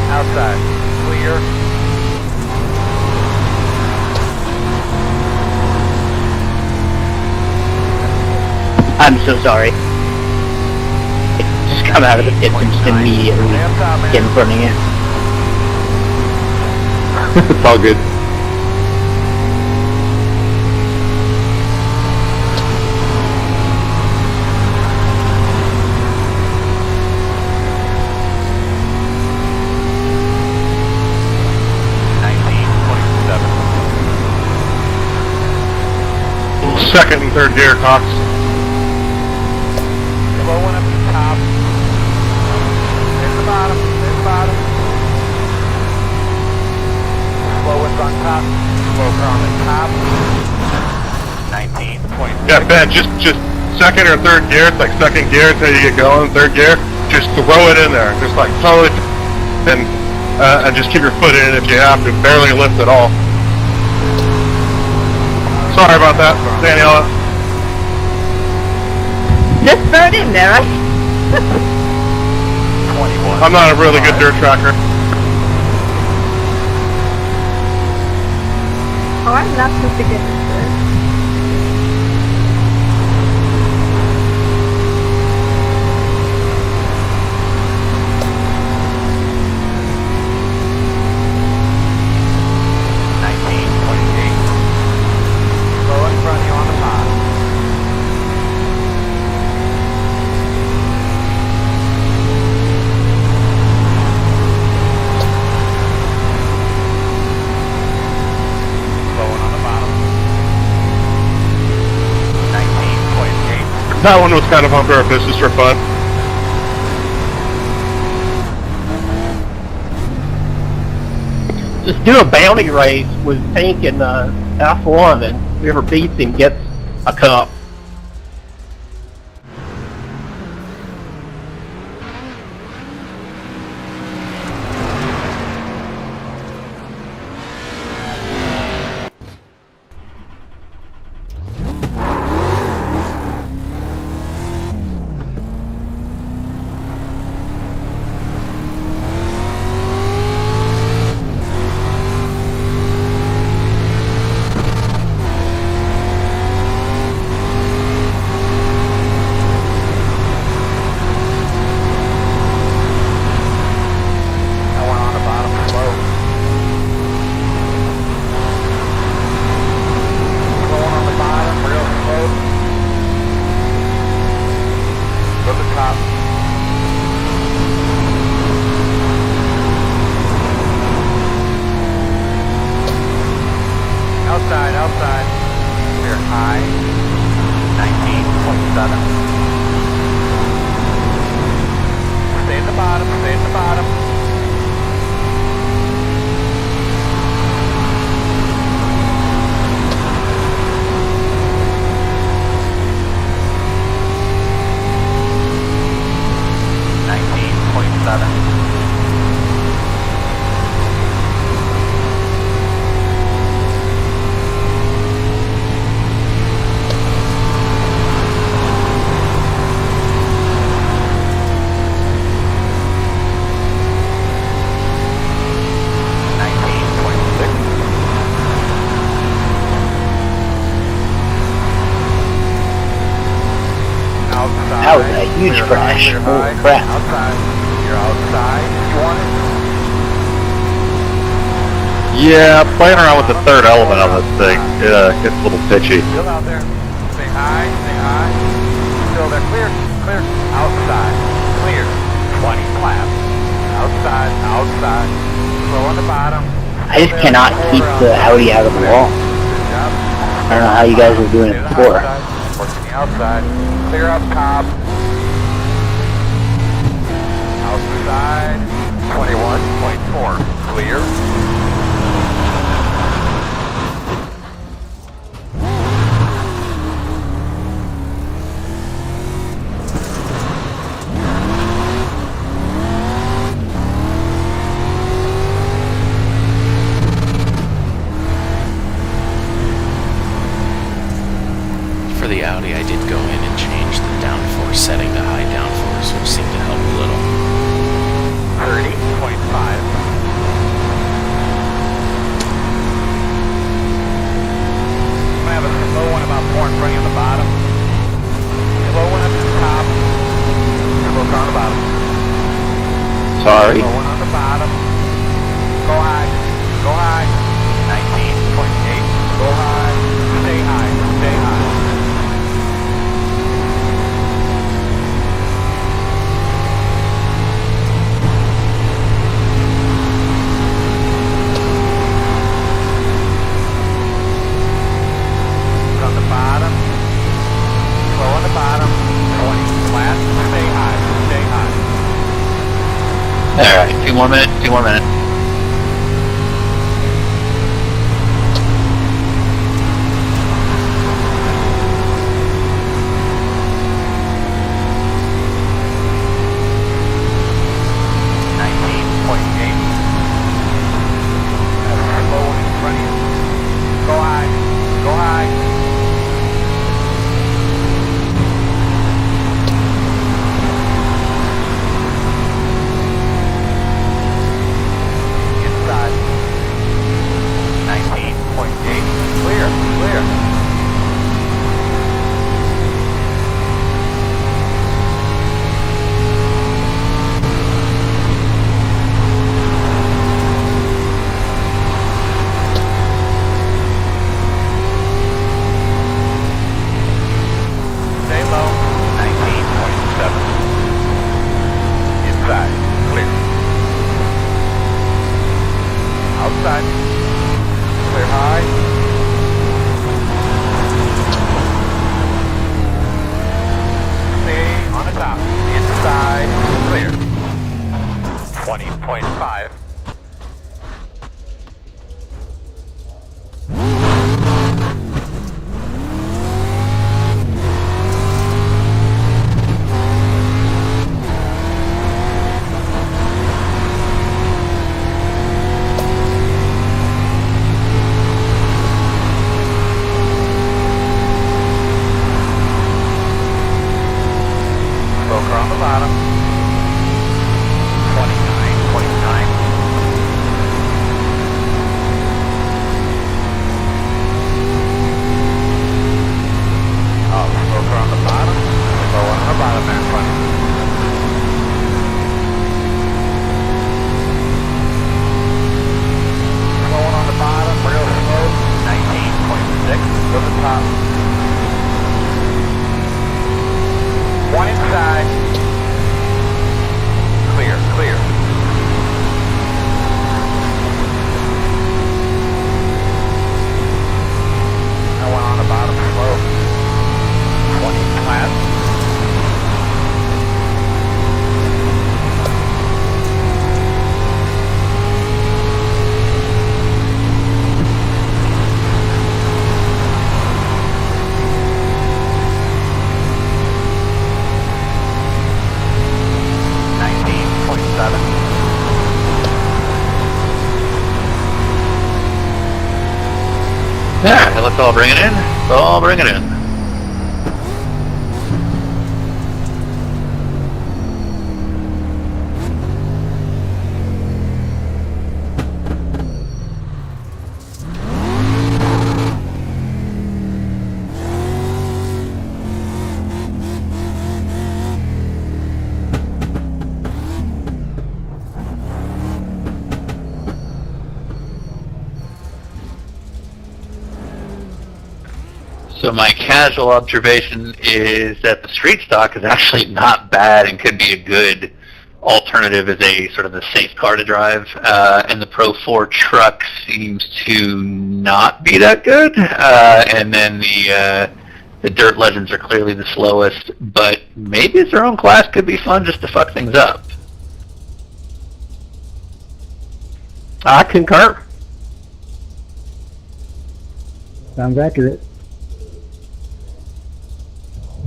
Outside, clear. I'm so sorry. Just come out of the pits and just immediately get in front of you. It's all good. Second and third gear, Cox. Slow one up to the top. Hit the bottom, hit the bottom. Slow one's on top. Slow car on the top. 19.6. Yeah, Ben, just second or third gear. It's like second gear until you get going. Third gear, just throw it in there. Just like throw it and just keep your foot in if you have to. Barely lift at all. Sorry about that, Daniela. Just throw it in there, right? 21. I'm not a really good dirt tracker. Oh, I'm not supposed to get into it. That one was kind of on purpose, just for fun. Just do a bounty race with Tank and F1, and whoever beats him gets a cup. Outside. Clear high. 19.7. Stay at the bottom, stay at the bottom. That was a huge crash. Holy crap. Outside. You're outside. You want it? Yeah, playing around with the third element on this thing, it gets a little pitchy. Still out there. Stay high, stay high. Still there. Clear, clear. Outside. Clear. 20 claps. Outside, outside. Slow on the bottom. I just cannot keep the Audi out of the wall. Good job. I don't know how you guys were doing it before. Working the outside. Clear up top. Outside. 21.4. Clear. sorry. Slow one on the bottom. Go high. Go high. 19.8. Go high. Stay high. Stay high. On the bottom. Slow on the bottom. 20. Flat. Stay high. Stay high. Alright, 2 more minutes, 2 more minutes. Yeah, let's all bring it in. Let's all bring it in. So my casual observation is that the street stock is actually not bad and could be a good alternative as a sort of a safe car to drive. And the Pro 4 truck seems to not be that good. And then the Dirt Legends are clearly the slowest, but maybe it's their own class could be fun just to fuck things up. I concur. Sounds accurate.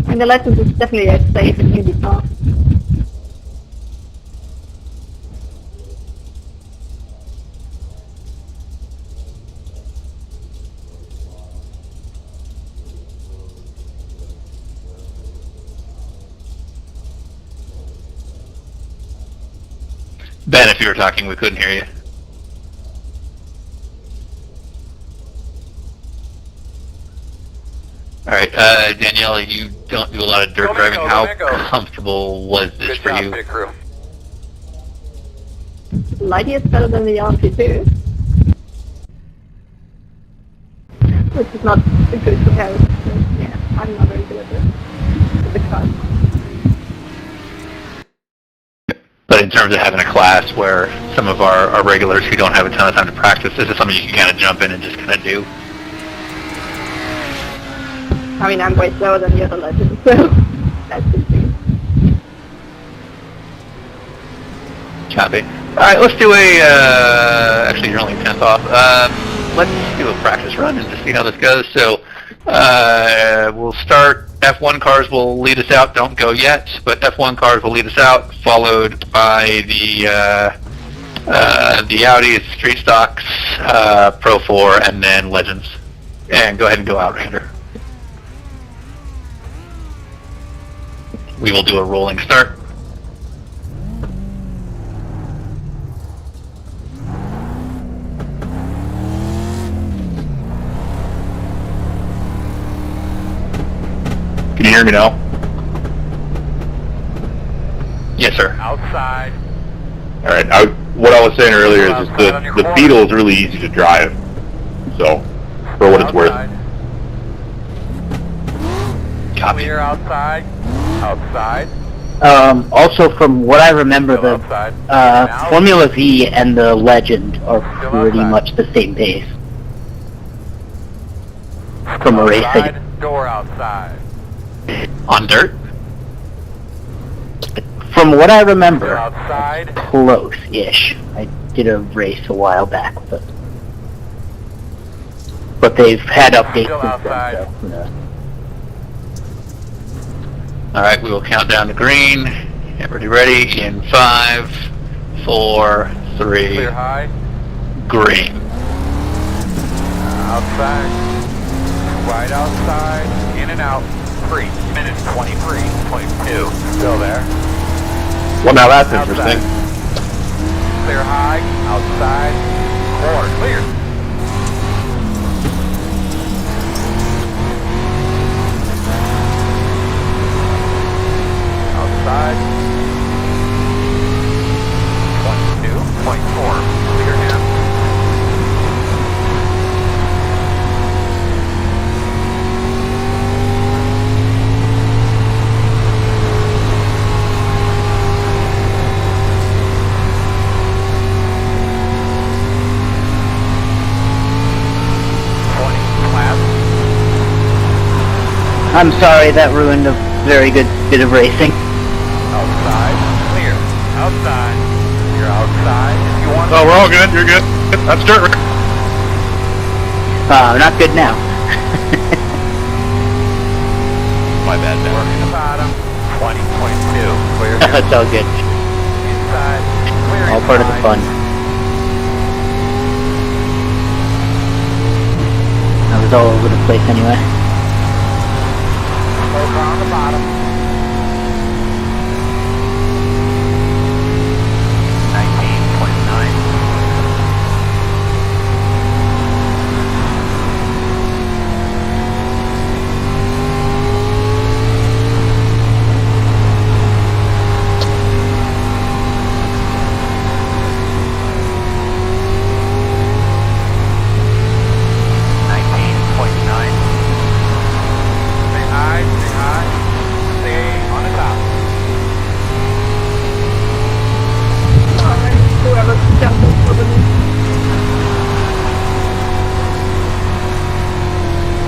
And the Legends is definitely a safe and easy car. Ben, if you were talking, we couldn't hear you. All right, Danielle, you don't do a lot of dirt driving. How comfortable was this for you? Big crew. light years better than the RP2. Which is not a good comparison. Yeah, I'm not very good at this. With the car. But in terms of having a class where some of our regulars who don't have a ton of time to practice, this is something you can kind of jump in and just kind of do. I mean, I'm way slower than the other legends, so that's the thing. Copy. Alright, let's do a, actually you're only 10th off. Let's do a practice run and just see how this goes. So, we'll start, F1 cars will lead us out, don't go yet, but F1 cars will lead us out, followed by the Audis, Street Stocks, Pro 4, and then Legends. And go ahead and go out, Rander. We will do a rolling start. Can you hear me now? Yes, sir. Outside. All right. What I was saying earlier is just the Beetle is really easy to drive. So, for what it's worth. Copy. Clear outside. Outside. Also, from what I remember, Still the outside. Formula V and the Legend are pretty outside. much the same pace from a racing. Outside. Door outside. On dirt? From what I remember, Still outside. close-ish. I did a race a while back, but they've had updates Still since then, outside. so who knows. Alright, we will count down to green. Everybody ready? In 5, 4, 3, Clear high. green. Outside. Right outside. In and out. 3 minutes 23, 22. Still there. Well, now that's Outside. interesting. Clear high. Outside. Corner. Clear. Outside. 22.4. Clear now. I'm sorry, that ruined a very good bit of racing. Outside. Clear. Outside. You're outside if you want. Oh, we're all good. You're good. That's dirt. Not good now. My bad, Ben. Working the bottom. 20.2. Clear. It's all good. Inside. Clear. All part of the inside. fun. I was all over the place anyway. Over on the bottom. 19.9.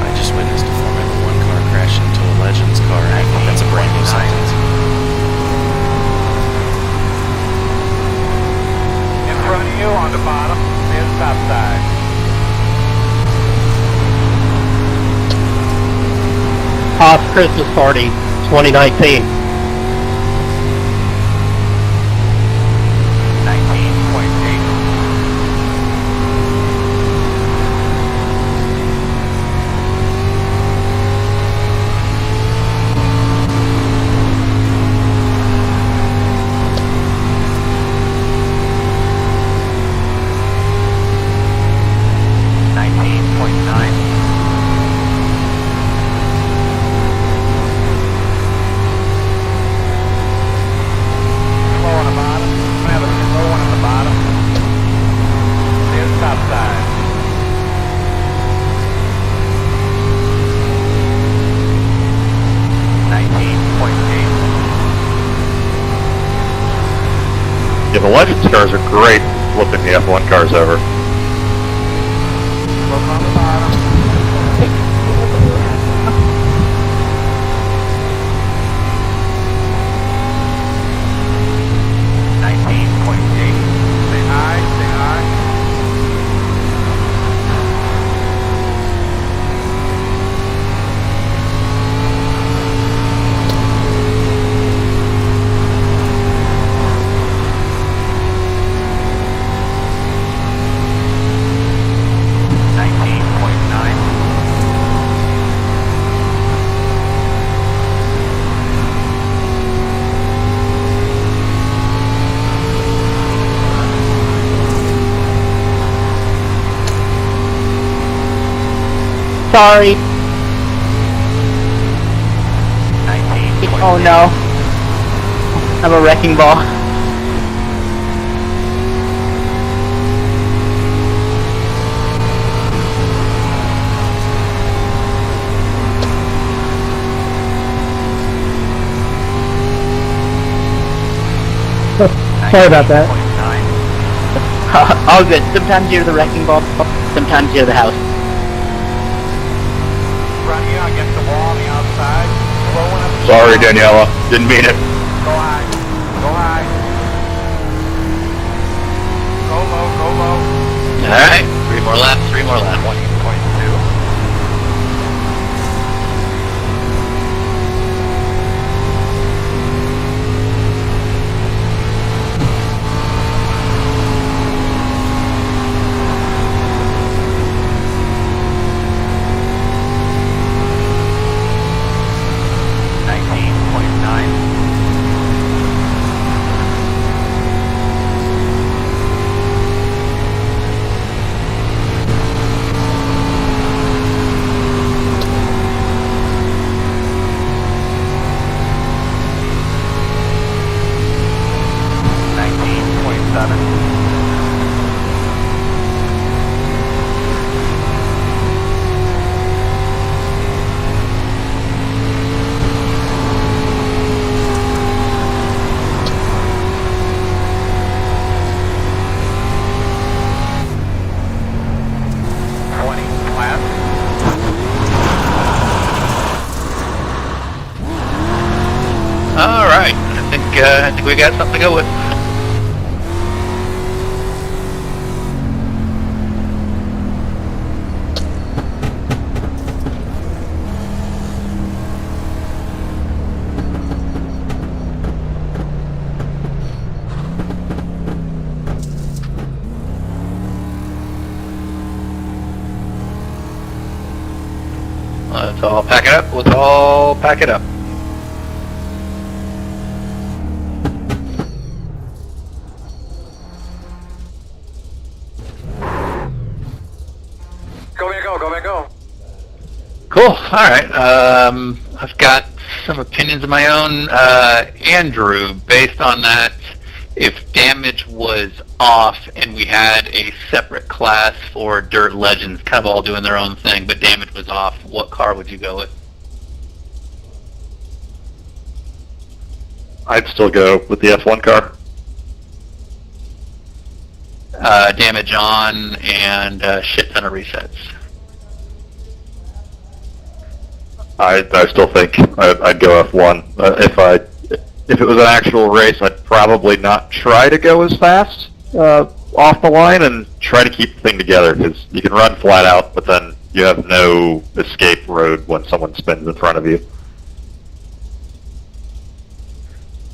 I just witnessed a Formula 1 car crash into a Legends car, and I think that's a brand new sentence. In front of you on the bottom is top side. Haas Christmas Party 2019. 19.8. Yeah, the Legends cars are great flipping the F1 cars over. Look on the bottom. 19.8. Stay high, stay high. Sorry. 19.8. Oh no. I'm a wrecking ball. Sorry about that. 19.9. All good. Sometimes you're the wrecking ball, sometimes you're the house. Front here against the wall on the outside. Slowing up. Sorry, Daniela. Didn't mean it. Go high. Go high. Go low, go low. Alright, 3 more laps, 3 more laps. 20.2. Alright, I think we got something to go with. Let's all pack it up. Let's all pack it up. Go back, go back, go. Cool. All right. I've got some opinions of my own. Andrew, based on that, if damage was off and we had a separate class for Dirt Legends, kind of all doing their own thing, but damage was off, what car would you go with? I'd still go with the F1 car. Damage on and shit ton of resets. I still think I'd go F1. If it was an actual race, I'd probably not try to go as fast off the line and try to keep the thing together, because you can run flat out, but then you have no escape road when someone spins in front of you.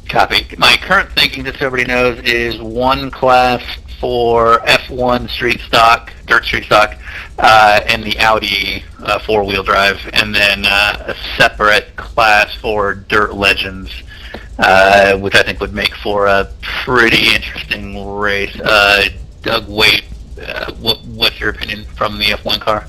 Copy. My current thinking, just so everybody knows, is one class for F1 street stock, dirt street stock, and the Audi four-wheel drive, and then a separate class for Dirt Legends, which I think would make for a pretty interesting race. Doug, Wade, what's your opinion from the F1 car?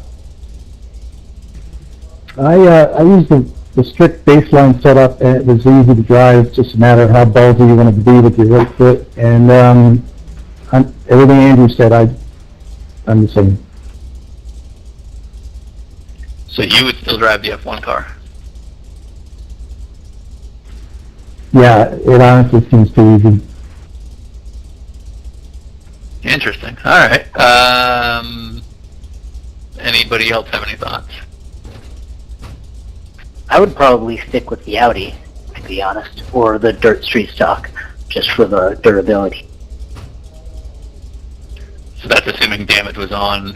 I used the strict baseline setup, and it was easy to drive. It's just a matter of how ballsy you want to be with your right foot. And everything Andrew said, I'm the same. So you would still drive the F1 car? Yeah, it honestly seems too easy. Interesting. All right. Anybody else have any thoughts? I would probably stick with the Audi, to be honest, or the dirt street stock, just for the durability. So that's assuming damage was on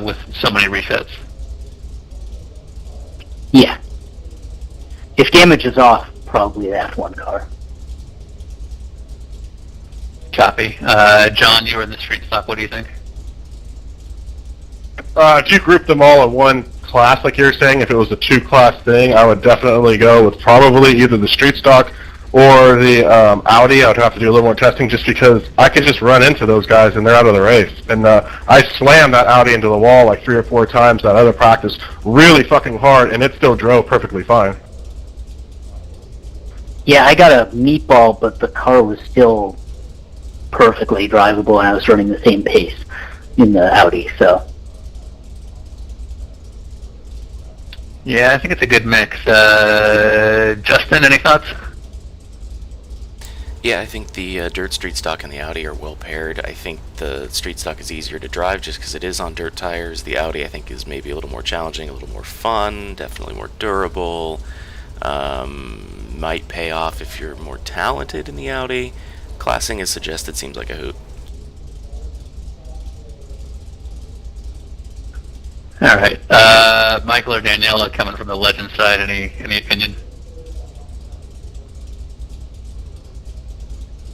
with so many resets. Yeah. If damage is off, probably the F1 car. Copy. John, you were in the street stock. What do you think? If you group them all in one class, like you were saying, if it was a two-class thing, I would definitely go with probably either the street stock or the Audi. I would have to do a little more testing just because I could just run into those guys and they're out of the race. And I slammed that Audi into the wall like 3 or 4 times that other practice really fucking hard, and it still drove perfectly fine. Yeah, I got a meatball, but the car was still perfectly drivable, and I was running the same pace in the Audi, so... Yeah, I think it's a good mix. Justin, any thoughts? Yeah, I think the dirt street stock and the Audi are well paired. I think the street stock is easier to drive just because it is on dirt tires. The Audi, I think, is maybe a little more challenging, a little more fun, definitely more durable. Might pay off if you're more talented in the Audi. Classing is suggested seems like a hoot. All right. Michael or Daniela, coming from the Legend side, any opinion?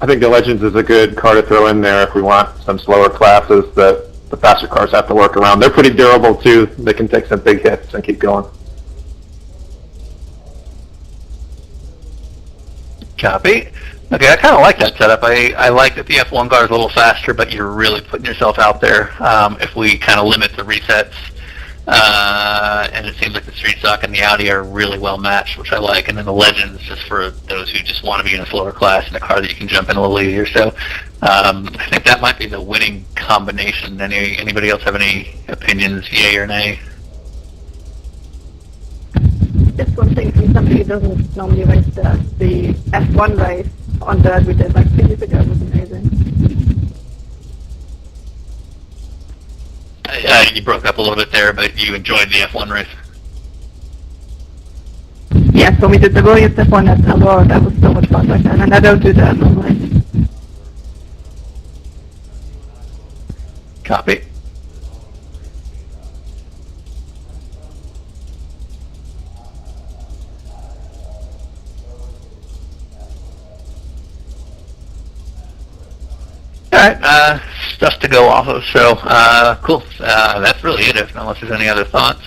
I think the Legends is a good car to throw in there if we want some slower classes that the faster cars have to work around. They're pretty durable too. They can take some big hits and keep going. Copy. Okay, I kind of like that setup. I like that the F1 car is a little faster, but you're really putting yourself out there. If we kind of limit the resets, and it seems like the street stock and the Audi are really well matched, which I like. And then the Legends, just for those who just want to be in a slower class in a car that you can jump in a little easier. So I think that might be the winning combination. Anybody else have any opinions, yay or nay? Just one thing, for somebody who doesn't normally race the F1 race on dirt we did like 2 years ago was amazing. You broke up a little bit there, but you enjoyed the F1 race. Yes, when we did the Williams F1 at Aurora, that was so much fun back then, and I don't do that normally. Copy. Alright, stuff to go off of, so, cool. That's really it, unless there's any other thoughts.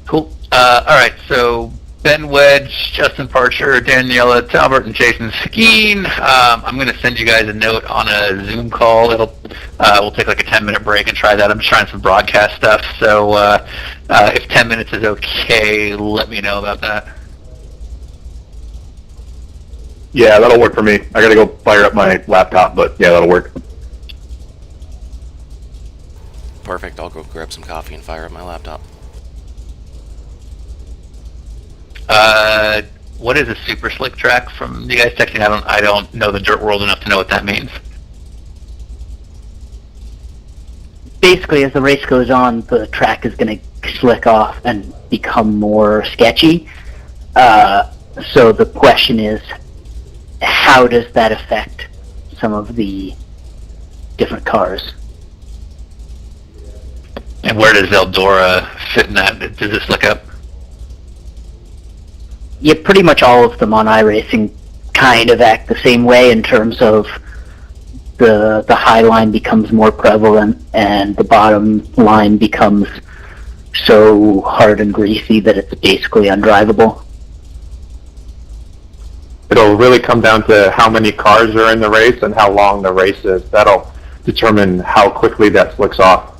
Cool. Alright, so Ben Wedge, Justin Parcher, Daniela Talbert, and Jason Skeen. I'm going to send you guys a note on a Zoom call. We'll take like a 10-minute break and try that. I'm just trying some broadcast stuff, so if 10 minutes is okay, let me know about that. Yeah, that'll work for me. I gotta go fire up my laptop, but yeah, that'll work. Perfect, I'll go grab some coffee and fire up my laptop. What is a super slick track from you guys texting? I don't know the dirt world enough to know what that means. Basically, as the race goes on, the track is going to slick off and become more sketchy. So the question is, how does that affect some of the different cars? And where does Eldora fit in that? Does it slick up? Yeah, pretty much all of them on iRacing kind of act the same way in terms of the high line becomes more prevalent and the bottom line becomes so hard and greasy that it's basically undrivable. It'll really come down to how many cars are in the race and how long the race is. That'll determine how quickly that slicks off.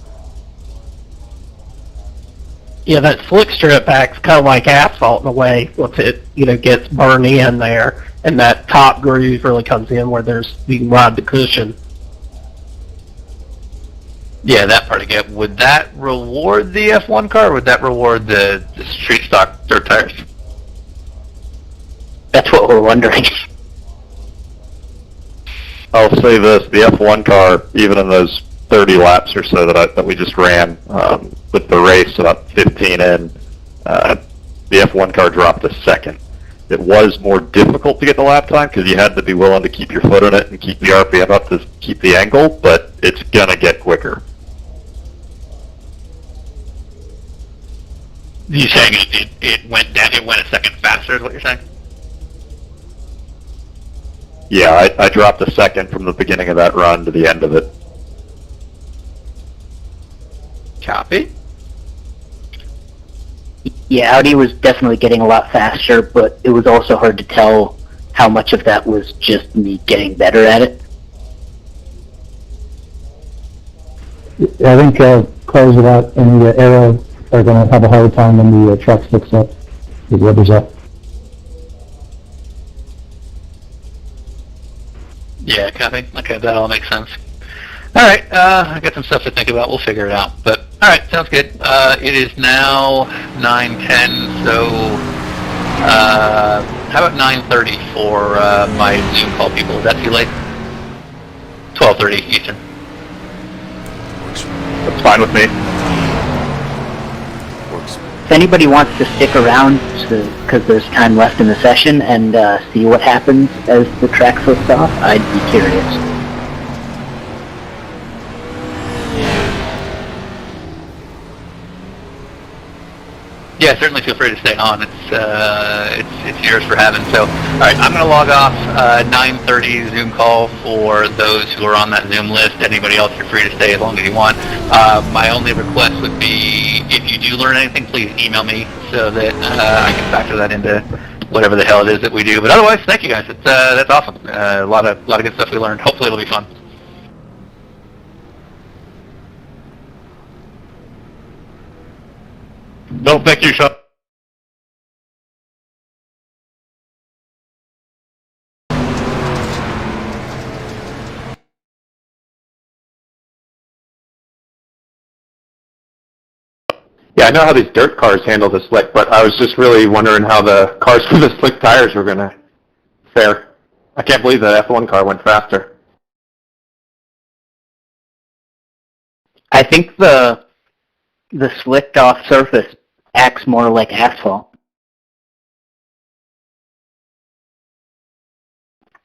Yeah, that slick strip acts kind of like asphalt in a way. Once it, gets burned in there, and that top groove really comes in where you can ride the cushion. Yeah, that part I get. Would that reward the F1 car, or would that reward the street stock dirt tires? That's what we're wondering. I'll say this: the F1 car, even in those 30 laps or so that we just ran with the race, about 15 in, the F1 car dropped a second. It was more difficult to get the lap time because you had to be willing to keep your foot on it and keep the RPM up to keep the angle, but it's gonna get quicker. You saying it went down? It went a second faster, is what you're saying? Yeah, I dropped a second from the beginning of that run to the end of it. Copy. Yeah, Audi was definitely getting a lot faster, but it was also hard to tell how much of that was just me getting better at it. I think cars without any aero are going to have a hard time when the truck sticks up, the rubber's up. Yeah, copy. Okay, that all makes sense. All right, I got some stuff to think about. We'll figure it out. But all right, sounds good. It is now 9:10, so how about 9:30 for my Zoom call people? Is that too late? 12:30 Eastern. That's fine with me. Works. If anybody wants to stick around, because there's time left in the session, and see what happens as the track flips off, I'd be curious. Yeah, certainly feel free to stay on. It's yours for having. So, all right, I'm going to log off. 9:30 Zoom call for those who are on that Zoom list. Anybody else, you're free to stay as long as you want. My only request would be, if you do learn anything, please email me so that I can factor that into whatever the hell it is that we do. But otherwise, thank you guys. That's awesome. A lot of good stuff we learned. Hopefully, it'll be fun. No, thank you, Sean. Yeah, I know how these dirt cars handle the slick, but I was just really wondering how the cars with the slick tires were going to fare. I can't believe the F1 car went faster. I think the slicked off surface acts more like asphalt.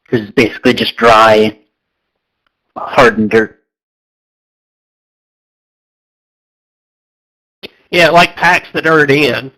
Because it's basically just dry, hardened dirt. Yeah, it like packs the dirt in,